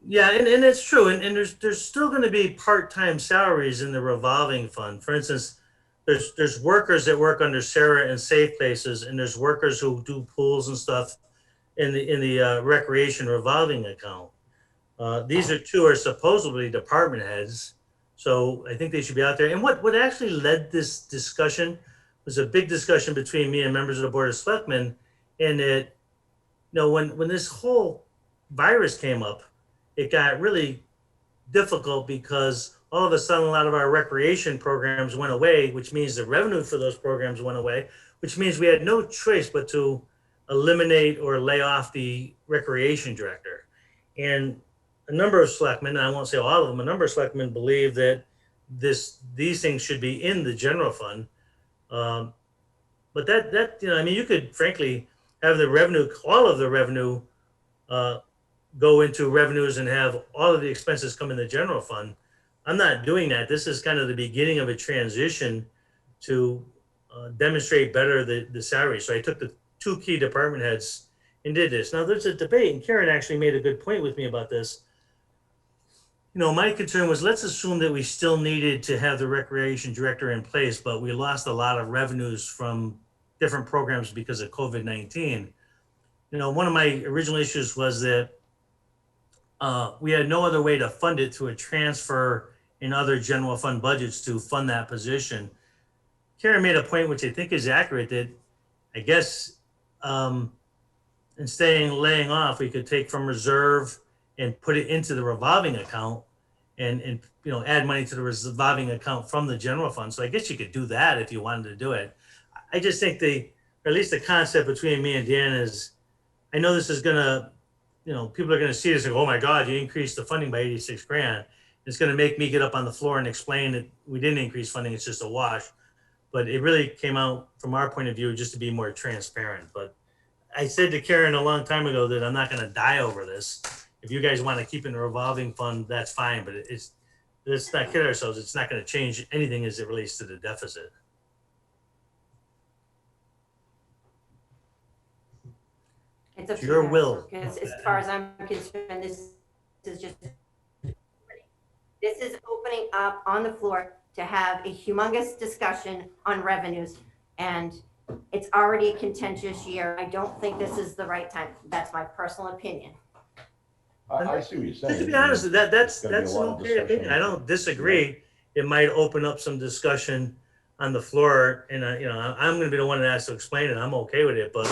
Yeah, and it's true. And there's still going to be part-time salaries in the revolving fund. For instance, there's workers that work under Sarah and Safe Places, and there's workers who do pools and stuff in the recreation revolving account. These two are supposedly department heads, so I think they should be out there. And what actually led this discussion was a big discussion between me and members of the Board of Selectmen, and that, you know, when this whole virus came up, it got really difficult because all of a sudden a lot of our recreation programs went away, which means the revenue for those programs went away, which means we had no choice but to eliminate or lay off the recreation director. And a number of selectmen, and I won't say all of them, a number of selectmen believe that these things should be in the general fund. But that you know, I mean, you could frankly have the revenue, all of the revenue, go into revenues and have all of the expenses come in the general fund. I'm not doing that. This is kind of the beginning of a transition to demonstrate better the salary. So I took the two key department heads and did this. Now there's a debate, and Karen actually made a good point with me about this. You know, my concern was, let's assume that we still needed to have the recreation director in place, but we lost a lot of revenues from different programs because of COVID-19. You know, one of my original issues was that we had no other way to fund it through a transfer in other general fund budgets to fund that position. Karen made a point, which I think is accurate, that I guess instead of laying off, we could take from reserve and put it into the revolving account and you know, add money to the revolving account from the general fund. So I guess you could do that if you wanted to do it. I just think or at least the concept between me and Dan is, I know this is gonna, you know, people are gonna see this and go, oh my God, you increased the funding by 86 grand. It's gonna make me get up on the floor and explain that we didn't increase funding, it's just a wash. But it really came out from our point of view just to be more transparent. But I said to Karen a long time ago that I'm not gonna die over this. If you guys wanna keep in the revolving fund, that's fine, but let's not kid ourselves, it's not gonna change anything as it relates to the deficit. It's up It's to your you guys, will. because as far as I'm concerned, this is just, this is opening up on the floor to have a humongous discussion on revenues. And it's already a contentious year. I don't think this is the right time. That's my personal opinion. I see what you're saying. To be honest, that's There's gonna be a that's an lot of okay discussion. opinion. I don't disagree. It might open up some discussion on the floor, and I'm going to be the one that has to explain it. I'm okay with it, but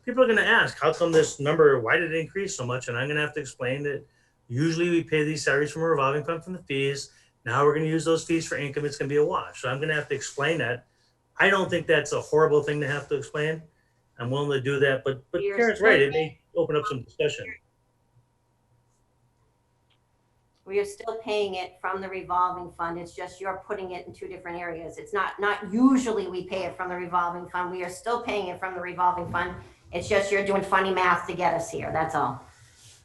people are going to ask, how come this number? Why did it increase so much? And I'm going to have to explain that usually we pay these salaries from a revolving fund from the fees. Now we're going to use those fees for income. It's going to be a wash. So I'm going to have to explain that. I don't think that's a horrible thing to have to explain. I'm willing to do that, but You're Karen's right. It may open up some discussion. We are still paying it from the revolving fund. It's just you're putting it in two different areas. It's not usually we pay it from the revolving fund. We are still paying it from the revolving fund. It's just you're doing funny math to get us here. That's all.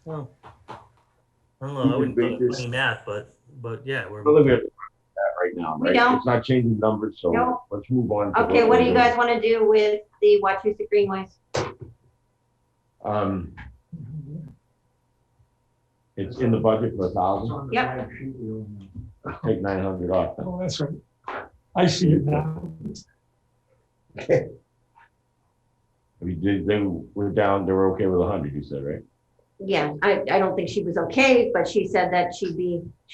Well, I don't know. I wouldn't call it funny math, but yeah, we're. Olivia, that right now, We right? don't. It's not changing numbers, so Nope. let's move on. to Okay, what do you we're guys want to do with the Wachusett Greenways? doing. It's in the budget for 1,000. Yep. Take 900 off. Oh, that's right. I see it now. They were down, they were okay with 100, you said, right? Yeah, I don't think she was okay, but she said that she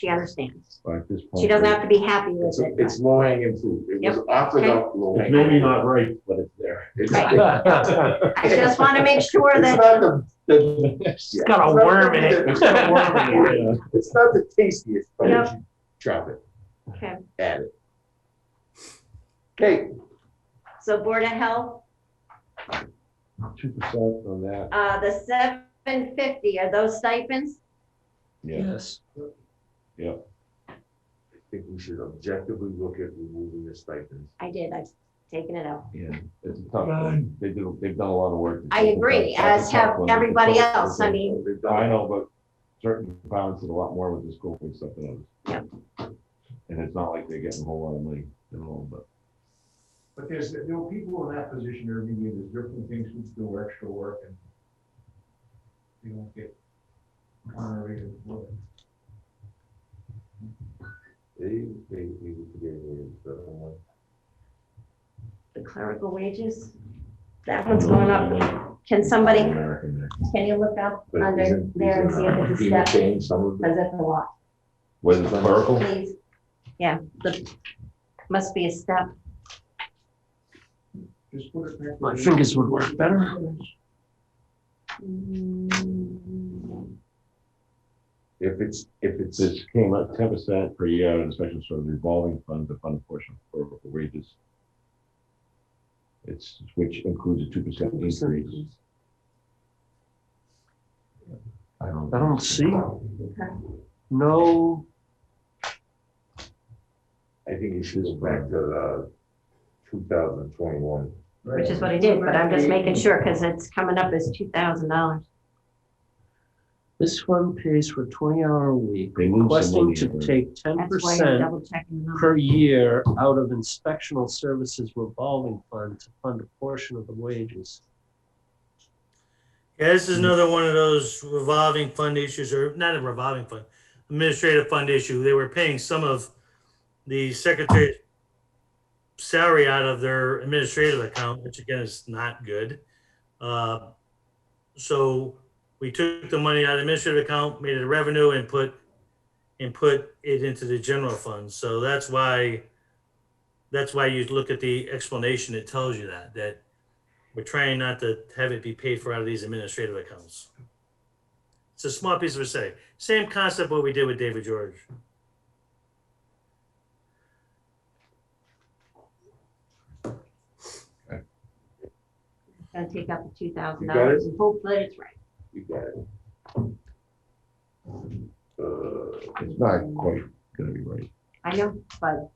understands. Well, at this point, She doesn't have to be happy with it. It's low hanging fruit. It was Yep. offered Okay. up low It's hanging. maybe not right, but it's there. I just want to make sure It's that, not it's got a worm in it. It's got a worm in it. It's not the tastiest, but Yep. you drop it, okay, add it. Okay, so Board of Health, 2% on that. the 750, are those stipends? Yeah, Yes. yeah. I think we should objectively look at removing the stipends. I did, I've taken it out. Yeah, it's a tough one. They've done a lot of work. I agree, as have everybody else. I mean, They've done I know, but certain departments did a lot more with the school and stuff than others. And it's not like they're getting a whole lot of money at all, but. But there were people in that position every year, there's different things who do extra work and they don't get honorated for it. They were getting it, the clerical wages, that one's going up. Can somebody, can you look up but under isn't- there and see if it's a FEMA step? paying some of it? Because that's a lot, Was it clerical? please. Yeah, must be a step. Just put it back. My fingers would work better. If it's, This came up 10% per year in a special sort of revolving fund to fund a portion of clerical wages. Which includes a 2% increase. I don't see. No. I think you should go back to 2021. Which is what I did, but I'm just making sure, because it's coming up as $2,000. This fund pays for 20-hour a week, They moved some requesting money to over. take That's why I'm 10% double checking the per number. year out of inspectional services revolving fund to fund a portion of the wages. Yeah, this is another one of those revolving fund issues, or not a revolving fund, administrative fund issue. They were paying some of the secretary's salary out of their administrative account, which again is not good. So we took the money out of the administrative account, made it a revenue, and put it into the general fund. So that's why you look at the explanation. It tells you that we're trying not to have it be paid for out of these administrative accounts. It's a small piece of a say. Same concept what we did with David George. Gonna take out the You got $2,000 it? and hope that it's right. You got it. It's not quite gonna be right. I know, but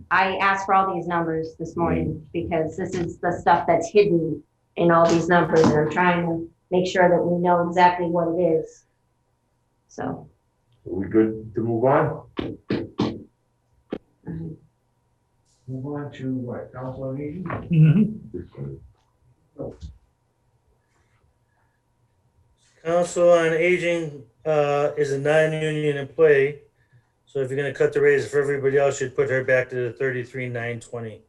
I asked for all these numbers this morning because this is the stuff that's hidden in all these numbers, and I'm trying to make sure that we know exactly what it is. So. Are we good to move on? Move on to what, council on aging? Mhm. Council on Aging is a non-union employee. So if you're gonna cut the raise for everybody else, you'd put her back to the 33,920.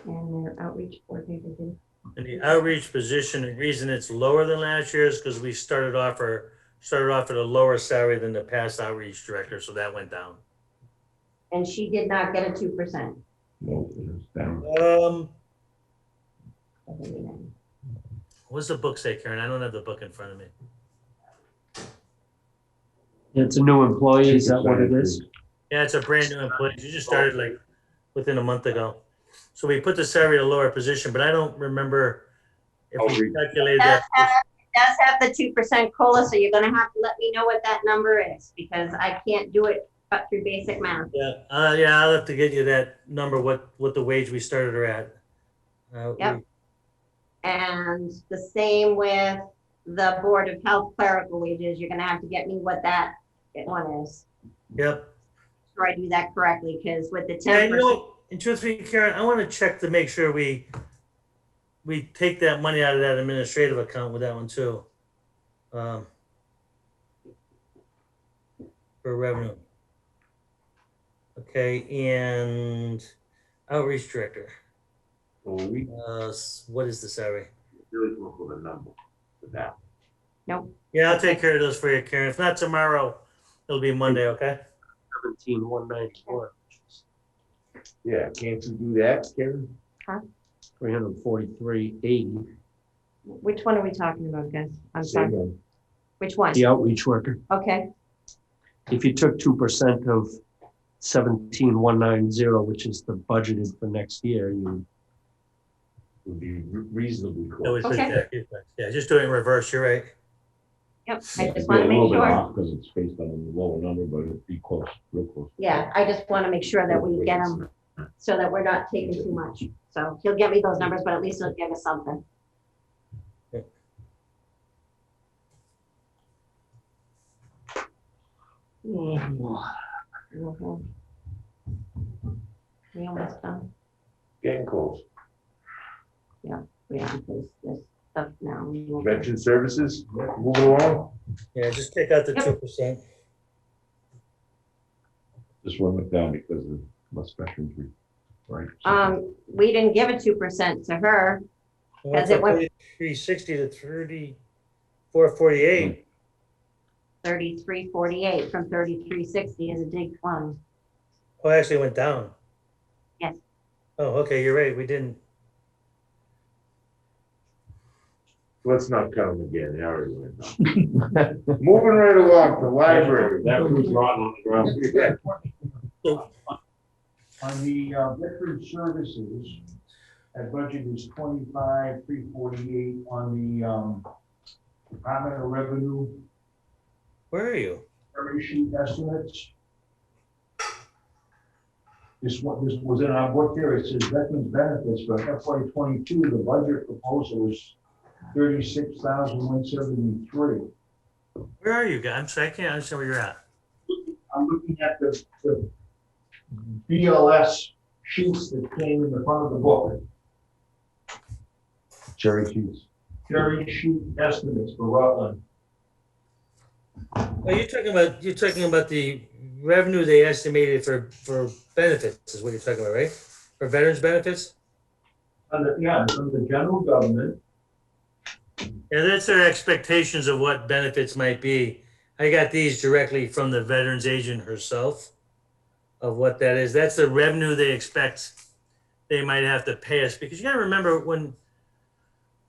And their outreach coordinator did. And the outreach position, the reason it's lower than last year is because we started off at a lower salary than the past outreach director, so that went down. And she did not get a 2%. No, it's down. What's the book say, Karen? I don't have the book in front of me. It's a new employee, is that what it is? Yeah, it's a brand new employee. She just started like within a month ago. So we put the salary at a lower position, but I don't remember if we calculated that. It does have the 2% COLA, so you're gonna have to let me know what that number is, because I can't do it cut through basic math. Yeah, I'll have to get you that number, what the wage we started her at. Yep. And the same with the Board of Health clerical wages. You're gonna have to get me what that one is. Yep. So I do that correctly, because with the Yeah, 10%. you know, in truthfully, Karen, I want to check to make sure we take that money out of that administrative account with that one too. For revenue. Okay, and outreach director. Well, we What is the salary? really come up with a number for that. Nope. Yeah, I'll take care of those for you, Karen. If not tomorrow, it'll be Monday, okay? 17,191, Yeah, can't you do that, Karen? 343.80. Which one are we talking about, guys? I'm sorry. Same one. Which one? The outreach worker. Okay, If you took 2% of 17,190, which is the budgeted for next year, you Would be reasonably Yeah, we close. took Okay. that. Yeah, just do it in reverse, you're right. yep, I just wanna make sure. Because it's based on a lower number, but it'd be close, real close. Yeah, I just wanna make sure that we get them so that we're not taking too much. So he'll get me those numbers, but at least he'll give us something. Yeah. Mhm. We almost done. Getting close. Yeah, because this stuff now. Veteran services, moving along. Yeah, just take out the Yep. 2%. This one went down because of less veterans, right? We didn't give a 2% to her. Well, As it went- 360 to 3448. 3348 from 3360 is a big one. Oh, actually it went down. Yes. Oh, okay, you're right, we didn't. Let's not count them again, they already went down. Moving right along to library. That was rotten on the ground. On the veteran services, that budget is 25,348 on the Department of Revenue Where are you? area sheet estimates. This was in our book here, it says veterans benefits for FY 22, the budget proposal was 36,173. Where are you guys? I'm sorry, I can't understand where you're at. I'm looking at the BLS sheets that came in the front of the book, Cherry sheets. cherry sheet estimates for Rutland. Oh, you're talking about the revenue they estimated for benefits is what you're talking about, right? For veterans benefits? Under the general government, Yeah, that's their expectations of what benefits might be. I got these directly from the veterans agent herself of what that is. That's the revenue they expect they might have to pay us, because you gotta remember, when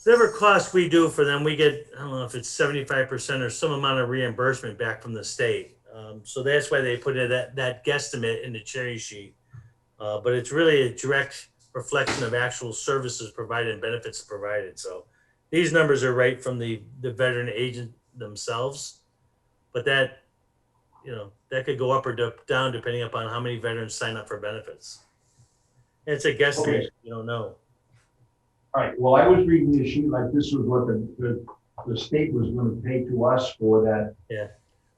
whatever cost we do for them, we get, I don't know if it's 75% or some amount of reimbursement back from the state. So that's why they put it that guesstimate in the cherry sheet. But it's really a direct reflection of actual services provided and benefits provided. So these numbers are right from the veteran agent themselves, but that, that could go up or down depending upon how many veterans sign up for benefits. It's a guesstimate, Okay. you don't know. all right, well, I was reading the sheet like this was what the the state was gonna pay to us for that.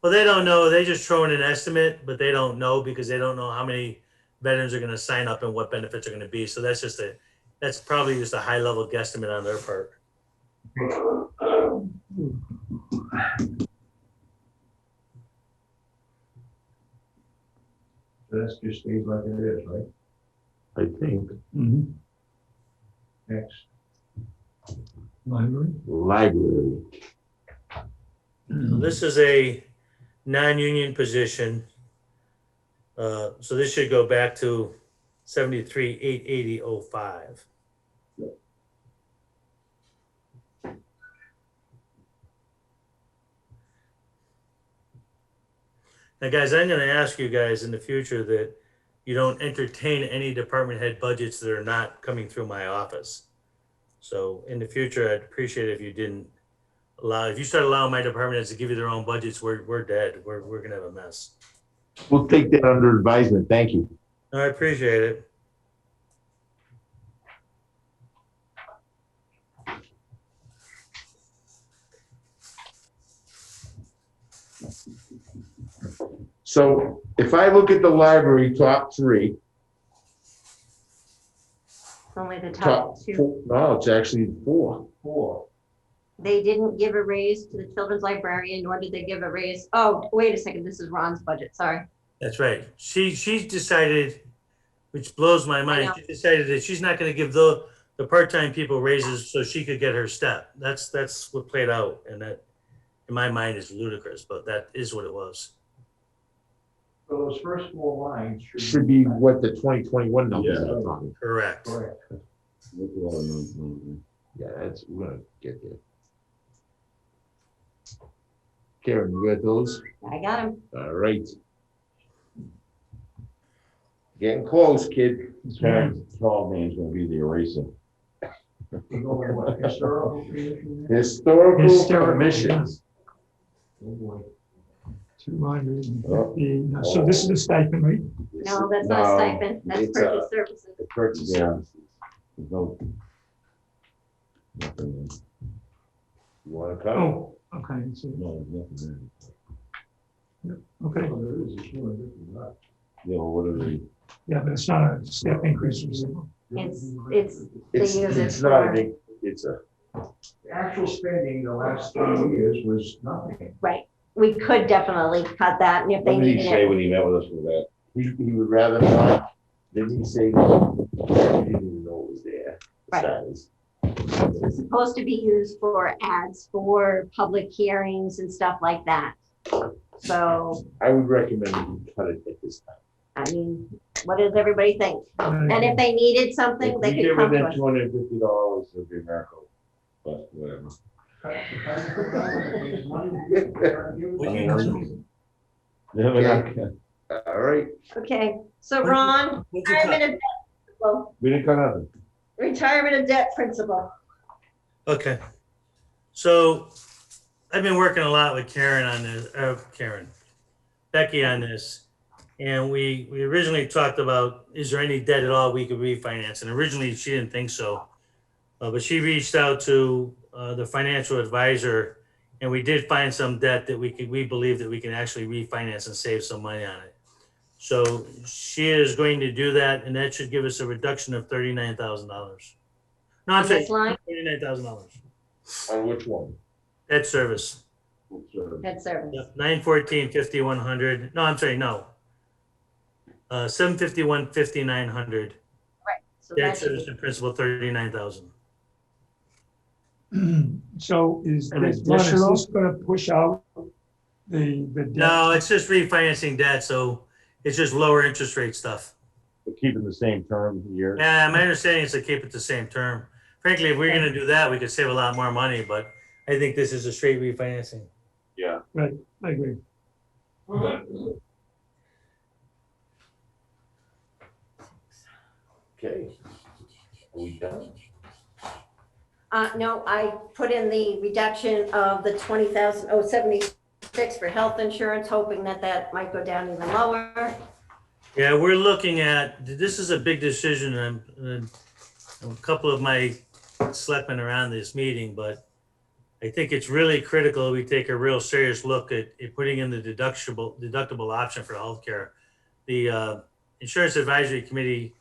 Well, they don't know. They just throw in an estimate, but they don't know because they don't know how many veterans are going to sign up and what benefits are going to be. So that's probably just a high level guesstimate on their part. That just stays like it is, right? I think. Mhm. Next. Library. Library. So this is a non-union position. So this should go back to 73,880.05. Now, guys, I'm going to ask you guys in the future that you don't entertain any department head budgets that are not coming through my office. So in the future, I'd appreciate it if you didn't if you start allowing my department heads to give you their own budgets, we're dead. We're going to have a mess. We'll take that under advisement. Thank you. I appreciate it. So if I look at the library top three, It's only the top top two. four, no, it's actually four. They didn't give a raise to the children's librarian, nor did they give a raise. Oh, wait a second, this is Ron's budget, sorry. That's right. She decided, which blows my mind. know. She decided that she's not going to give the part-time people raises so she could get her step. That's what played out, and that, in my mind, is ludicrous. But that is what it was. So those first four lines Should be what the 2021 numbers Yeah. are talking. Correct. correct. Look at all the numbers. Yeah, that's, we're gonna get there. Karen, you got those? I got him. All right. Getting close, kid. Karen's tall man's gonna be the eraser. You go with what, historical commission? Historical Historical. commissions. Oh, boy. 250. So this is the stipend, right? No, that's not No, stipend, that's it's, purchase services. The purchase Yeah. services. There's no. Nothing there. You wanna cut? Oh, okay. So, No, there's nothing okay. Oh, there is a 250 left. there. Yeah, well, what are they? Yeah, but it's not a step increase. It's, they It's, use it it's not a for, big, it's a, The actual spending the last 3 years was nothing. right, we could definitely cut that, and if they What did he needed say it, when he met with us for that? he would rather not, didn't he say, he didn't even know it was there. Right. Besides. it's supposed to be used for ads, for public hearings and stuff like that. So, I would recommend you cut it at this time. I mean, what does everybody think? And if they needed something, If they we could get come to within us. $250, it'd be a miracle, but whatever. Yeah, we're not- All right, Okay, so Ron, What'd you retirement cut? of debt principal, We didn't cut nothing. retirement of debt principal. Okay. So I've been working a lot with Karen on this, Becky on this. And we originally talked about, is there any debt at all we could refinance? And originally she didn't think so. But she reached out to the financial advisor, and we did find some debt that we believe that we can actually refinance and save some money on it. So she is going to do that, and that should give us a reduction of $39,000. No, I'm On sorry, this line, $39,000. on which one? Debt service. debt service. Yep, 914-5100. No, I'm sorry, no. 751-5900. Right. So Debt that should service be, and principal 39,000. So is An this, Ron, is additional? this gonna push out the debt? No, it's just refinancing debt, so it's just lower interest rate stuff. We're keeping the same term here. Yeah, my understanding is to keep it the same term. Frankly, if we're gonna do that, we could save a lot more money, but I think this is a straight refinancing. Yeah. Right, I agree. Okay. Are we done? no, I put in the reduction of the 76 for health insurance, hoping that that might go down even lower. Yeah, we're looking at, this is a big decision, and a couple of my selectmen are on this meeting, but I think it's really critical we take a real serious look at putting in the deductible option for healthcare. The Insurance Advisory Committee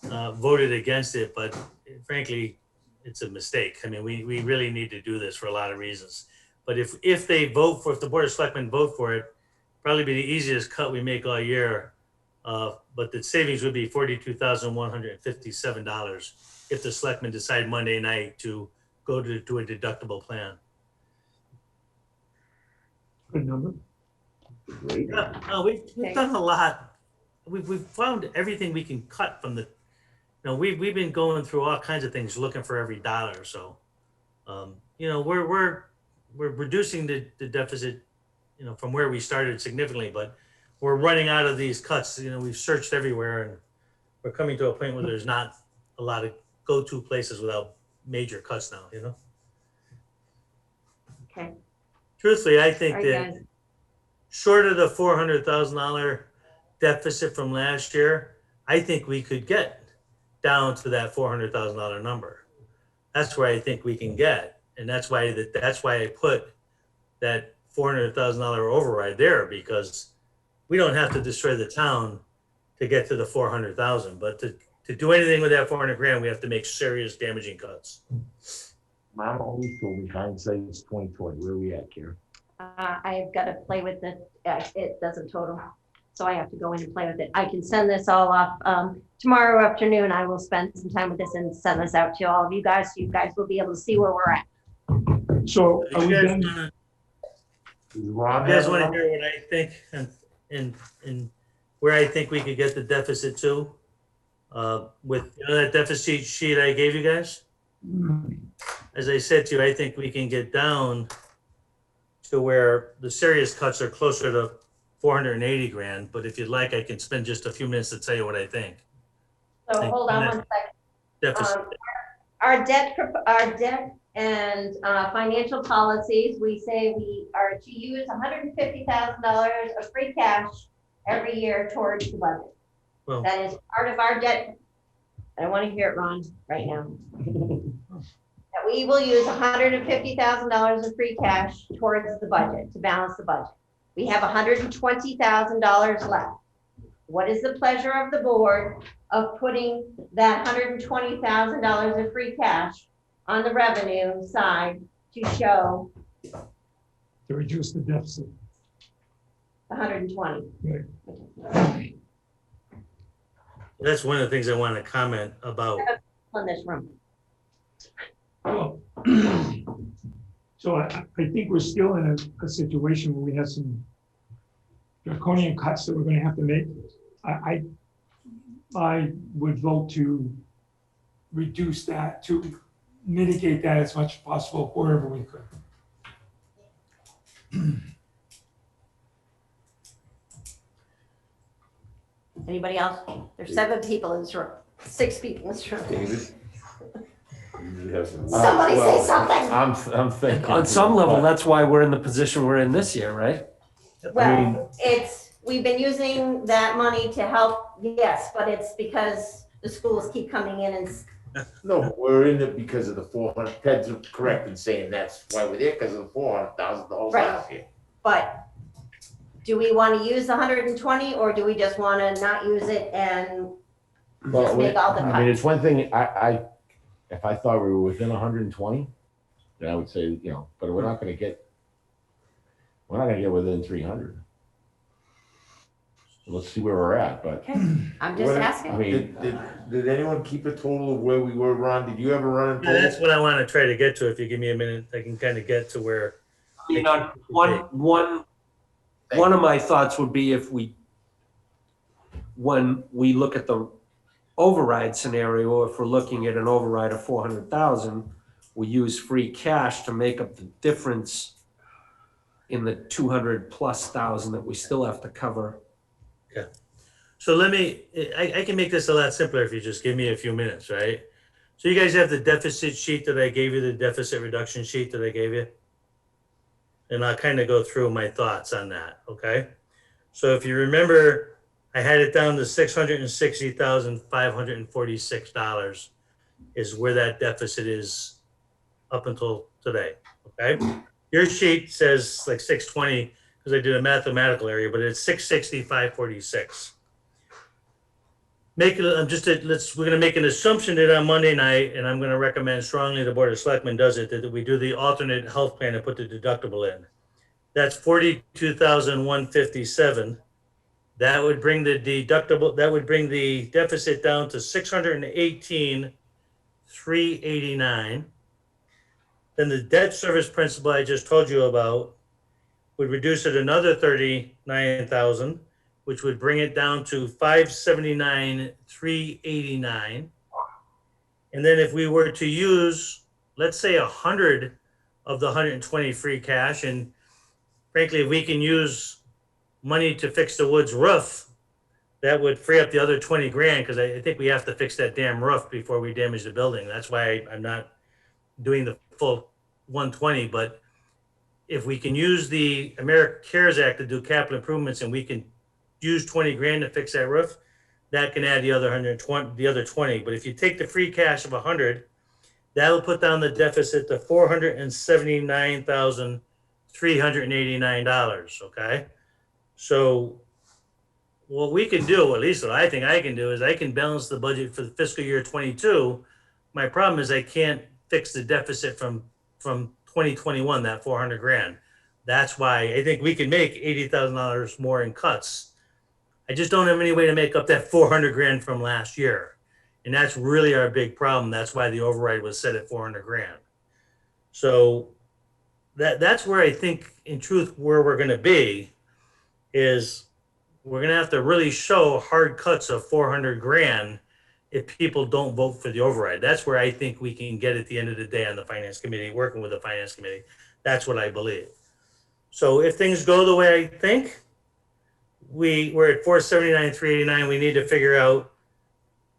voted against it, but frankly, it's a mistake. I mean, we really need to do this for a lot of reasons. But if the Board of Selectmen vote for it, probably be the easiest cut we make all year. But the savings would be $42,157 if the selectmen decide Monday night to go to a deductible plan. Good number. Great. We've done a lot. We've found everything we can cut from the, we've been going through all kinds of things looking for every dollar. So, we're reducing the deficit, from where we started significantly, but we're running out of these cuts. We've searched everywhere and we're coming to a point where there's not a lot of go-to places without major cuts now, Okay. Truthfully, I think All right, that guys. short of the $400,000 deficit from last year, I think we could get down to that $400,000 number. That's where I think we can get, and that's why I put that $400,000 override there, because we don't have to destroy the town to get to the 400,000, but to do anything with that 400 grand, we have to make serious damaging cuts. Mom always told me hindsight's 20/20. Where are we at, Karen? I've got to play with it. It doesn't total. So I have to go in and play with it. I can send this all off tomorrow afternoon. I will spend some time with this and send this out to all of you guys. So you guys will be able to see where we're at. So are You we guys done? wanna- Does Ron You guys have want to enough? hear what I think and where I think we could get the deficit to? With that deficit sheet I gave you guys? As I said to you, I think we can get down to where the serious cuts are closer to 480 grand. But if you'd like, I can spend just a few minutes to tell you what I think. So Thank hold on you. one second. Deficit. Our debt and financial policies, we say we are to use $150,000 of free cash every year towards the budget. Well, That is part of our debt. I don't want to hear it, Ron, right now. That we will use $150,000 of free cash towards the budget, to balance the budget. We have $120,000 left. What is the pleasure of the board of putting that $120,000 of free cash on the revenue side to show To reduce the deficit. 120? Right. that's one of the things I want to comment about. In this room. Well, so I think we're still in a situation where we have some draconian cuts that we're going to have to make. I would vote to reduce that, to mitigate that as much as possible wherever we could. Anybody else? There's 7 people in this room, 6 people in this room. David? You have some- Somebody say well, something. I'm thinking. On some level, that's why we're in the position we're in this year, right? Well, we've been using that money to help, yes, but it's because the schools keep coming in and, No, we're in it because of the 400. Ted's correct in saying that's why we're there, because of the $400,000 Right. last year. but do we want to use the 120 or do we just want to not use it and just make all the I mean, cuts? it's one thing, if I thought we were within 120, then I would say, but we're not gonna get within 300. Let's see where we're at, but, Okay, I'm just What- I asking. mean, Did anyone keep a total of where we were, Ron? Did you ever run a Yeah, that's total? what I want to try to get to. If you give me a minute, I can kind of get to where. I mean, one of my thoughts would be when we look at the override scenario, if we're looking at an override of 400,000, we use free cash to make up the difference in the 200,000+ that we still have to cover. So I can make this a lot simpler if you just give me a few minutes, right? So you guys have the deficit sheet that I gave you, the deficit reduction sheet that I gave you? And I'll kind of go through my thoughts on that, okay? So if you remember, I had it down to $660,546 is where that deficit is up until today, okay? Your sheet says like 620, because I did a mathematical area, but it's 660, 546. Make it, we're gonna make an assumption that on Monday night, and I'm gonna recommend strongly the Board of Selectmen does it, that we do the alternate health plan and put the deductible in. That's 42,157. That would bring the deductible, that would bring the deficit down to 618,389. Then the debt service principal I just told you about would reduce it another 39,000, which would bring it down to 579,389. And then if we were to use, let's say 100 of the 120 free cash, and frankly, if we can use money to fix the woods roof, that would free up the other 20 grand, because I think we have to fix that damn roof before we damage the building. That's why I'm not doing the full 120, but if we can use the American CARES Act to do capital improvements and we can use 20 grand to fix that roof, that can add the other 120, the other 20. But if you take the free cash of 100, that'll put down the deficit to $479,389, okay? So what we can do, at least what I think I can do, is I can balance the budget for the fiscal year 22. My problem is I can't fix the deficit from 2021, that 400 grand. That's why I think we can make $80,000 more in cuts. I just don't have any way to make up that 400 grand from last year. And that's really our big problem. That's why the override was set at 400 grand. So that's where I think, in truth, where we're going to be is we're going to have to really show hard cuts of 400 grand if people don't vote for the override. That's where I think we can get at the end of the day on the finance committee, working with the finance committee. That's what I believe. So if things go the way I think, we're at 479,389. We need to figure out,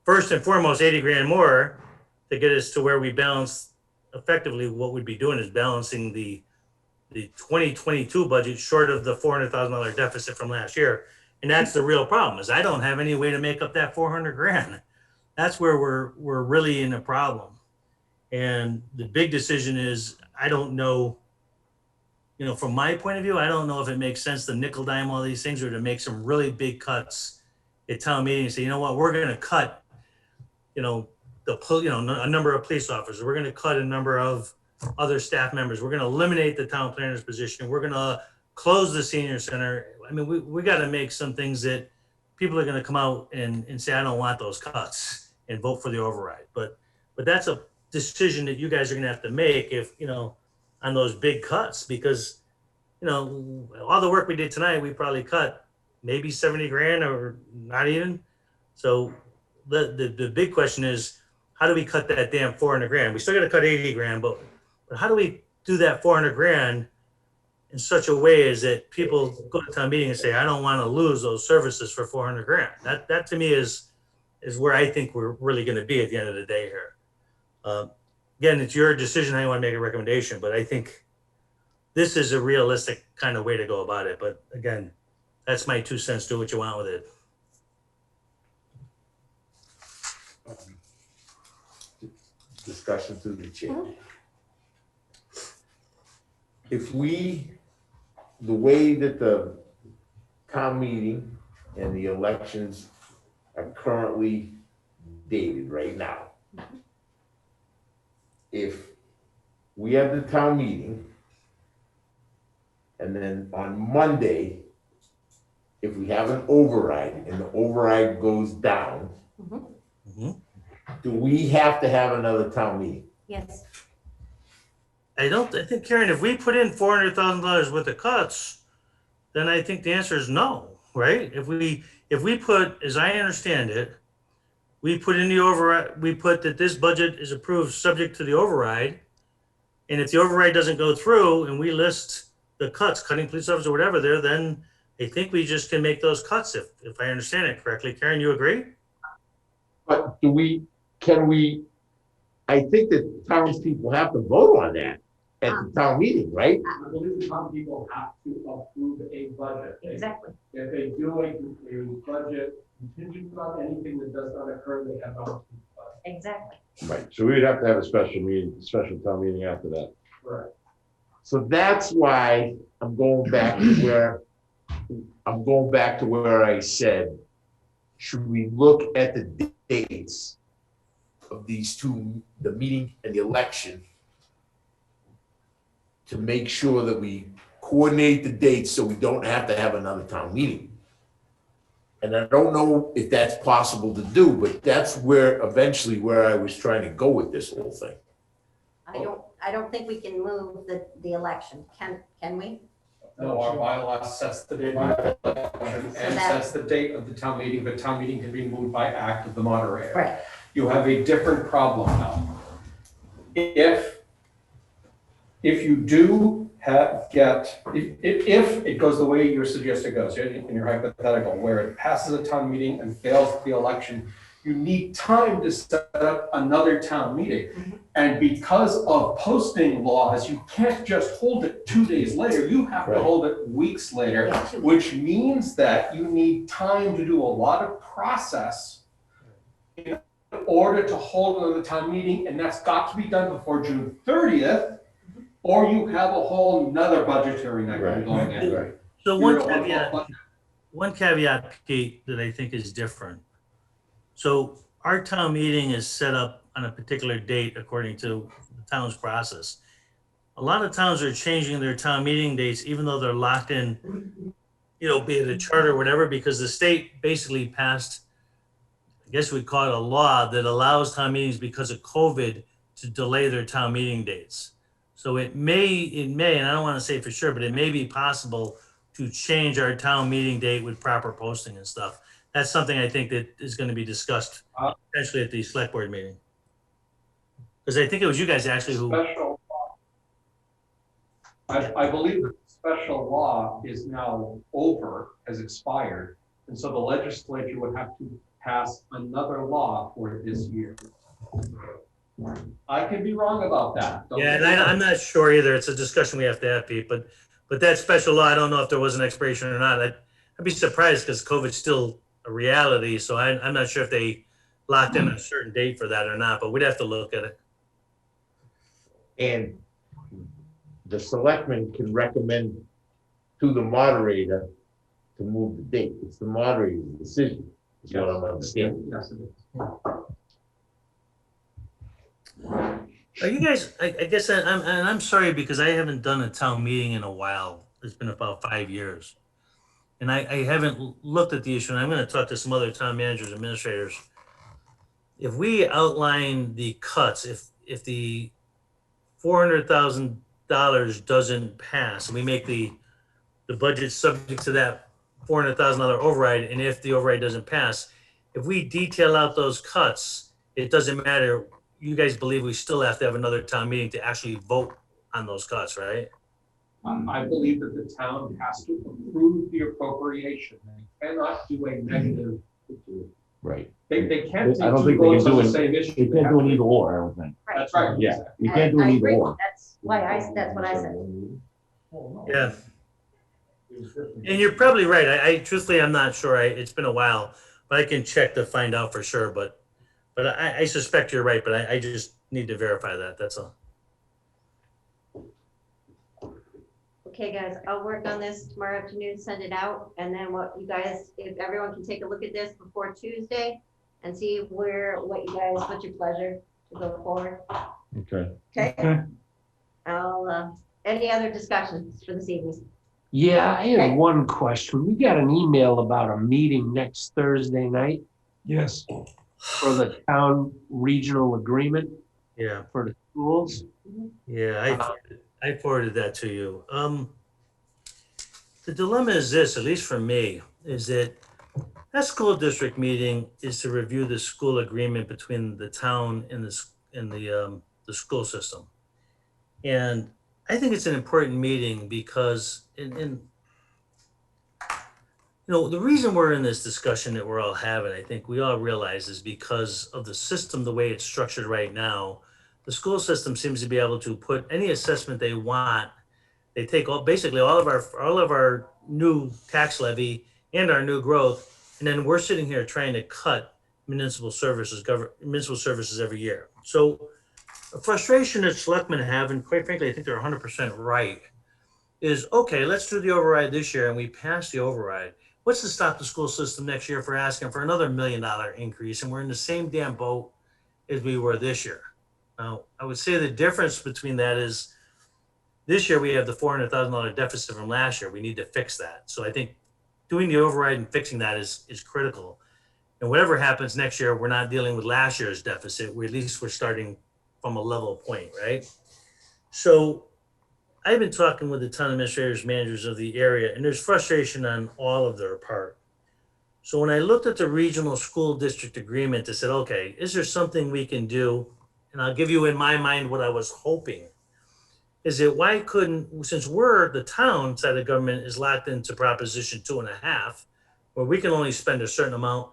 first and foremost, 80 grand more to get us to where we balance effectively. What we'd be doing is balancing the 2022 budget short of the $400,000 deficit from last year. And that's the real problem, is I don't have any way to make up that 400 grand. That's where we're really in a problem. And the big decision is, I don't know, from my point of view, I don't know if it makes sense to nickel dime all these things or to make some really big cuts at town meeting and say, you know what, we're going to cut, a number of police officers. We're going to cut a number of other staff members. We're going to eliminate the town planner's position. We're going to close the senior center. I mean, we got to make some things that people are going to come out and say, I don't want those cuts, and vote for the override. But that's a decision that you guys are going to have to make if, on those big cuts, because, all the work we did tonight, we probably cut maybe 70 grand or not even. So the big question is, how do we cut that damn 400 grand? We still got to cut 80 grand, but how do we do that 400 grand in such a way as that people go to town meeting and say, I don't want to lose those services for 400 grand. That to me is where I think we're really going to be at the end of the day here. Again, it's your decision how you want to make a recommendation, but I think this is a realistic kind of way to go about it. But again, that's my 2 cents. Do what you want with it. Discussion through the chair. If the way that the town meeting and the elections are currently dated right now, if we have the town meeting and then on Monday, if we have an override and the override goes down, do we have to have another town meeting? Yes. I think, Karen, if we put in $400,000 worth of cuts, then I think the answer is no, right? If we put, as I understand it, we put in the override, we put that this budget is approved subject to the override. And if the override doesn't go through and we list the cuts, cutting police officers or whatever there, then I think we just can make those cuts if I understand it correctly. Karen, you agree? But I think that townspeople have to vote on that at the town meeting, right? I believe some people have to approve a budget. Exactly. If they do a budget contingent on anything that does not occur, they have not approved the budget. Exactly. Right, so we would have to have a special town meeting after that. Correct. So that's why I'm going back to where I said, should we look at the dates of these two, the meeting and the election, to make sure that we coordinate the dates so we don't have to have another town meeting? And I don't know if that's possible to do, but that's where eventually where I was trying to go with this whole thing. I don't think we can move the election. Can we? No, our bylaw sets the date of the election and sets the date of the town meeting, but town meeting can be moved by act of the moderator. Right. You have a different problem now. If you do if it goes the way you're suggesting it goes, in your hypothetical, where it passes a town meeting and fails the election, you need time to set up another town meeting. Mm-hmm. And because of posting laws, you can't just hold it 2 days later, you have to Right. hold it weeks later, Yeah, 2 weeks. which means that you need time to do a lot of process in order to hold another town meeting, and that's got to be done before June 30th, or you have a whole nother budgetary nightmare Right. going in. Right. So You're at one caveat, Pete, that I think is different. So our town meeting is set up on a particular date according to the town's process. A lot of towns are changing their town meeting dates, even though they're locked in, be it a charter or whatever, because the state basically passed, I guess we'd call it a law that allows town meetings because of COVID to delay their town meeting dates. So it may, and I don't want to say for sure, but it may be possible to change our town meeting date with proper posting and stuff. That's something I think that is going to be discussed potentially at the select board meeting. Because I think it was you guys actually who, Special law. I believe that the special law is now over, has expired, and so the legislature would have to pass another law for this year. I could be wrong about that. Don't yeah, and get me wrong. I'm not sure either. It's a discussion we have to have, Pete, but that special law, I don't know if there was an expiration or not. I'd be surprised because COVID's still a reality, so I'm not sure if they locked in a certain date for that or not, but we'd have to look at it. And the selectmen can recommend to the moderator to move the date. It's the moderator's decision, is what I'm understanding. Yes, it is. Are you guys, I guess, I'm sorry because I haven't done a town meeting in a while. It's been about 5 years. And I haven't looked at the issue, and I'm going to talk to some other town managers, administrators. If we outline the cuts, if the $400,000 doesn't pass, and we make the budget subject to that $400,000 override, and if the override doesn't pass, if we detail out those cuts, it doesn't matter. You guys believe we still have to have another town meeting to actually vote on those cuts, right? I believe that the town has to approve the appropriation. They cannot do a negative. Right. They can't I don't take think two they votes can on do the it. same issue. You can't do an either or, I don't think. Right. That's right. Yeah, you can't do I an either agree. or. That's what I said. Yeah. And you're probably right. I truthfully, I'm not sure. It's been a while, but I can check to find out for sure. But I suspect you're right, but I just need to verify that. That's all. Okay, guys, I'll work on this tomorrow afternoon, send it out, and then what you guys, if everyone can take a look at this before Tuesday and see what what's your pleasure to go forward. Okay. Okay? Okay. Any other discussions for this evening? Yeah, I Okay. had one question. We got an email about a meeting next Thursday night Yes. for the town regional agreement Yeah. for the schools. Yeah, I forwarded that to you. The dilemma is this, at least for me, is that school district meeting is to review the school agreement between the town and the school system. And I think it's an important meeting because the reason we're in this discussion that we're all having, I think we all realize, is because of the system, the way it's structured right now. The school system seems to be able to put any assessment they want. They take basically all of our new tax levy and our new growth, and then we're sitting here trying to cut municipal services every year. So a frustration that selectmen have, and quite frankly, I think they're 100% right, is okay, let's do the override this year and we pass the override. What's to stop the school system next year for asking for another $1 million increase and we're in the same damn boat as we were this year? Now, I would say the difference between that is this year we have the $400,000 deficit from last year. We need to fix that. So I think doing the override and fixing that is critical. And whatever happens next year, we're not dealing with last year's deficit. At least we're starting from a level point, right? So I've been talking with the town administrators, managers of the area, and there's frustration on all of their part. So when I looked at the regional school district agreement, I said, okay, is there something we can do? And I'll give you in my mind what I was hoping is that why couldn't, since we're the town side of government is locked into Proposition 2.5, where we can only spend a certain amount,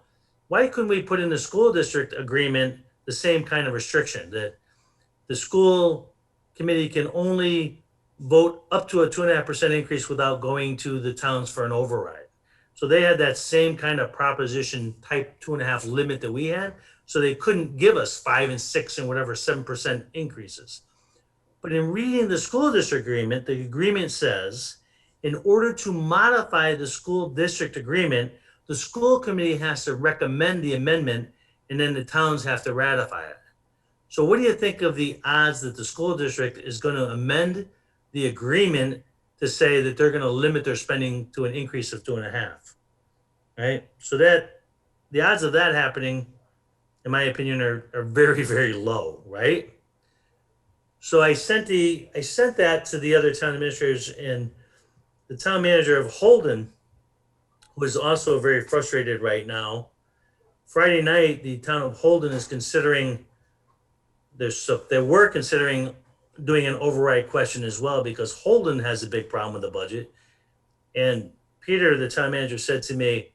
why couldn't we put in the school district agreement the same kind of restriction that the school committee can only vote up to a 2.5% increase without going to the towns for an override? So they had that same kind of proposition type 2.5 limit that we had. So they couldn't give us 5 and 6 and whatever 7% increases. But in reading the school district agreement, the agreement says in order to modify the school district agreement, the school committee has to recommend the amendment and then the towns have to ratify it. So what do you think of the odds that the school district is going to amend the agreement to say that they're going to limit their spending to an increase of 2.5? Right? So that the odds of that happening, in my opinion, are very, very low, right? So I sent that to the other town administrators, and the town manager of Holden was also very frustrated right now. Friday night, the town of Holden is considering they were considering doing an override question as well because Holden has a big problem with the budget. And Peter, the town manager, said to me,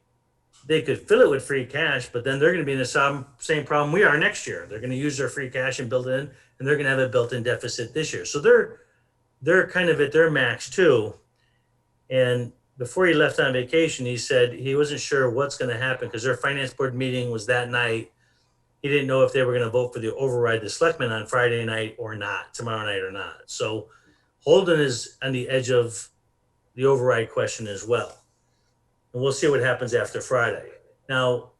they could fill it with free cash, but then they're going to be in the same problem we are next year. They're going to use their free cash and build it in, and they're going to have a built-in deficit this year. So they're kind of at their max too. And before he left on vacation, he said he wasn't sure what's going to happen because their finance board meeting was that night. He didn't know if they were going to vote for the override, the selectmen on Friday night or not, tomorrow night or not. So Holden is on the edge of the override question as well. And we'll see what happens after Friday. Now,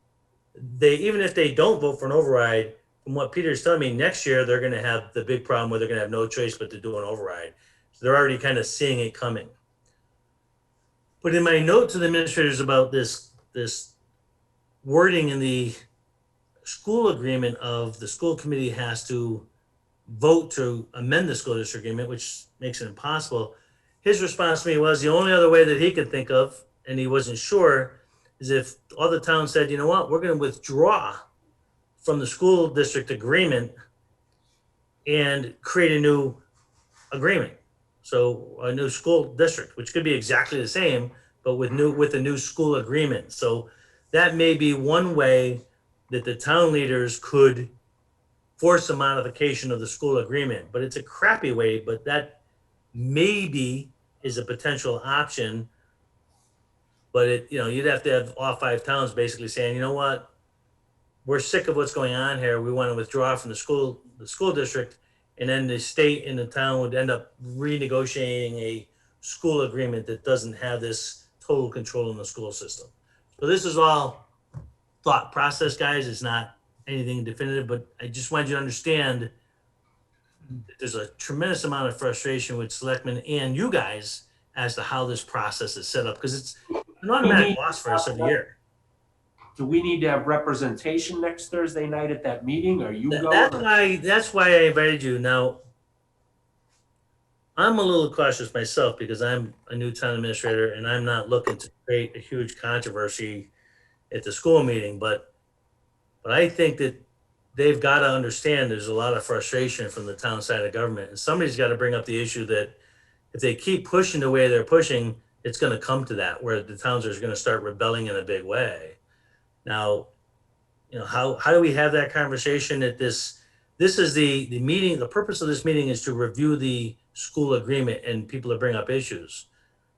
even if they don't vote for an override, from what Peter's telling me, next year they're going to have the big problem where they're going to have no choice but to do an override. So they're already kind of seeing it coming. But in my note to the administrators about this wording in the school agreement of the school committee has to vote to amend the school district agreement, which makes it impossible, his response to me was the only other way that he could think of, and he wasn't sure, is if all the towns said, you know what, we're going to withdraw from the school district agreement and create a new agreement. So a new school district, which could be exactly the same, but with a new school agreement. So that may be one way that the town leaders could force a modification of the school agreement. But it's a crappy way, but that maybe is a potential option. But you'd have to have all 5 towns basically saying, you know what, we're sick of what's going on here. We want to withdraw from the school district, and then the state and the town would end up renegotiating a school agreement that doesn't have this total control in the school system. So this is all thought process, guys. It's not anything definitive, but I just wanted you to understand that there's a tremendous amount of frustration with selectmen and you guys as to how this process is set up, because it's an automatic loss for us every year. Do we need to have representation next Thursday night at that meeting? Are you going? That's why I invited you. Now, I'm a little cautious myself because I'm a new town administrator and I'm not looking to create a huge controversy at the school meeting, but I think that they've got to understand there's a lot of frustration from the town side of government, and somebody's got to bring up the issue that if they keep pushing the way they're pushing, it's going to come to that where the towns are going to start rebelling in a big way. Now, how do we have that conversation at this is the meeting, the purpose of this meeting is to review the school agreement and people to bring up issues.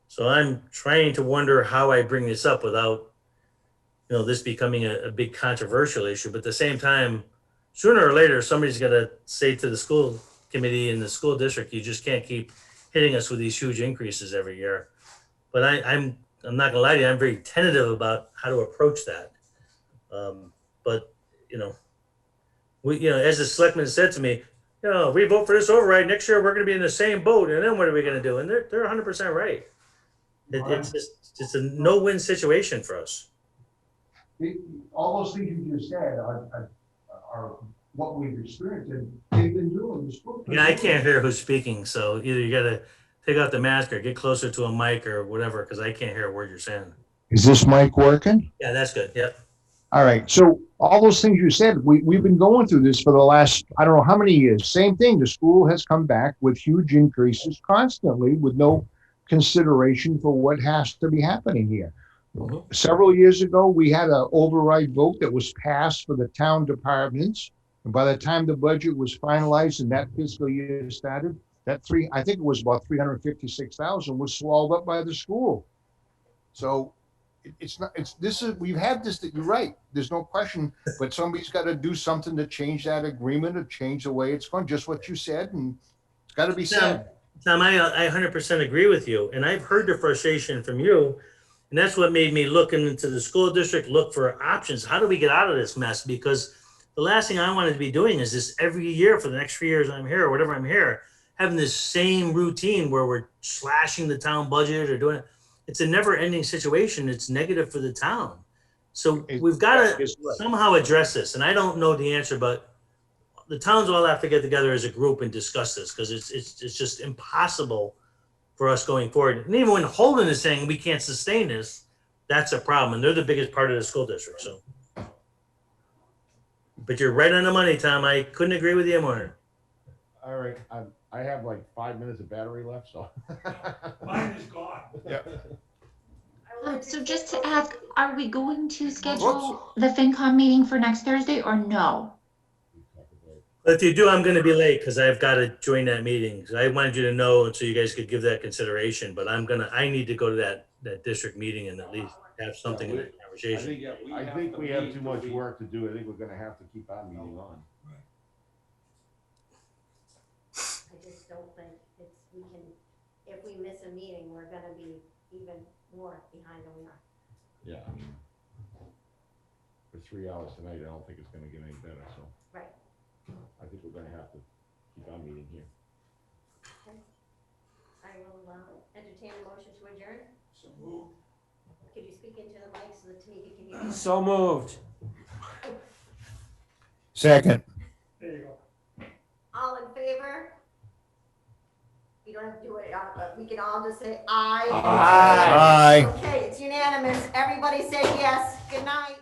So I'm trying to wonder how I bring this up without, this becoming a big controversial issue. But at the same time, sooner or later, somebody's gotta say to the school committee and the school district, you just can't keep hitting us with these huge increases every year. But I'm not gonna lie to you, I'm very tentative about how to approach that. But, you know, as the selectman said to me, we vote for this override, next year, we're gonna be in the same boat, and then what are we gonna do? And they're 100% right. It's a no-win situation for us. All those things you just said are what we've experienced and they've been doing. The school. Yeah, I can't hear who's speaking, so either you gotta take off the mask or get closer to a mic or whatever, because I can't hear a word you're saying. Is this mic working? Yeah, that's good. Yep. All right. So all those things you said, we've been going through this for the last, I don't know how many years. Same thing. The school has come back with huge increases constantly with no consideration for what has to be happening here. Mhm. Several years ago, we had an override vote that was passed for the town departments. And by the time the budget was finalized and that fiscal year started, I think it was about 356,000 was swallowed up by the school. So we've had this, that you're right. There's no question, but somebody's got to do something to change that agreement or change the way it's going, just what you said. And it's got to be said. Tom, I 100% agree with you. And I've heard the frustration from you. And that's what made me look into the school district, look for options. How do we get out of this mess? Because the last thing I wanted to be doing is this every year for the next 3 years I'm here or whatever I'm here, having this same routine where we're slashing the town budget or doing it. It's a never ending situation. It's negative for the town. So we've got to somehow address this. And I don't know the answer, but the towns all have to get together as a group and discuss this because it's just impossible for us going forward. And even when Holden is saying we can't sustain this, that's a problem. And they're the biggest part of the school district. So, but you're right on the money, Tom. I couldn't agree with you more. All right, I have like 5 minutes of battery left, so. Mine is gone. Yeah. So just to ask, are we going to schedule the FinCom meeting for next Thursday or no? If you do, I'm going to be late because I've got to join that meeting. So I wanted you to know so you guys could give that consideration. But I need to go to that district meeting and at least have something in that conversation. I think we have too much work to do. I think we're gonna have to keep our meeting on. I just don't think if we miss a meeting, we're gonna be even more behind than we are. Yeah, I mean, for 3 hours tonight, I don't think it's gonna get any better, so. Right. I think we're gonna have to keep our meeting here. Okay. I will entertain a motion to adjourn. So move. Could you speak into the mic so that Tamika can hear you? So moved. Second. There you go. All in favor? You don't have to do it, but we can all just say aye. Aye. Okay, it's unanimous. Everybody say yes. Good night.